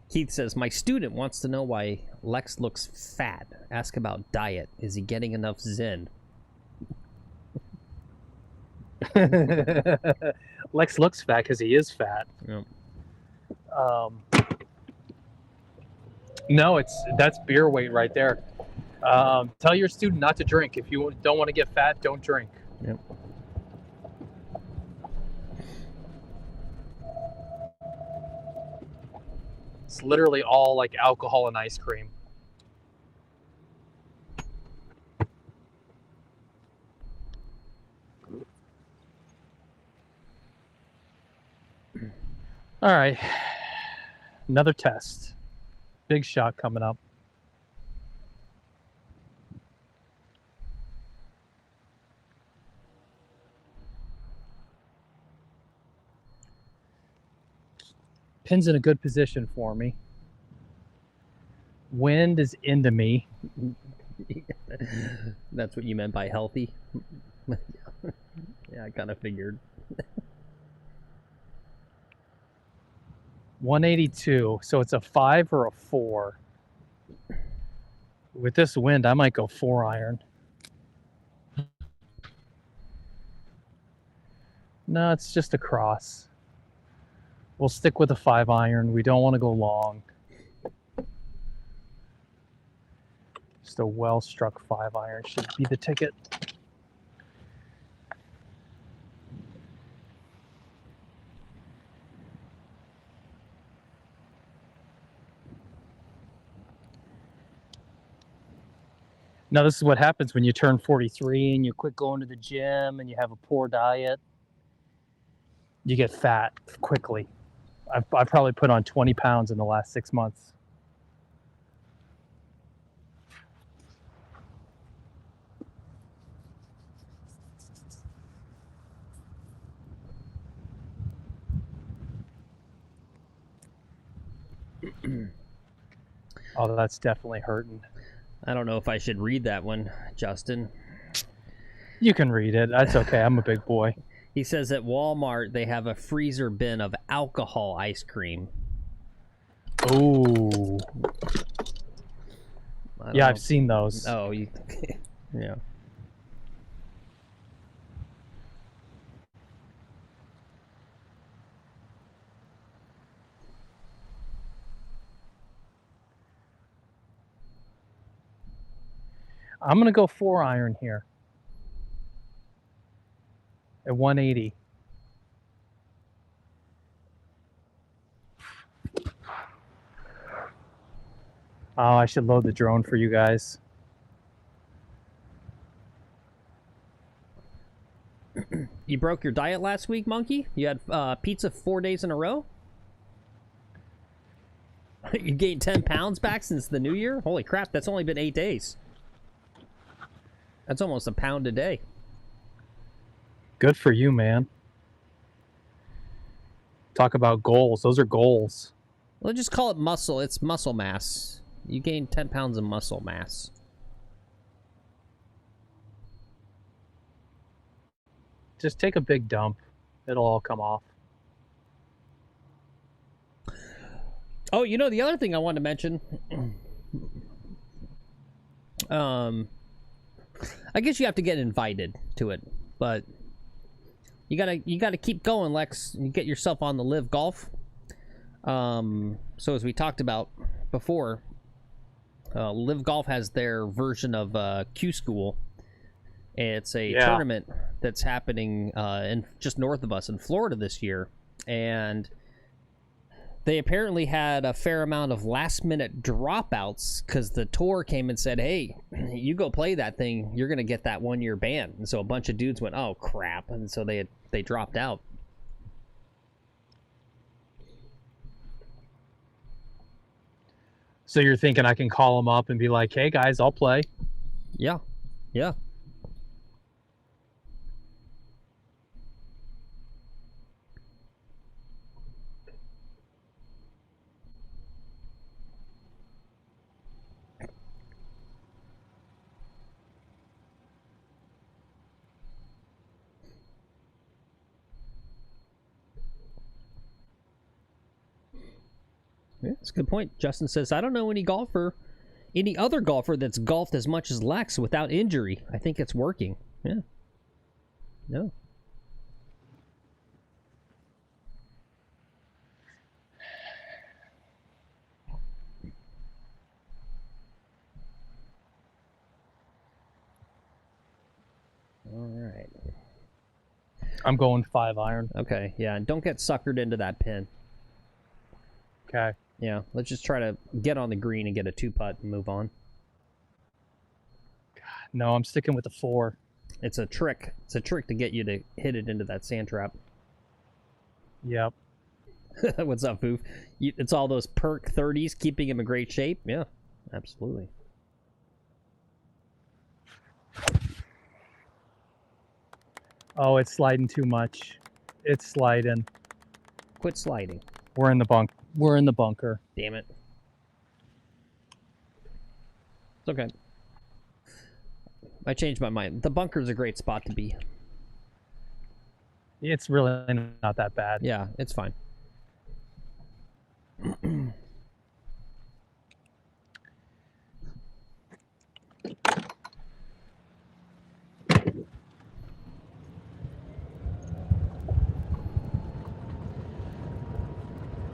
Keith says, my student wants to know why Lex looks fat. Ask about diet. Is he getting enough Zen? Lex looks fat because he is fat. Yep. No, that's beer weight right there. Tell your student not to drink. If you don't want to get fat, don't drink. Yep. It's literally all like alcohol and ice cream. All right. Another test. Big shot coming up. Pin's in a good position for me. Wind is into me. That's what you meant by healthy? Yeah, I kind of figured. 182, so it's a 5 or a 4. With this wind, I might go 4-iron. No, it's just a cross. We'll stick with a 5-iron. We don't want to go long. Just a well-struck 5-iron should be the ticket. Now, this is what happens when you turn 43 and you quit going to the gym and you have a poor diet. You get fat quickly. I've probably put on 20 pounds in the last 6 months. Oh, that's definitely hurting. I don't know if I should read that one, Justin. You can read it. That's okay. I'm a big boy. He says at Walmart they have a freezer bin of alcohol ice cream. Ooh. Yeah, I've seen those. Oh, you... yeah. I'm going to go 4-iron here. At 180. Oh, I should load the drone for you guys. You broke your diet last week, Monkey? You had pizza 4 days in a row? You gained 10 pounds back since the new year? Holy crap, that's only been 8 days. That's almost a pound a day. Good for you, man. Talk about goals. Those are goals. Well, just call it muscle. It's muscle mass. You gained 10 pounds of muscle mass. Just take a big dump. It'll all come off. Oh, you know, the other thing I wanted to mention... I guess you have to get invited to it, but you gotta keep going, Lex. You get yourself on the Live Golf. So as we talked about before, Live Golf has their version of Q School. It's a tournament that's happening in just north of us in Florida this year, and they apparently had a fair amount of last-minute dropouts because the tour came and said, hey, you go play that thing, you're going to get that 1-year ban. And so a bunch of dudes went, oh, crap. And so they dropped out. So you're thinking I can call them up and be like, hey, guys, I'll play? Yeah. Yeah. Yeah, that's a good point. Justin says, I don't know any other golfer that's golfed as much as Lex without injury. I think it's working. Yeah. No. All right. I'm going 5-iron. Okay, yeah, and don't get suckered into that pin. Okay. Yeah, let's just try to get on the green and get a 2-putt and move on. No, I'm sticking with the 4. It's a trick. It's a trick to get you to hit it into that sand trap. Yep. What's up, Foof? It's all those perk 30s keeping him in great shape? Yeah, absolutely. Oh, it's sliding too much. It's sliding. Quit sliding. We're in the bunk. We're in the bunker. Damn it. It's okay. I changed my mind. The bunker's a great spot to be. It's really not that bad. Yeah, it's fine.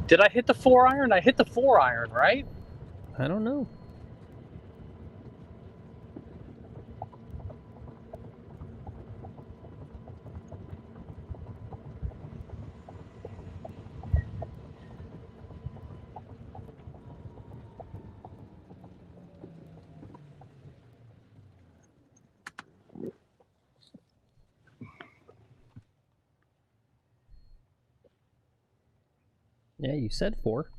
Did I hit the 4-iron? I hit the 4-iron, right? I don't know. Yeah, you said 4.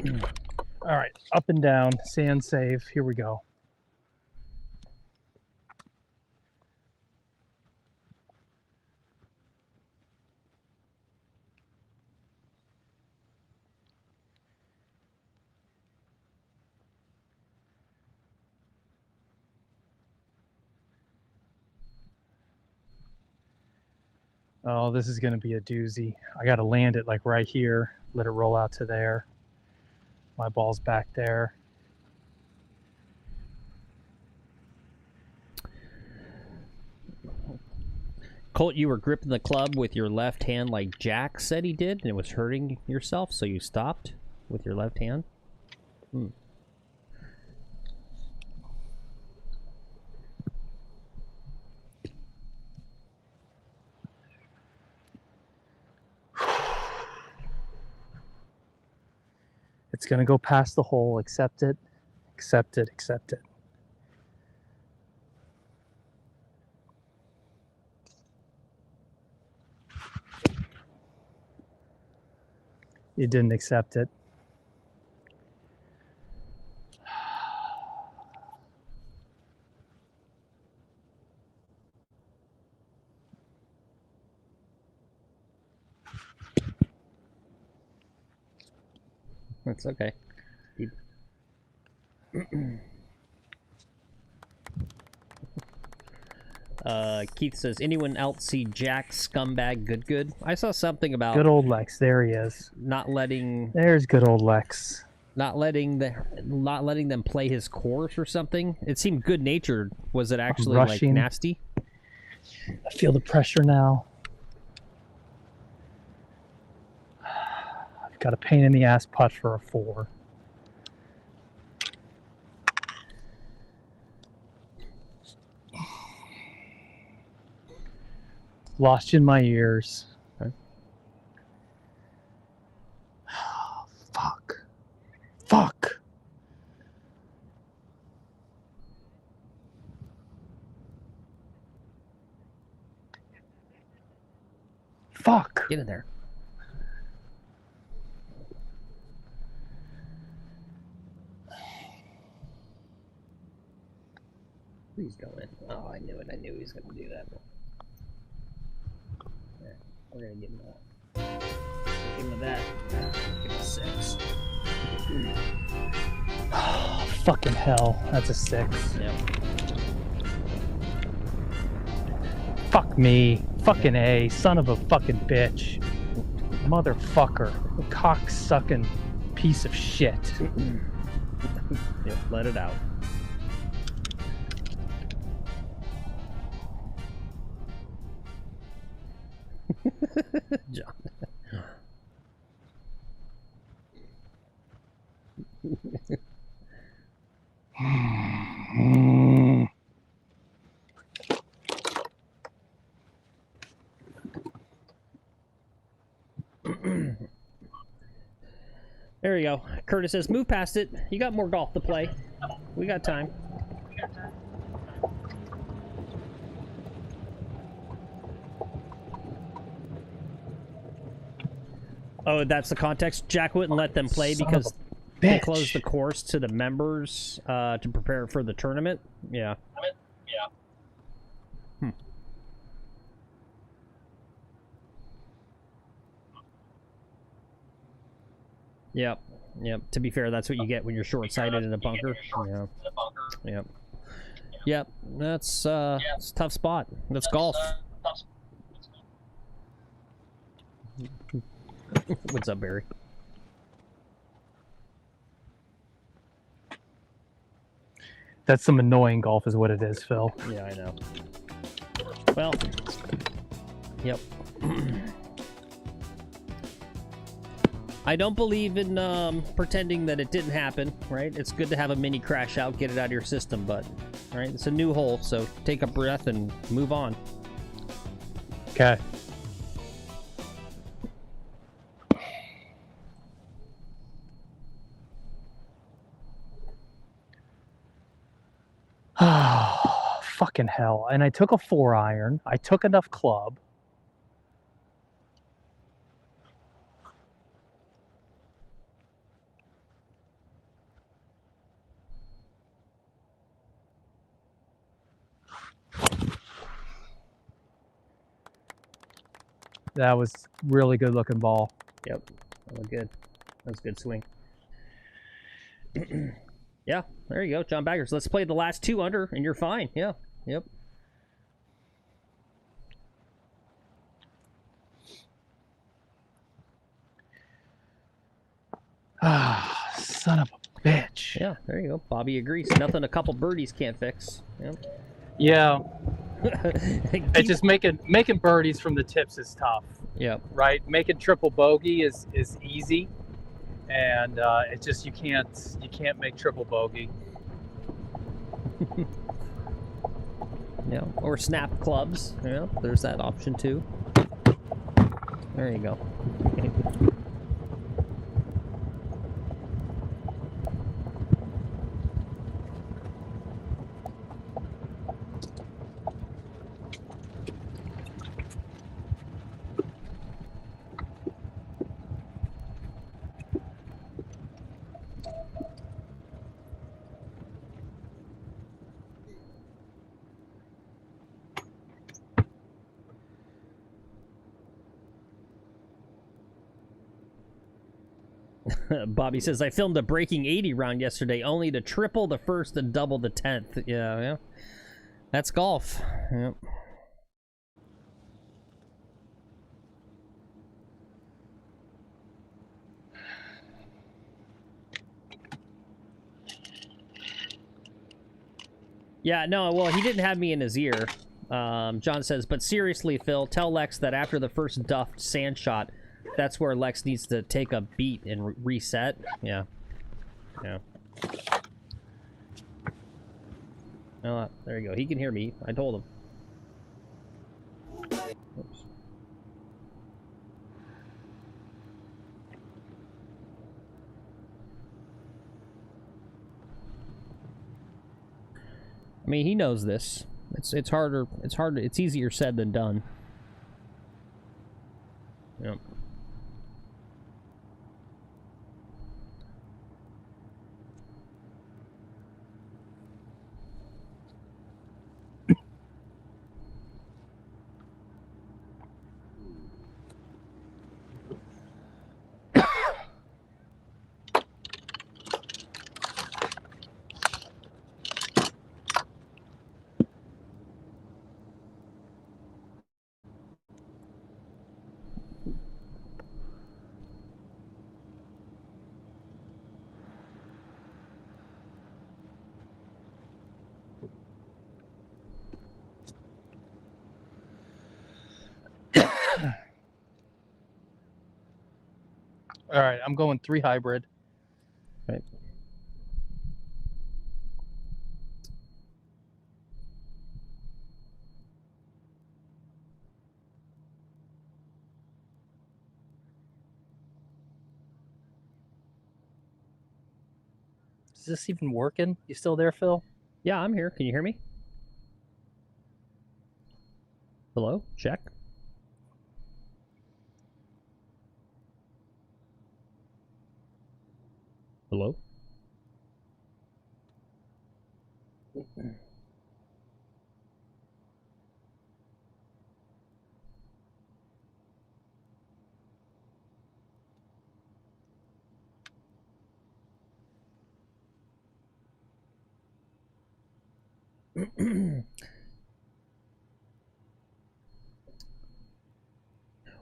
All right, up and down, sand save. Here we go. Oh, this is going to be a doozy. I got to land it like right here. Let it roll out to there. My ball's back there. Colt, you were gripping the club with your left hand like Jack said he did, and it was hurting yourself, so you stopped with your left hand? Hmm. It's going to go past the hole. Accept it. Accept it. Accept it. You didn't accept it. That's okay. Keith says, anyone else see Jack scumbag good? I saw something about Good old Lex. There he is. not letting There's good old Lex. not letting them play his course or something. It seemed good natured. Was it actually like Rushing. nasty? I feel the pressure now. I've got a pain in the ass putt for a 4. Lost you in my ears. Okay. Fuck. Fuck. Fuck. Get in there. Please go in. Oh, I knew it. I knew he was going to do that. Yeah, we're going to give him that. Give him a 6. Oh, fucking hell. That's a 6. Yep. Fuck me. Fucking A. Son of a fucking bitch. Motherfucker. Cock-sucking piece of shit. Yep, let it out. John. There you go. Curtis says, move past it. You got more golf to play. We got time. Oh, that's the context. Jack wouldn't let them play because they closed the course to the members to prepare for the tournament. Yeah. Hmm. Yep. Yep. To be fair, that's what you get when you're short-sighted in a bunker. Yeah. Yep. Yep. That's it's a tough spot. That's golf. What's up, Barry? That's some annoying golf is what it is, Phil. Yeah, I know. Well, yep. I don't believe in pretending that it didn't happen, right? It's good to have a mini crash out, get it out of your system, but, right? It's a new hole, so take a breath and move on. Okay. Oh, fucking hell. And I took a 4-iron. I took enough club. That was really good looking ball. Yep. That was good. That was a good swing. Yeah, there you go, John Baggers. Let's play the last 2 under, and you're fine. Yeah. Yep. Ah, son of a bitch. Yeah, there you go. Bobby agrees. Nothing a couple birdies can't fix. Yep. Yeah. It's just making birdies from the tips is tough. Yep. Right? Making triple bogey is easy, and it's just you can't make triple bogey. Yeah, or snap clubs. Yeah, there's that option too. There you go. Bobby says, I filmed a breaking 80 round yesterday, only to triple the first and double the 10th. Yeah, yeah. That's golf. Yep. Yeah, no, well, he didn't have me in his ear. John says, but seriously, Phil, tell Lex that after the first duffed sand shot, that's where Lex needs to take a beat and reset. Yeah. Yeah. Oh, there you go. He can hear me. I told him. Oops. I mean, he knows this. It's harder. It's easier said than done. Yep. All right, I'm going 3 hybrid. Right. Is this even working? You still there, Phil? Yeah, I'm here. Can you hear me? Hello? Check. Hello?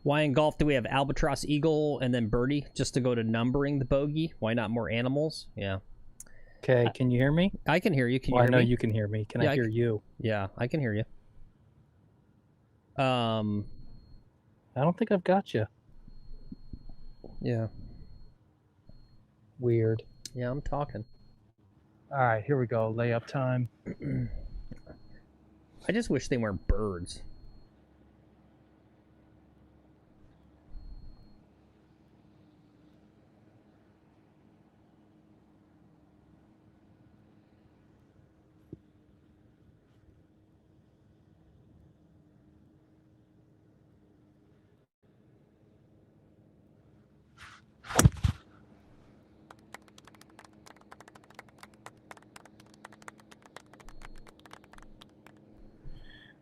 Why in golf do we have albatross, eagle, and then birdie just to go to numbering the bogey? Why not more animals? Yeah. Okay, can you hear me? I can hear you. Can you Well, hear I know me? you can hear me. Can Yeah, I hear you? Yeah, I can hear you. I don't think I've got you. Yeah. Weird. Yeah, I'm talking. All right, here we go. Layup time. I just wish they weren't birds.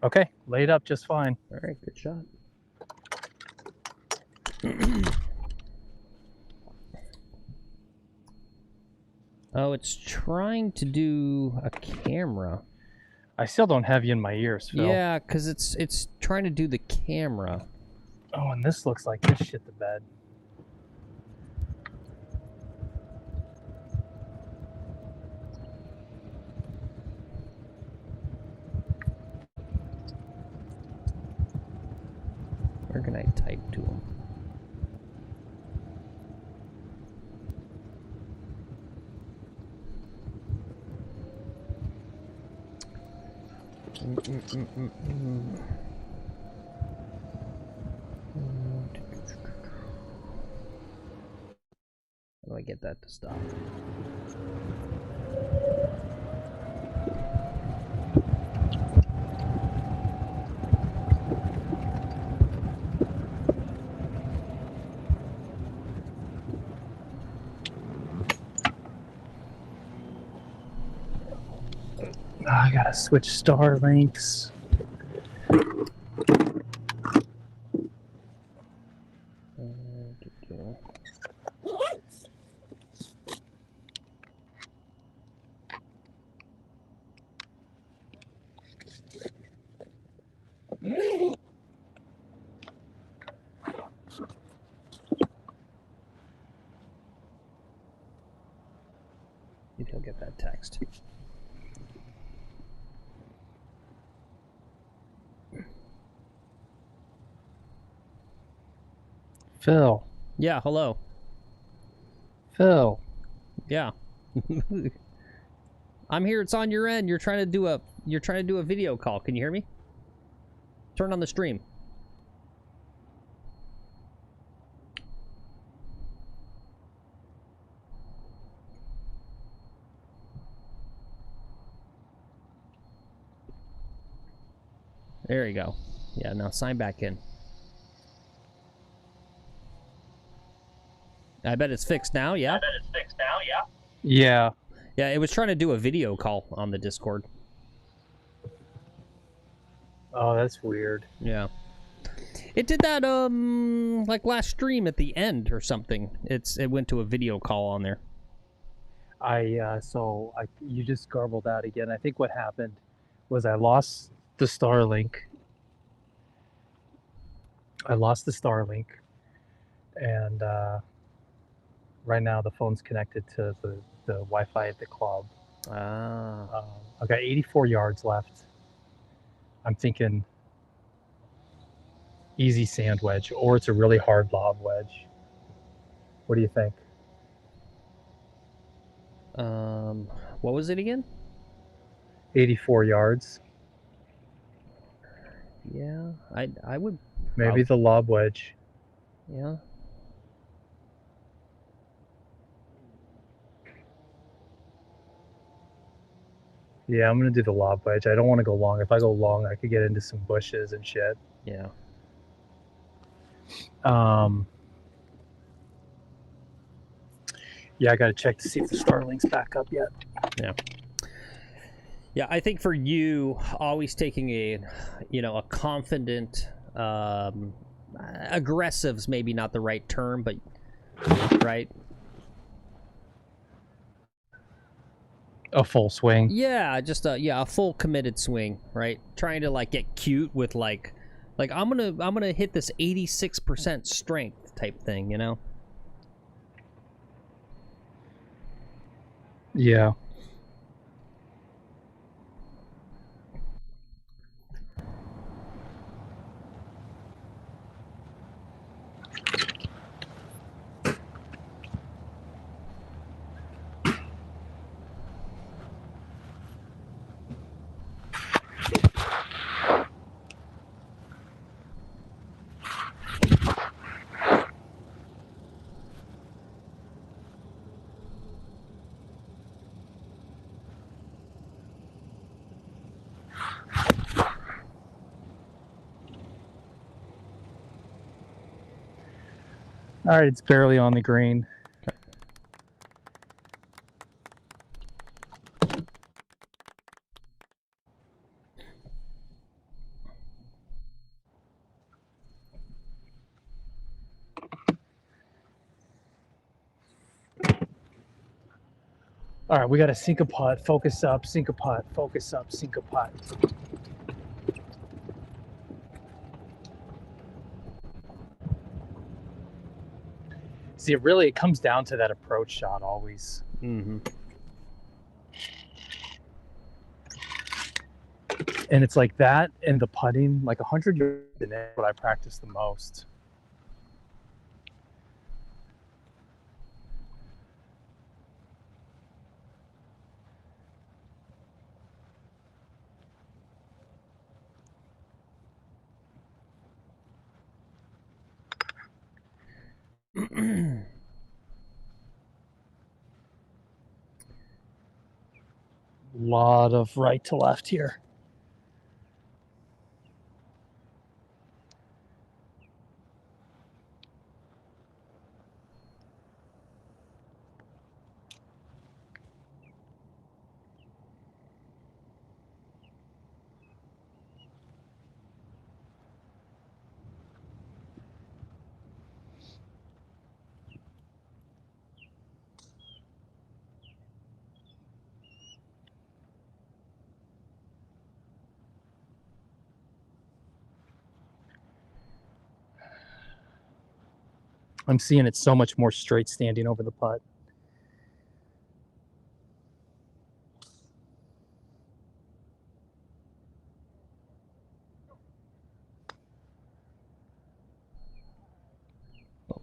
Okay, laid up just fine. All right, good shot. Oh, it's trying to do a camera. I still don't have you in my ears, Phil. Yeah, because it's trying to do the camera. Oh, and this looks like this shit the bed. Where can I type to him? How do I get that to stop? I gotta switch Starlinks. Maybe he'll get that text. Phil. Yeah, hello. Phil. Yeah. I'm here, it's on your end. You're trying to do a video call. Can you hear me? Turn on the stream. There you go. Yeah, now sign back in. I bet it's fixed now, yeah? Yeah. Yeah, it was trying to do a video call on the Discord. Oh, that's weird. Yeah. It did that, like last stream at the end or something. It went to a video call on there. You just garbled out again. I think what happened was I lost the Starlink. And right now the phone's connected to the Wi-Fi at the club. Ah. I've got 84 yards left. I'm thinking easy sand wedge, or it's a really hard lob wedge. What do you think? What was it again? 84 yards. Yeah, I would Maybe the lob wedge. yeah. Yeah, I'm gonna do the lob wedge. I don't want to go long. If I go long, I could get into some bushes and shit. Yeah. Yeah, I gotta check to see if the Starlink's back up yet. Yeah. Yeah, I think for you, always taking a confident, aggressive's maybe not the right term, but right. A full swing. Yeah, just a full committed swing, right? Trying to like get cute with like I'm gonna hit this 86% strength type thing, you know? Yeah. All right, it's barely on the green. All right, we got to sink a putt, focus up, sink a putt, focus up, sink a putt. See, it comes down to that approach shot always. Mm-hmm. And it's like that and the putting, like 100 yards in it, what I practice the most. Lot of right to left here. I'm seeing it so much more straight standing over the putt.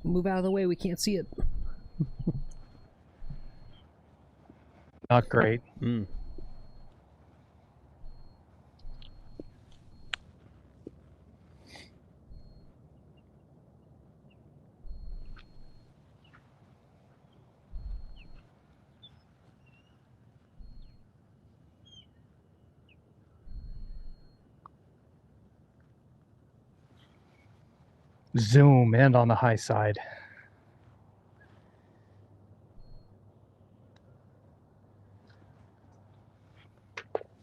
Move out of the way. We can't see it. Not great. Mm. Zoom and on the high side.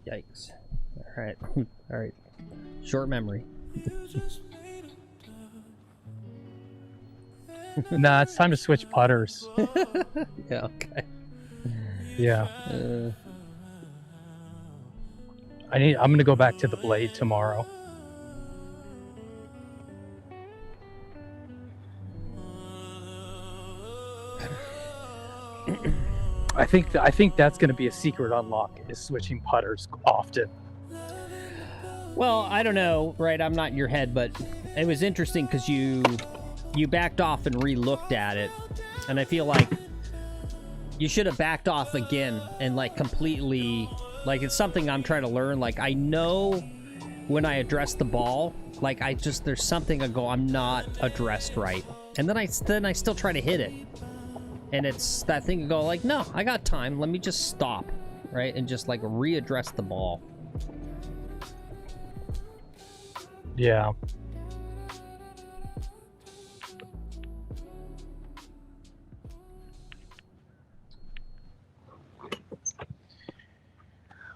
Yikes. All right. All right. Short memory. Nah, it's time to switch putters. Yeah, okay. Yeah. I'm gonna go back to the blade tomorrow. I think that's gonna be a secret unlock, is switching putters often. Well, I don't know, right? I'm not in your head, but it was interesting because you backed off and re-looked at it, and I feel like you should have backed off again and like completely, like, it's something I'm trying to learn. Like, I know when I address the ball, like, there's something I go, I'm not addressed right, and then I still try to hit it, and it's that thing you go like, no, I got time, let me just stop, right, and just like readdress the ball. Yeah.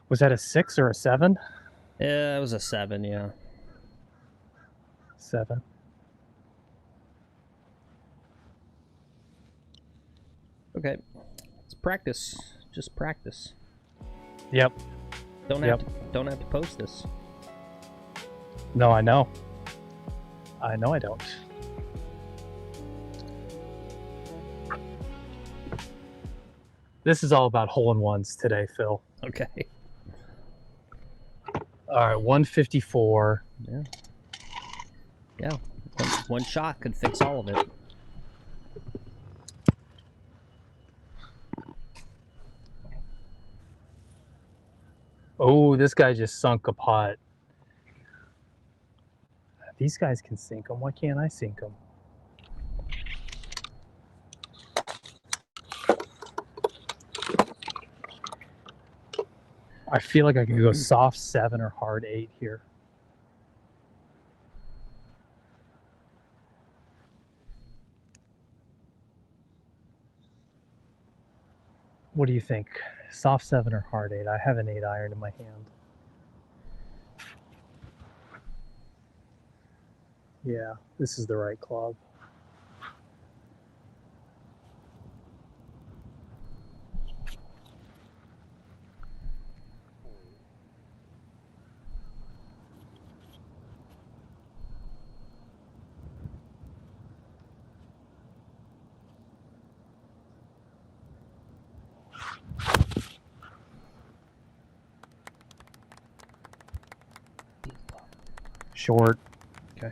Was that a 6 or a 7? Yeah, it was a 7, yeah. 7. Okay, let's practice. Just practice. Yep. Don't have to post this. No, I know. I know I don't. This is all about hole-in-ones today, Phil. Okay. All right, 154. Yeah. Yeah. One shot could fix all of it. Oh, this guy just sunk a putt. These guys can sink them. Why can't I sink them? I feel like I could go soft 7 or hard 8 here. What do you think? Soft 7 or hard 8? I have an 8 iron in my hand. Yeah, this is the right club. short. Okay.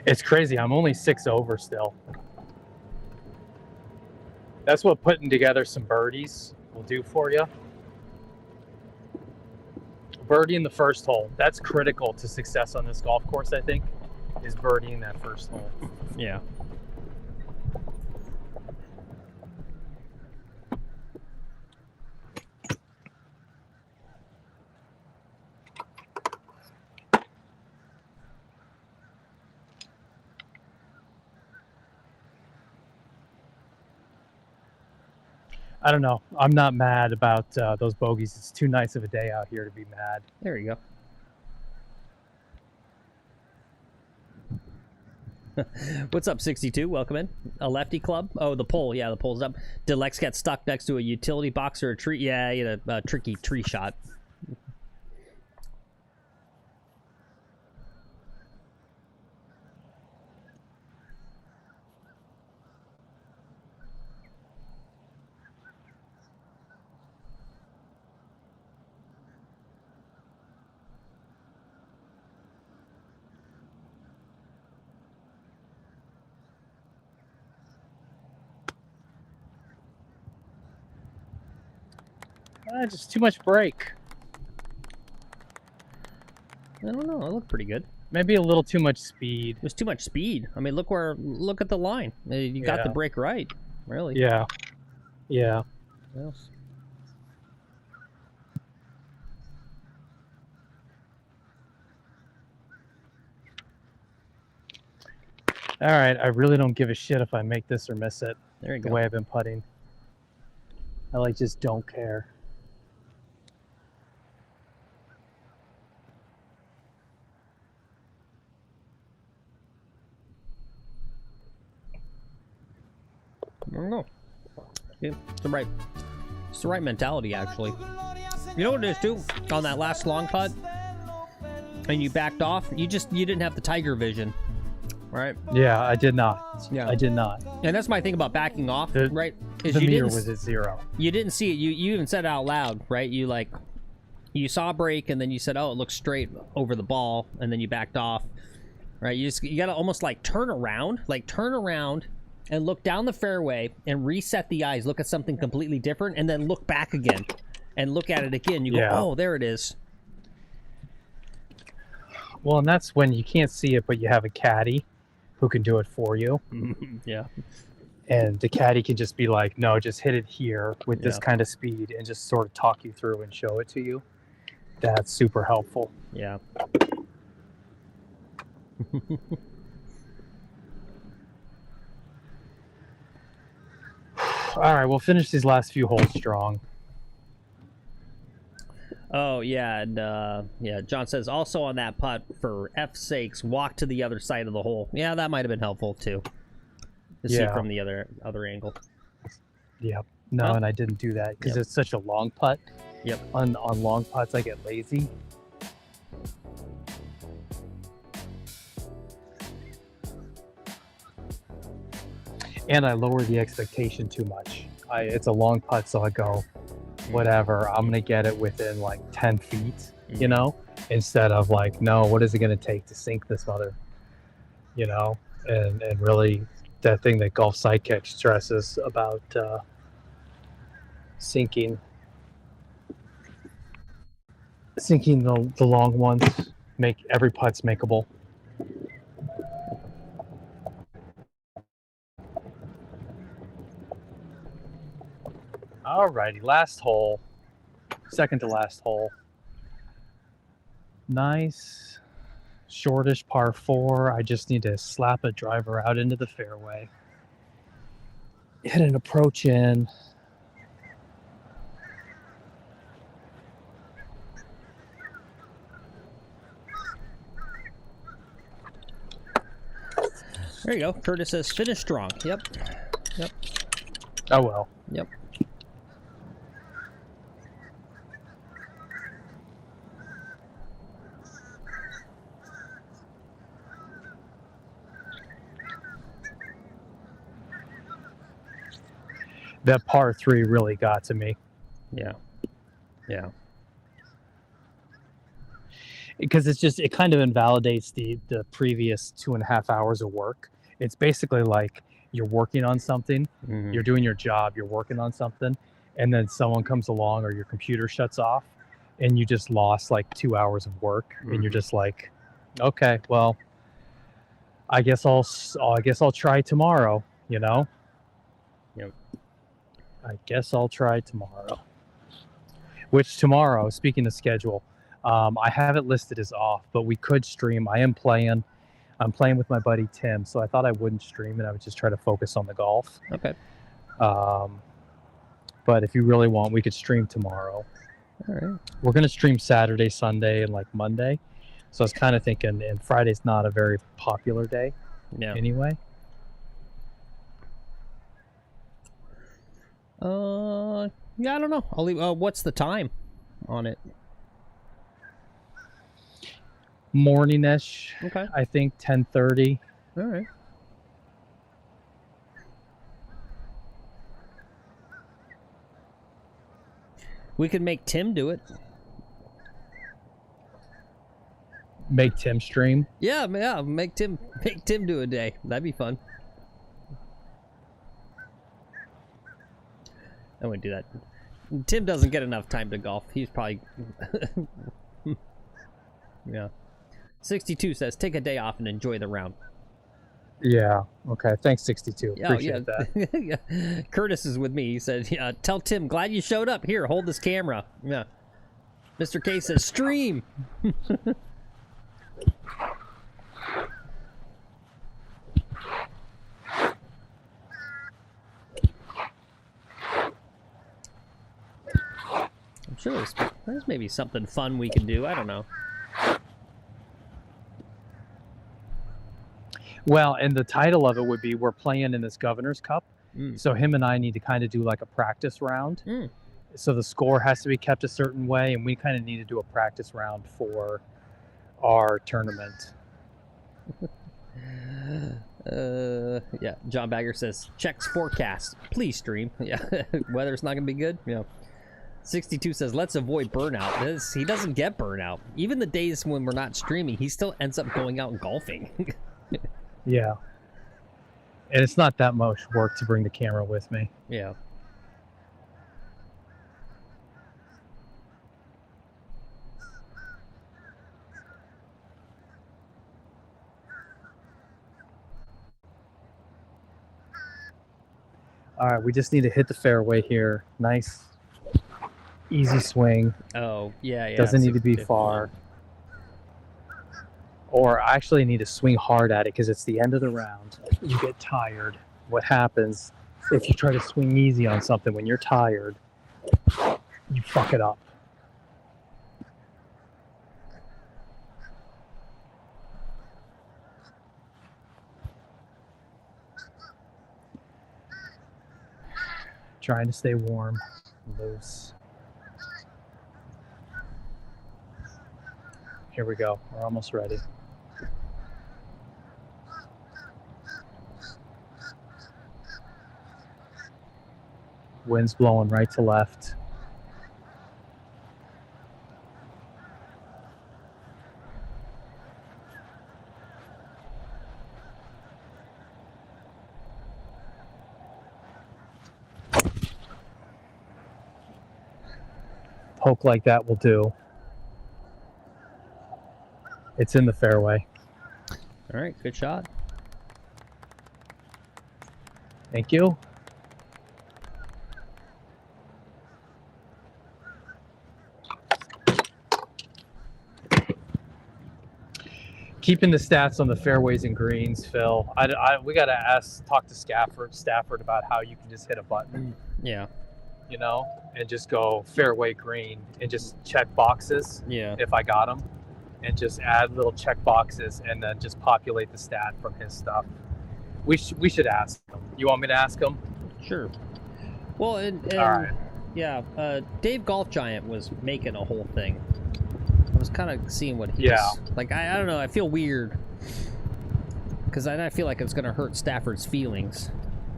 It's crazy. I'm only 6 over still. That's what putting together some birdies will do for you. Birdie in the first hole. That's critical to success on this golf course, I think, is birdieing that first hole. Yeah. I don't know. I'm not mad about those bogeys. It's too nice of a day out here to be mad. There you go. What's up, 62? Welcome in. A lefty club? Oh, the pole. Yeah, the pole's up. Did Lex get stuck next to a utility box or a tree? Yeah, he had a tricky tree shot. Just too much break. I don't know. It looked pretty good. Maybe a little too much speed. There's too much speed. I mean, look at the line. You got the break right, really. Yeah. Yeah. What else? All right. I really don't give a shit if I make this or miss it. There you The go. way I've been putting. I just don't care. I don't know. Yeah, it's the right mentality, actually. You know what it is too? On that last long putt, and you backed off. You didn't have the tiger vision, right? Yeah, I did not. Yeah, I did not. And that's my thing about backing off, right? Is The you meter didn't, was at 0. You didn't see it. You even said it out loud, right? You saw a break, and then you said, "Oh, it looks straight over the ball," and then you backed off, right? You gotta almost like turn around, and look down the fairway and reset the eyes, look at something completely different, and then look back again and look at it again. You go, oh, there it is. Well, and that's when you can't see it, but you have a caddy who can do it for you. Yeah. And the caddy can just be like, no, just hit it here with this kind of speed and just sort of talk you through and show it to you. That's super helpful. Yeah. All right, we'll finish these last few holes strong. Oh, yeah, and yeah, John says, also on that putt, for F's sakes, walk to the other side of the hole. Yeah, that might have been helpful, too. To see from the other angle. Yep. No, and I didn't do that because it's such a long putt. Yep. On long putts, I get lazy. And I lower the expectation too much. It's a long putt, so I go, whatever, I'm going to get it within like 10 feet, you know, instead of like, no, what is it going to take to sink this mother, you know, and really that thing that Golf Sidekick stresses about sinking the long ones, make every putt's makeable. Alrighty, last hole, second to last hole. Nice, shortish par 4. I just need to slap a driver out into the fairway. Hit an approach in. There you go. Curtis says, finish strong. Yep. Yep. Oh, well. Yep. That par 3 really got to me. Yeah. Yeah. Because it kind of invalidates the previous 2.5 hours of work. It's basically like you're working on something, Mhm. you're doing your job, you're working on something, and then someone comes along or your computer shuts off, and you just lost like 2 hours of work, and you're just like, okay, well, I guess I'll try tomorrow, you know? Yep. I guess I'll try tomorrow. Which tomorrow, speaking of schedule, I have it listed as off, but we could stream. I'm playing with my buddy Tim, so I thought I wouldn't stream and I would just try to focus on the golf. Okay. But if you really want, we could stream tomorrow. All right. We're going to stream Saturday, Sunday, and like Monday. So I was kind of thinking, and Friday's not a very popular day anyway. Yeah, I don't know. I'll leave. What's the time on it? Morning-ish. Okay. I think 10:30. All right. We could make Tim do it. Make Tim stream. Yeah, make Tim do a day. That'd be fun. I wouldn't do that. Tim doesn't get enough time to golf. He's probably yeah. 62 says take a day off and enjoy the round. Yeah. Okay. Thanks, 62. Yeah, Appreciate that. Yeah. Curtis is with me. He said, "Yeah, tell Tim, glad you showed up. Here, hold this camera." Yeah. Mr. K says, "Stream." I'm sure there's maybe something fun we can do. I don't know. Well, and the title of it would be we're playing in this Governor's Cup. So him and I need to kind of do like a practice round. So the score has to be kept a certain way, and we kind of need to do a practice round for our tournament. Yeah. John Bagger says, checks forecast. Please stream. Yeah. Weather's not going to be good. Yeah. 62 says, let's avoid burnout. He doesn't get burnout. Even the days when we're not streaming, he still ends up going out and golfing. Yeah. And it's not that much work to bring the camera with me. Yeah. All right, we just need to hit the fairway here. Nice, easy swing. Oh, yeah. Doesn't need to be far. Or I actually need to swing hard at it because it's the end of the round. You get tired. What happens if you try to swing easy on something when you're tired? You fuck it up. Trying to stay warm, loose. Here we go. We're almost ready. Wind's blowing right to left. Poke like that will do. It's in the fairway. All right, good shot. Thank you. Keeping the stats on the fairways and greens, Phil. We gotta talk to Stafford about how you can just hit a button. Yeah. You know, and just go fairway green and just check boxes. Yeah. If I got them, and just add little check boxes and then just populate the stat from his stuff. We should ask him. You want me to ask him? Sure. Well, and all right. Yeah, Dave Golf Giant was making a whole thing. I was kind of seeing what he was like. I don't know. I feel weird because I feel like it's going to hurt Stafford's feelings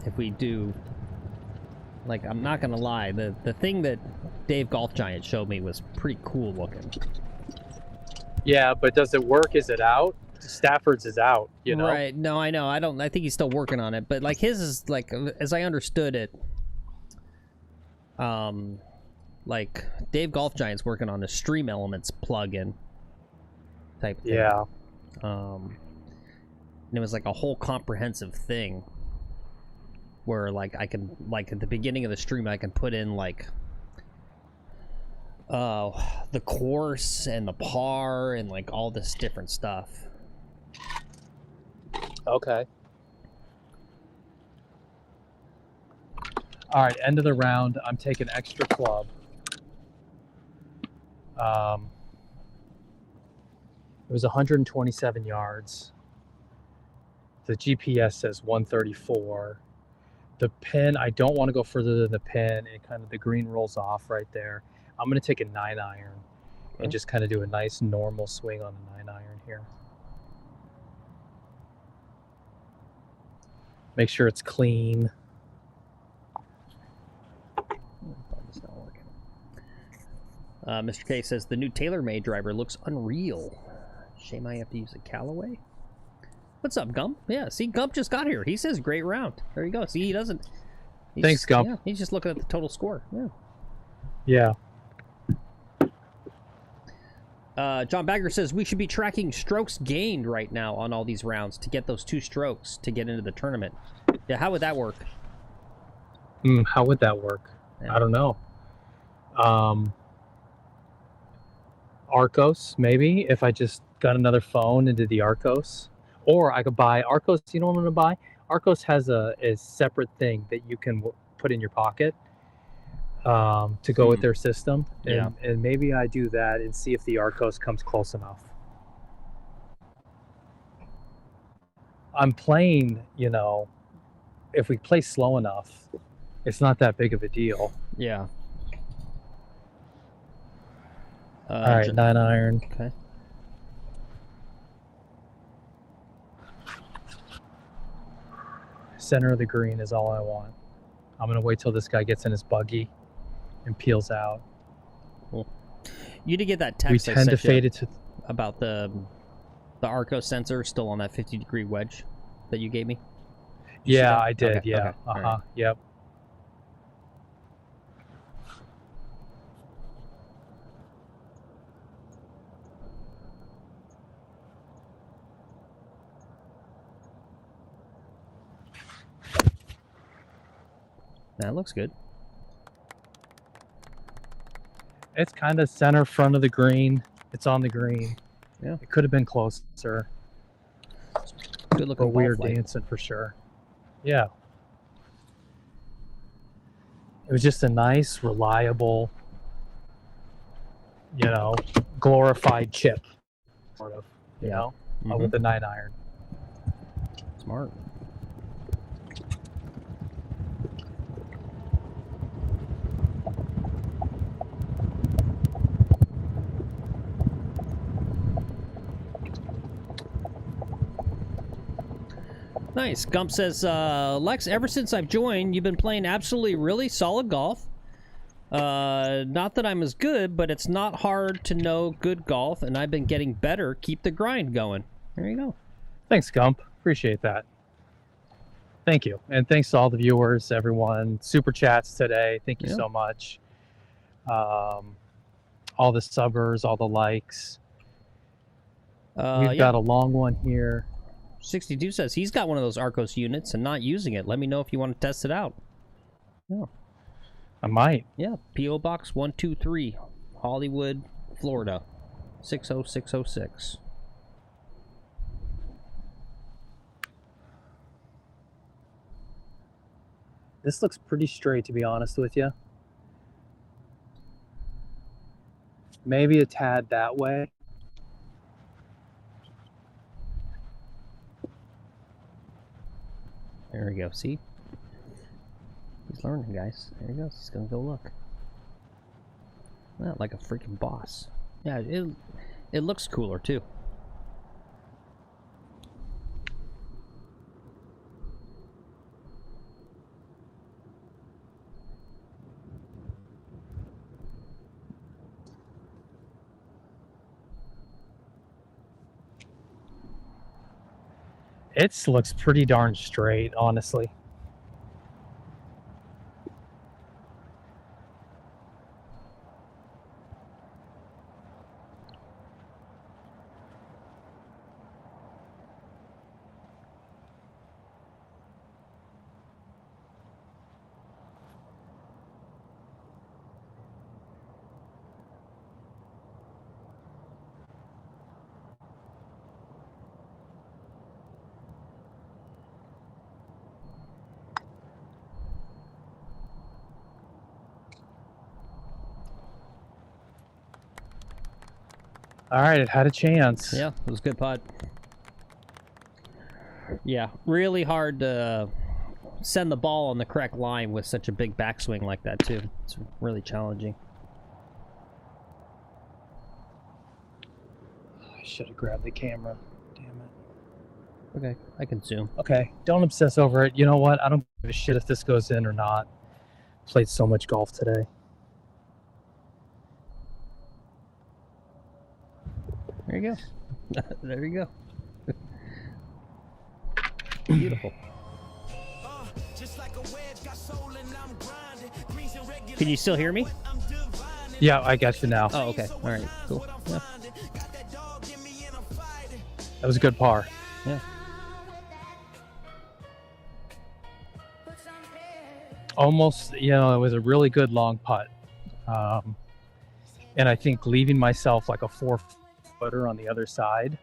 if we do Like, I'm not gonna lie, the thing that Dave Golf Giant showed me was pretty cool looking. Yeah, but does it work? Is it out? Stafford's is out, you know? Right. No, I know. I think he's still working on it, but like his is like, as I understood it, like Dave Golf Giant's working on the Stream Elements plugin type thing. Yeah. And it was like a whole comprehensive thing where like I can, like at the beginning of the stream, I can put in like the course and the par and like all this different stuff. Okay. All right, end of the round. I'm taking extra club. It was 127 yards. The GPS says 134. The pin, I don't want to go further than the pin, and kind of the green rolls off right there. I'm going to take a 9-iron and just kind of do a nice normal swing on a 9-iron here. Make sure it's clean. It's not working. Mr. K says the new TaylorMade driver looks unreal. Shame I have to use a Callaway. What's up, Gump? Yeah, see, Gump just got here. He says great round. There you go. See, he doesn't. Thanks, Gump. Yeah, he's just looking at the total score. Yeah. Yeah. John Bagger says we should be tracking strokes gained right now on all these rounds to get those 2 strokes to get into the tournament. Yeah, how would that work? How would that work? Yeah. I don't know. Arcos, maybe, if I just got another phone and did the Arcos. Or I could buy Arcos. You know what I'm going to buy? Arcos has a separate thing that you can put in your pocket to go with their system. And maybe I do that and see if the Arcos comes close enough. I'm playing, you know, if we play slow enough, it's not that big of a deal. Yeah. All right, 9-iron. Okay. Center of the green is all I want. I'm going to wait till this guy gets in his buggy and peels out. Cool. You did get that We text I tend to sent you fade it to... about the Arcos sensor still on that 50-degree wedge that you gave me? You Yeah, see that? I did. Okay, Yeah. okay, all right. Yep. That looks good. It's kind of center front of the green. It's on the green. Yeah. It could have been closer. Good looking. But we are dancing for sure. Yeah. It was just a nice, reliable, you know, glorified chip, sort of, you know, with the 9-iron. Smart. Nice. Gump says, Lex, ever since I've joined, you've been playing absolutely really solid golf. Not that I'm as good, but it's not hard to know good golf, and I've been getting better. Keep the grind going. There you go. Thanks, Gump. Appreciate that. Thank you. And thanks to all the viewers, everyone. Super chats today. Thank you so much. All the subbers, all the likes. We've got a long one here. 62 says he's got one of those Arcos units and not using it. Let me know if you want to test it out. Yeah. I might. Yeah. P.O. Box 123, Hollywood, Florida, 60606. This looks pretty straight, to be honest with you. Maybe a tad that way. There we go. See? He's learning, guys. There he goes. He's gonna go look. Well, like a freaking boss. Yeah, it looks cooler, too. It looks pretty darn straight, honestly. All right, it had a chance. Yeah, it was a good putt. Yeah, really hard to send the ball on the correct line with such a big backswing like that, too. It's really challenging. I should have grabbed the camera. Damn it. Okay, I can zoom. Okay, don't obsess over it. You know what? I don't give a shit if this goes in or not. Played so much golf today. There you go. There you go. Beautiful. Can you still hear me? Yeah, I got you now. Oh, okay. All right, cool. Yeah. That was a good par. Yeah. Almost, you know, it was a really good long putt. And I think leaving myself like a 4-footer on the other side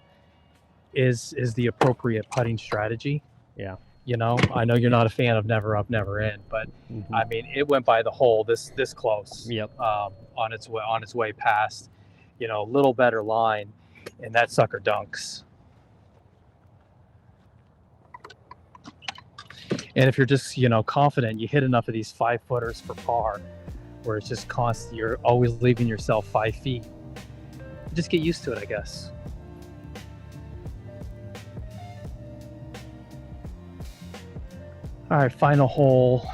is the appropriate putting strategy. Yeah. You know, I know you're not a fan of never up, never in, but I mean, it went by the hole this close. Yep. On its way past, you know, a little better line, and that sucker dunks. And if you're just, you know, confident, you hit enough of these 5-footers for par, where it's just constant, you're always leaving yourself 5 feet. Just get used to it, I guess. All right, final hole.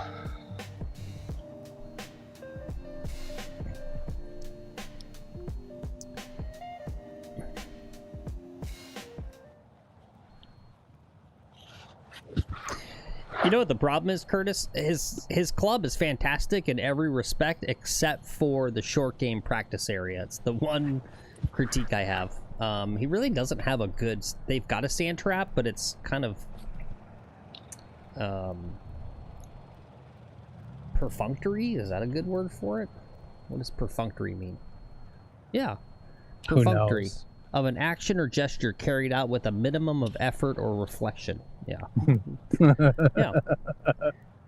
You know what the problem is, Curtis? His club is fantastic in every respect except for the short game practice area. It's the one critique I have. He really doesn't have a good... They've got a sand trap, but it's kind of... perfunctory? Is that a good word for it? What does perfunctory mean? Yeah. Perfunctory. Who knows? Of an action or gesture carried out with a minimum of effort or reflection. Yeah. Yeah.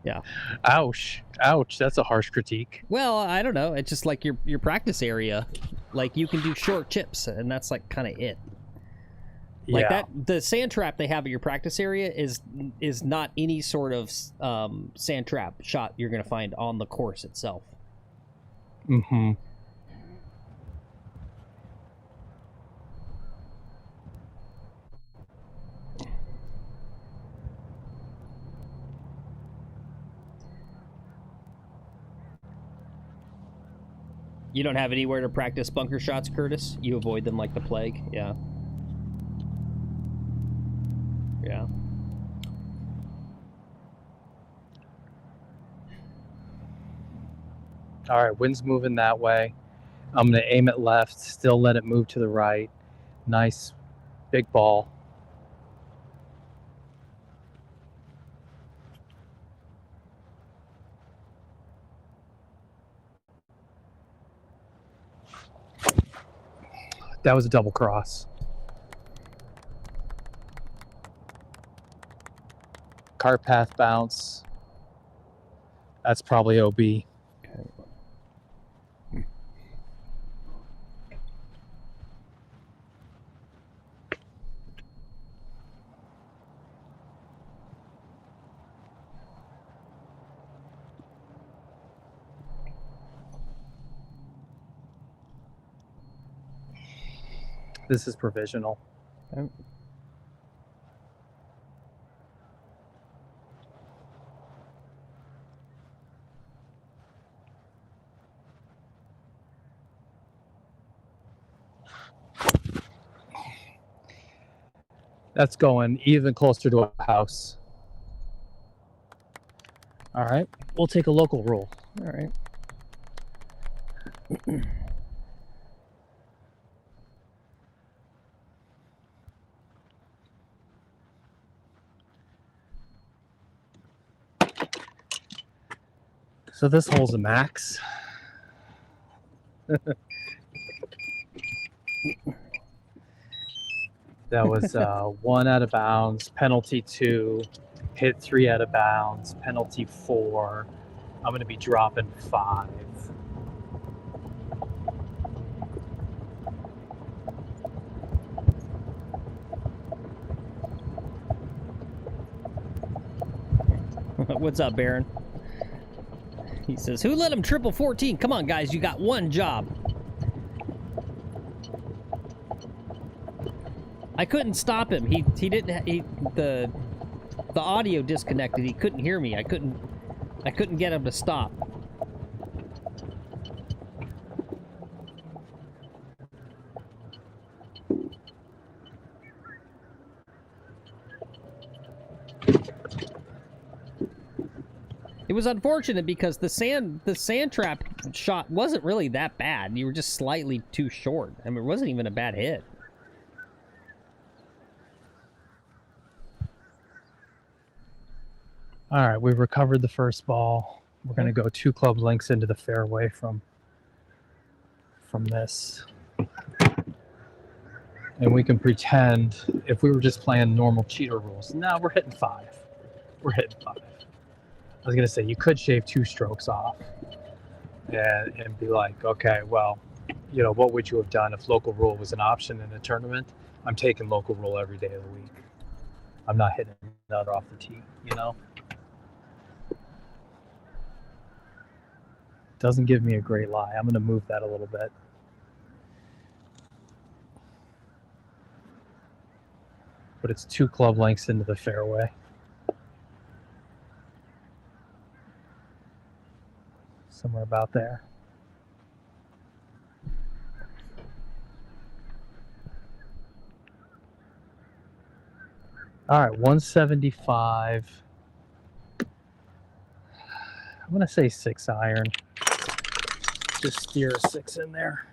Yeah. Ouch. Ouch. That's a harsh critique. Well, I don't know. It's just like your practice area. Like, you can do short chips, and that's like kind of it. Like yeah. that, the sand trap they have at your practice area is not any sort of sand trap shot you're going to find on the course itself. Mm-hmm. You don't have anywhere to practice bunker shots, Curtis? You avoid them like the plague? Yeah. Yeah. All right, wind's moving that way. I'm going to aim it left, still let it move to the right. Nice big ball. That was a double cross. Cart path bounce. That's probably OB. Okay. This is provisional. Okay. That's going even closer to a house. All right, we'll take a local rule. All right. So this hole's a max. That was 1 out of bounds, penalty 2, hit 3 out of bounds, penalty 4. I'm going to be dropping 5. What's up, Baron? He says, who let him triple 14? Come on, guys, you got one job. I couldn't stop him. He didn't. The audio disconnected. He couldn't hear me. I couldn't get him to stop. It was unfortunate because the sand trap shot wasn't really that bad. You were just slightly too short. I mean, it wasn't even a bad hit. All right, we've recovered the first ball. We're going to go 2 club lengths into the fairway from this. And we can pretend if we were just playing normal cheater rules. Now we're hitting 5. We're hitting 5. I was going to say, you could shave 2 strokes off and be like, okay, well, you know, what would you have done if local rule was an option in a tournament? I'm taking local rule every day of the week. I'm not hitting another off the tee, you know? Doesn't give me a great lie. I'm going to move that a little bit. But it's 2 club lengths into the fairway. Somewhere about there. All right, 175. I'm going to say 6 iron. Just steer a 6 in there.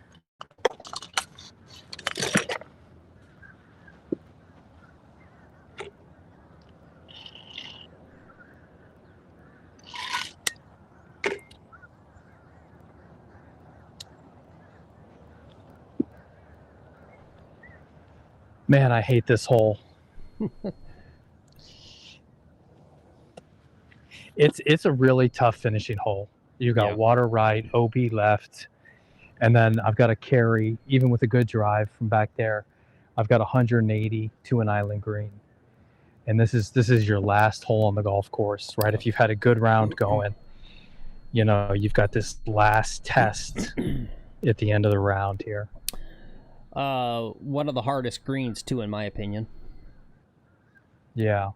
Man, I hate this hole. It's a really tough finishing hole. You got water right, OB left, and then I've got to carry, even with a good drive from back there, I've got 180 to an island green. And this is your last hole on the golf course, right? If you've had a good round going, you know, you've got this last test at the end of the round here. One of the hardest greens too, in my opinion. Yeah.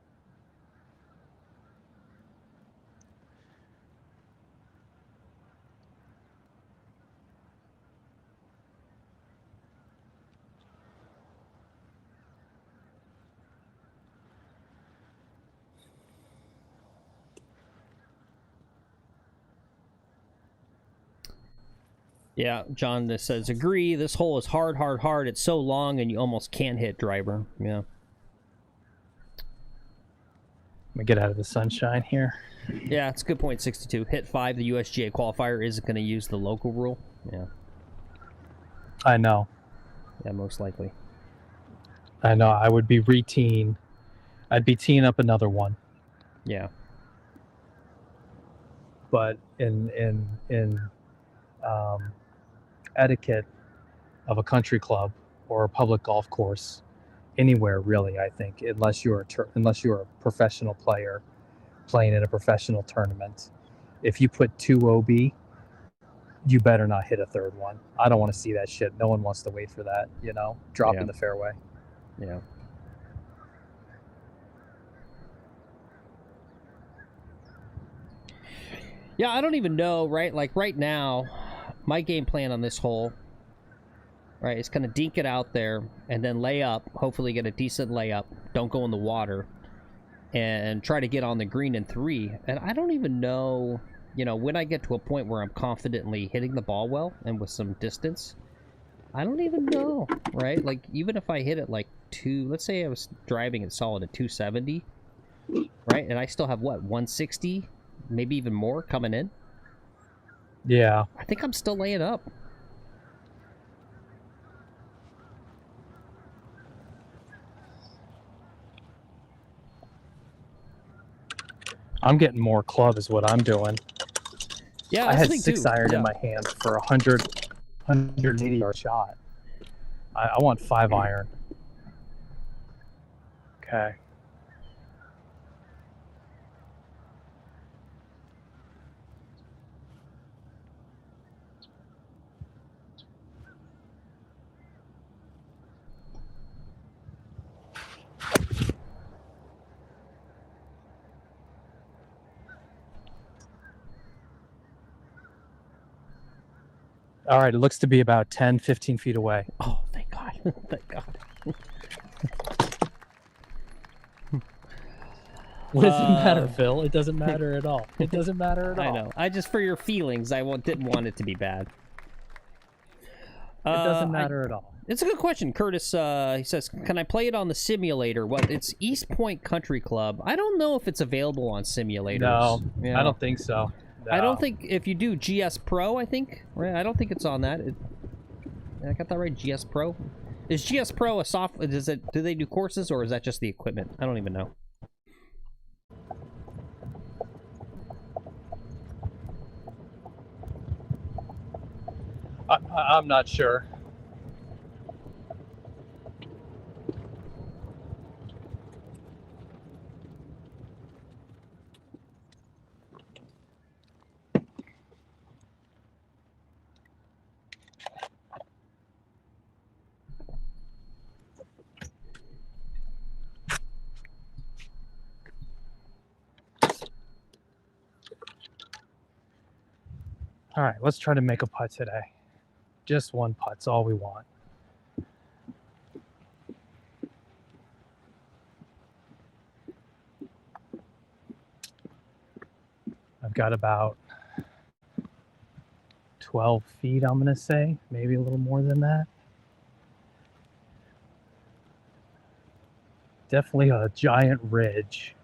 Yeah, John this says, agree, this hole is hard, hard, hard. It's so long and you almost can't hit driver. Yeah. Let me get out of the sunshine here. Yeah, it's a good point, 62. Hit 5, the USGA qualifier isn't going to use the local rule. Yeah. I know. Yeah, most likely. I know. I would be re-teeing. I'd be teeing up another one. Yeah. But in etiquette of a country club or a public golf course, anywhere really, I think, unless you're a professional player playing in a professional tournament, if you put 2 OB, you better not hit a third one. I don't want to see that shit. No one wants to wait for that, you know, drop in the fairway. Yeah. Yeah, I don't even know, right? Like right now, my game plan on this hole right? It's going to dink it out there and then lay up, hopefully get a decent layup. Don't go in the water. And try to get on the green in 3. And I don't even know, you know, when I get to a point where I'm confidently hitting the ball well and with some distance, I don't even know, right? Like, even if I hit it like let's say I was driving it solid at 270, right? And I still have, what, 160, maybe even more coming in? Yeah. I think I'm still laying up. I'm getting more club is what I'm doing. Yeah, I had think 6 too. iron Yeah. in my hand for a 180 yard shot. I want 5 iron. Okay. All right, it looks to be about 10, 15 feet away. Oh, thank God. Thank God. What does it matter, Phil? It doesn't matter at all. It doesn't matter at all. I know. I just, for your feelings, didn't want it to be bad. It doesn't matter at all. It's a good question. Curtis, he says, can I play it on the simulator? Well, it's East Point Country Club. I don't know if it's available on simulators. No, Yeah. I don't think so. No. I don't think if you do GS Pro, I think. Right? I don't think it's on that. I got that right? GS Pro? Is GS Pro a soft... do they do courses, or is that just the equipment? I don't even know. I'm not sure. All right, let's try to make a putt today. Just one putt's all we want. I've got about 12 feet, I'm going to say, maybe a little more than that. Definitely a giant ridge.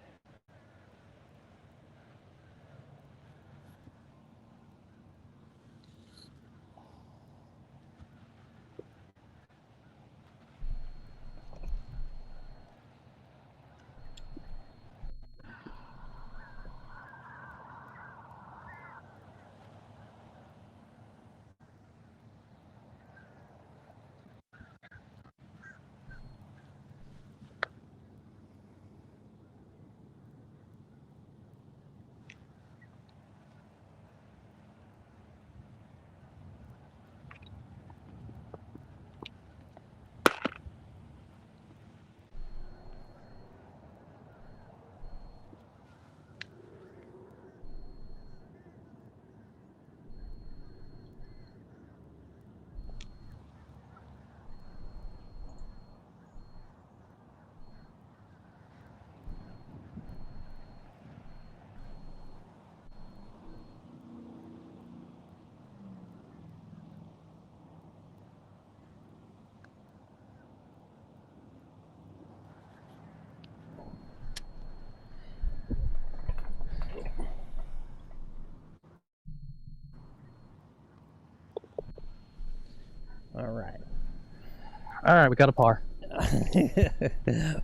All right, we got a par.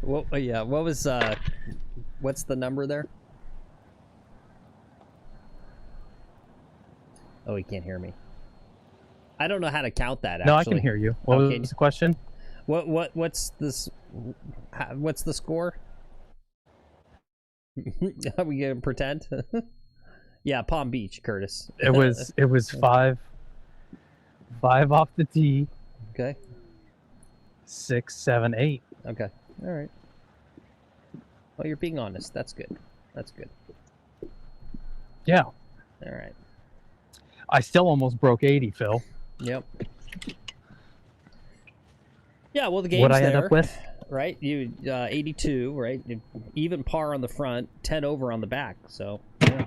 Well, yeah. What was what's the number there? Oh, he can't hear me. I don't know how to count that. Actually. No, I can hear you. What was the question? What's this? What's the score? Are we gonna pretend? Yeah, Palm Beach, Curtis. It was five off the tee. Okay. 6, 7, 8. Okay. All right. Well, you're being honest. That's good. That's good. Yeah. All right. I still almost broke 80, Phil. Yep. Yeah, well, the game's What I there, end up with? right? You 82, right? Even par on the front, 10 over on the back. So, yeah.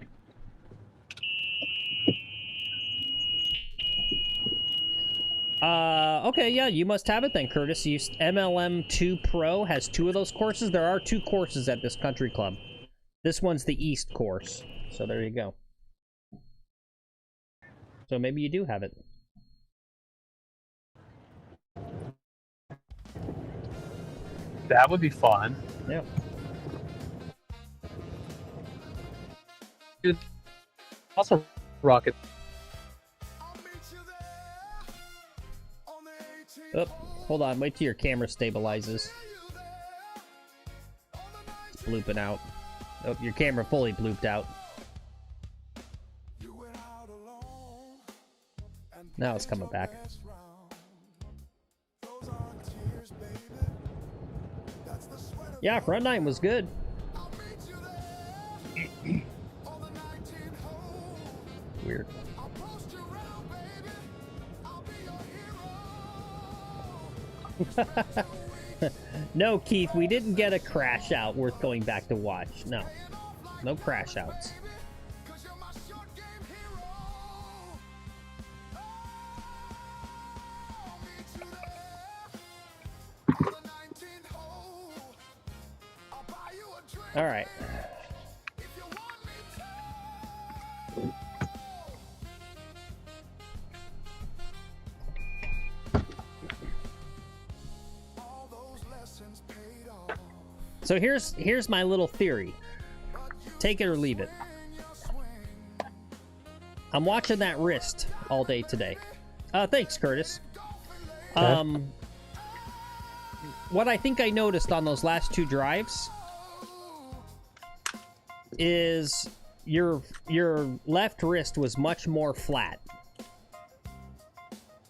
Okay, yeah, you must have it then, Curtis. MLM2 Pro has 2 of those courses. There are 2 courses at this country club. This one's the East course. So there you go. So maybe you do have it. That would be fun. Yeah. Dude, also rocket. Oh, hold on. Wait till your camera stabilizes. It's blooping out. Oh, your camera fully blooped out. Now it's coming back. Yeah, front 9 was good. Weird. No, Keith, we didn't get a crash out worth going back to watch. No. No crash outs. All right. So here's my little theory. Take it or leave it. I'm watching that wrist all day today. Thanks, Curtis. Okay. What I think I noticed on those last 2 drives is your left wrist was much more flat,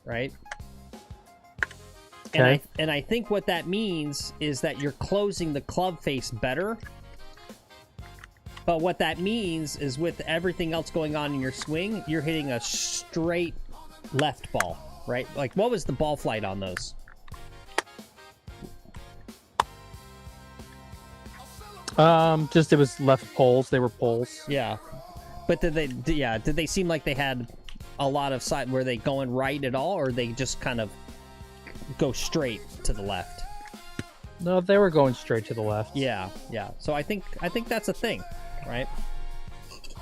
right? Okay. And I think what that means is that you're closing the club face better. But what that means is with everything else going on in your swing, you're hitting a straight left ball, right? Like, what was the ball flight on those? Just it was left poles. They were poles. Yeah. But did they seem like they had a lot of side, were they going right at all, or they just kind of go straight to the left? No, they were going straight to the left. Yeah. So I think that's a thing, right?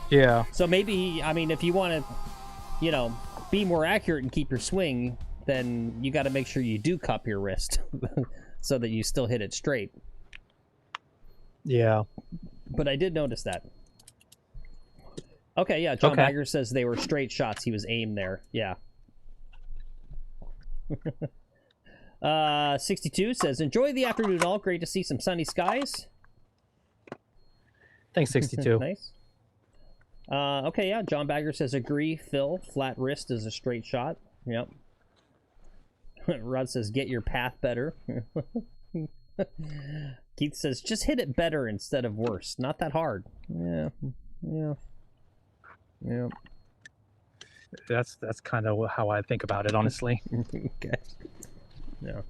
Yeah. So maybe, I mean, if you want to, be more accurate and keep your swing, then you got to make sure you do cup your wrist so that you still hit it straight. Yeah. But I did notice that. Okay, yeah, John Okay. Bagger says they were straight shots. He was aimed there. Yeah. 62 says, enjoy the afternoon all. Great to see some sunny skies. Thanks, 62. Nice. Okay, yeah, John Bagger says, agree, Phil. Flat wrist is a straight shot. Yep. Rod says, get your path better. Keith says, just hit it better instead of worse. Not that hard. Yeah. That's kind of how I think about it, honestly. Okay. Yeah.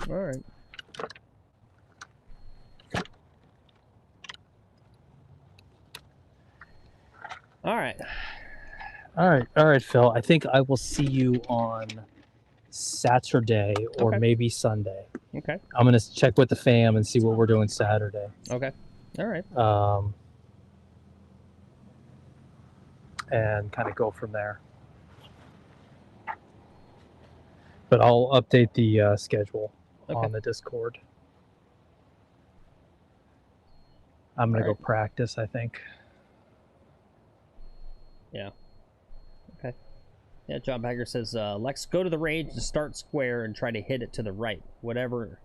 All right. All right, Phil. I think I will see you on Saturday or Okay. maybe Sunday. Okay. I'm gonna check with the fam and see what we're doing Saturday. Okay. All right. And kind of go from there. But I'll update the schedule on the Discord. I'm gonna go practice, I think. Yeah. Okay. Yeah, John Bagger says, Lex, go to the range and start square and try to hit it to the right. Whatever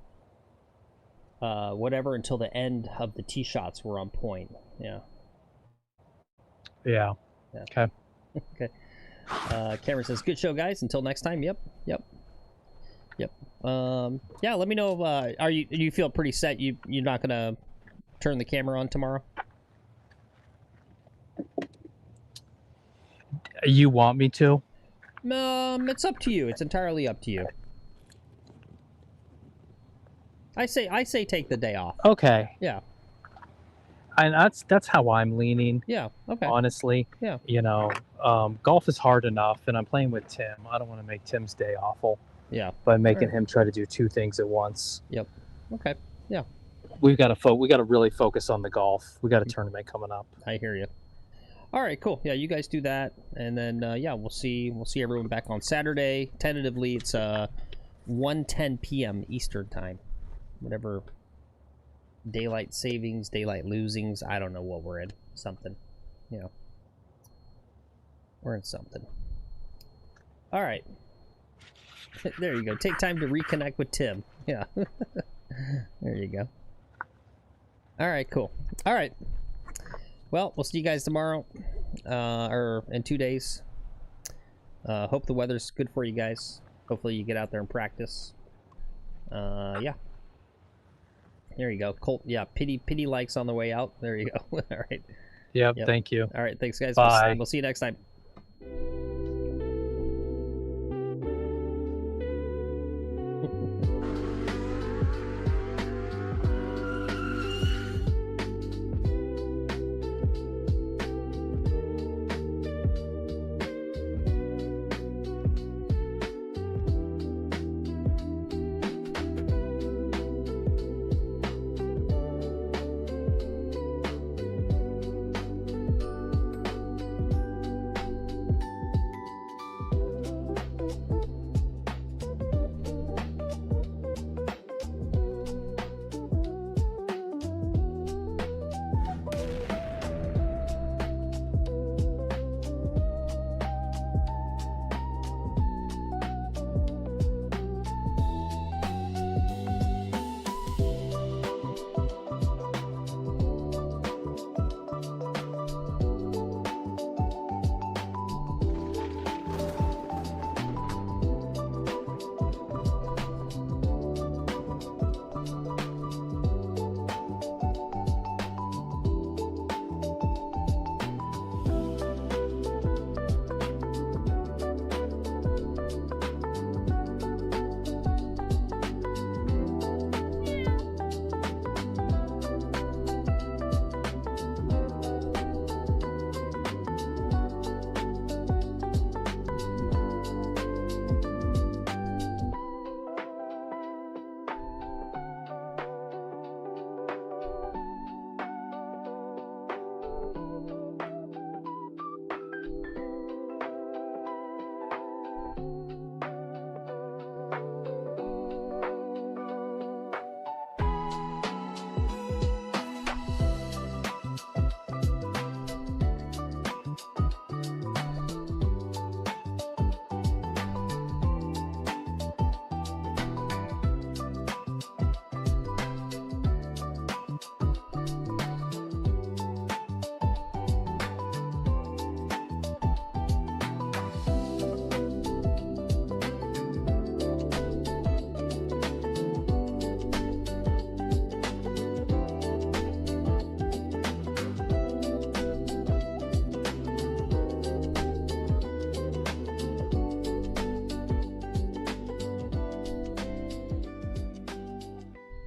until the end of the tee shots were on point. Yeah. Yeah. Okay. Okay. Cameron says, good show, guys. Until next time. Yep. Yeah, let me know. Are you feel pretty set? You're not gonna turn the camera on tomorrow? You want me to? It's up to you. It's entirely up to you. I say take the day off. Okay. Yeah. And that's how I'm leaning. Yeah. Okay. Honestly. Yeah. You know, golf is hard enough, and I'm playing with Tim. I don't want to make Tim's day awful Yeah. by making him try to do 2 things at once. Yep. Okay. Yeah. We got to really focus on the golf. We got a tournament coming up. I hear you. All right, cool. Yeah, you guys do that, and then yeah, we'll see everyone back on Saturday. Tentatively, it's 1:10 p.m. Eastern time, whatever daylight savings, daylight losings. I don't know what we're in. Something, you know. We're in something. All right. There you go. Take time to reconnect with Tim. Yeah. There you go. All right, cool. All right. Well, we'll see you guys tomorrow, or in 2 days. Hope the weather's good for you guys. Hopefully you get out there and practice. Yeah. There you go. Colt, yeah, pity likes on the way out. There you go. All right. Yep, Yep. thank you. All right, thanks, guys. Bye. We'll see you next time.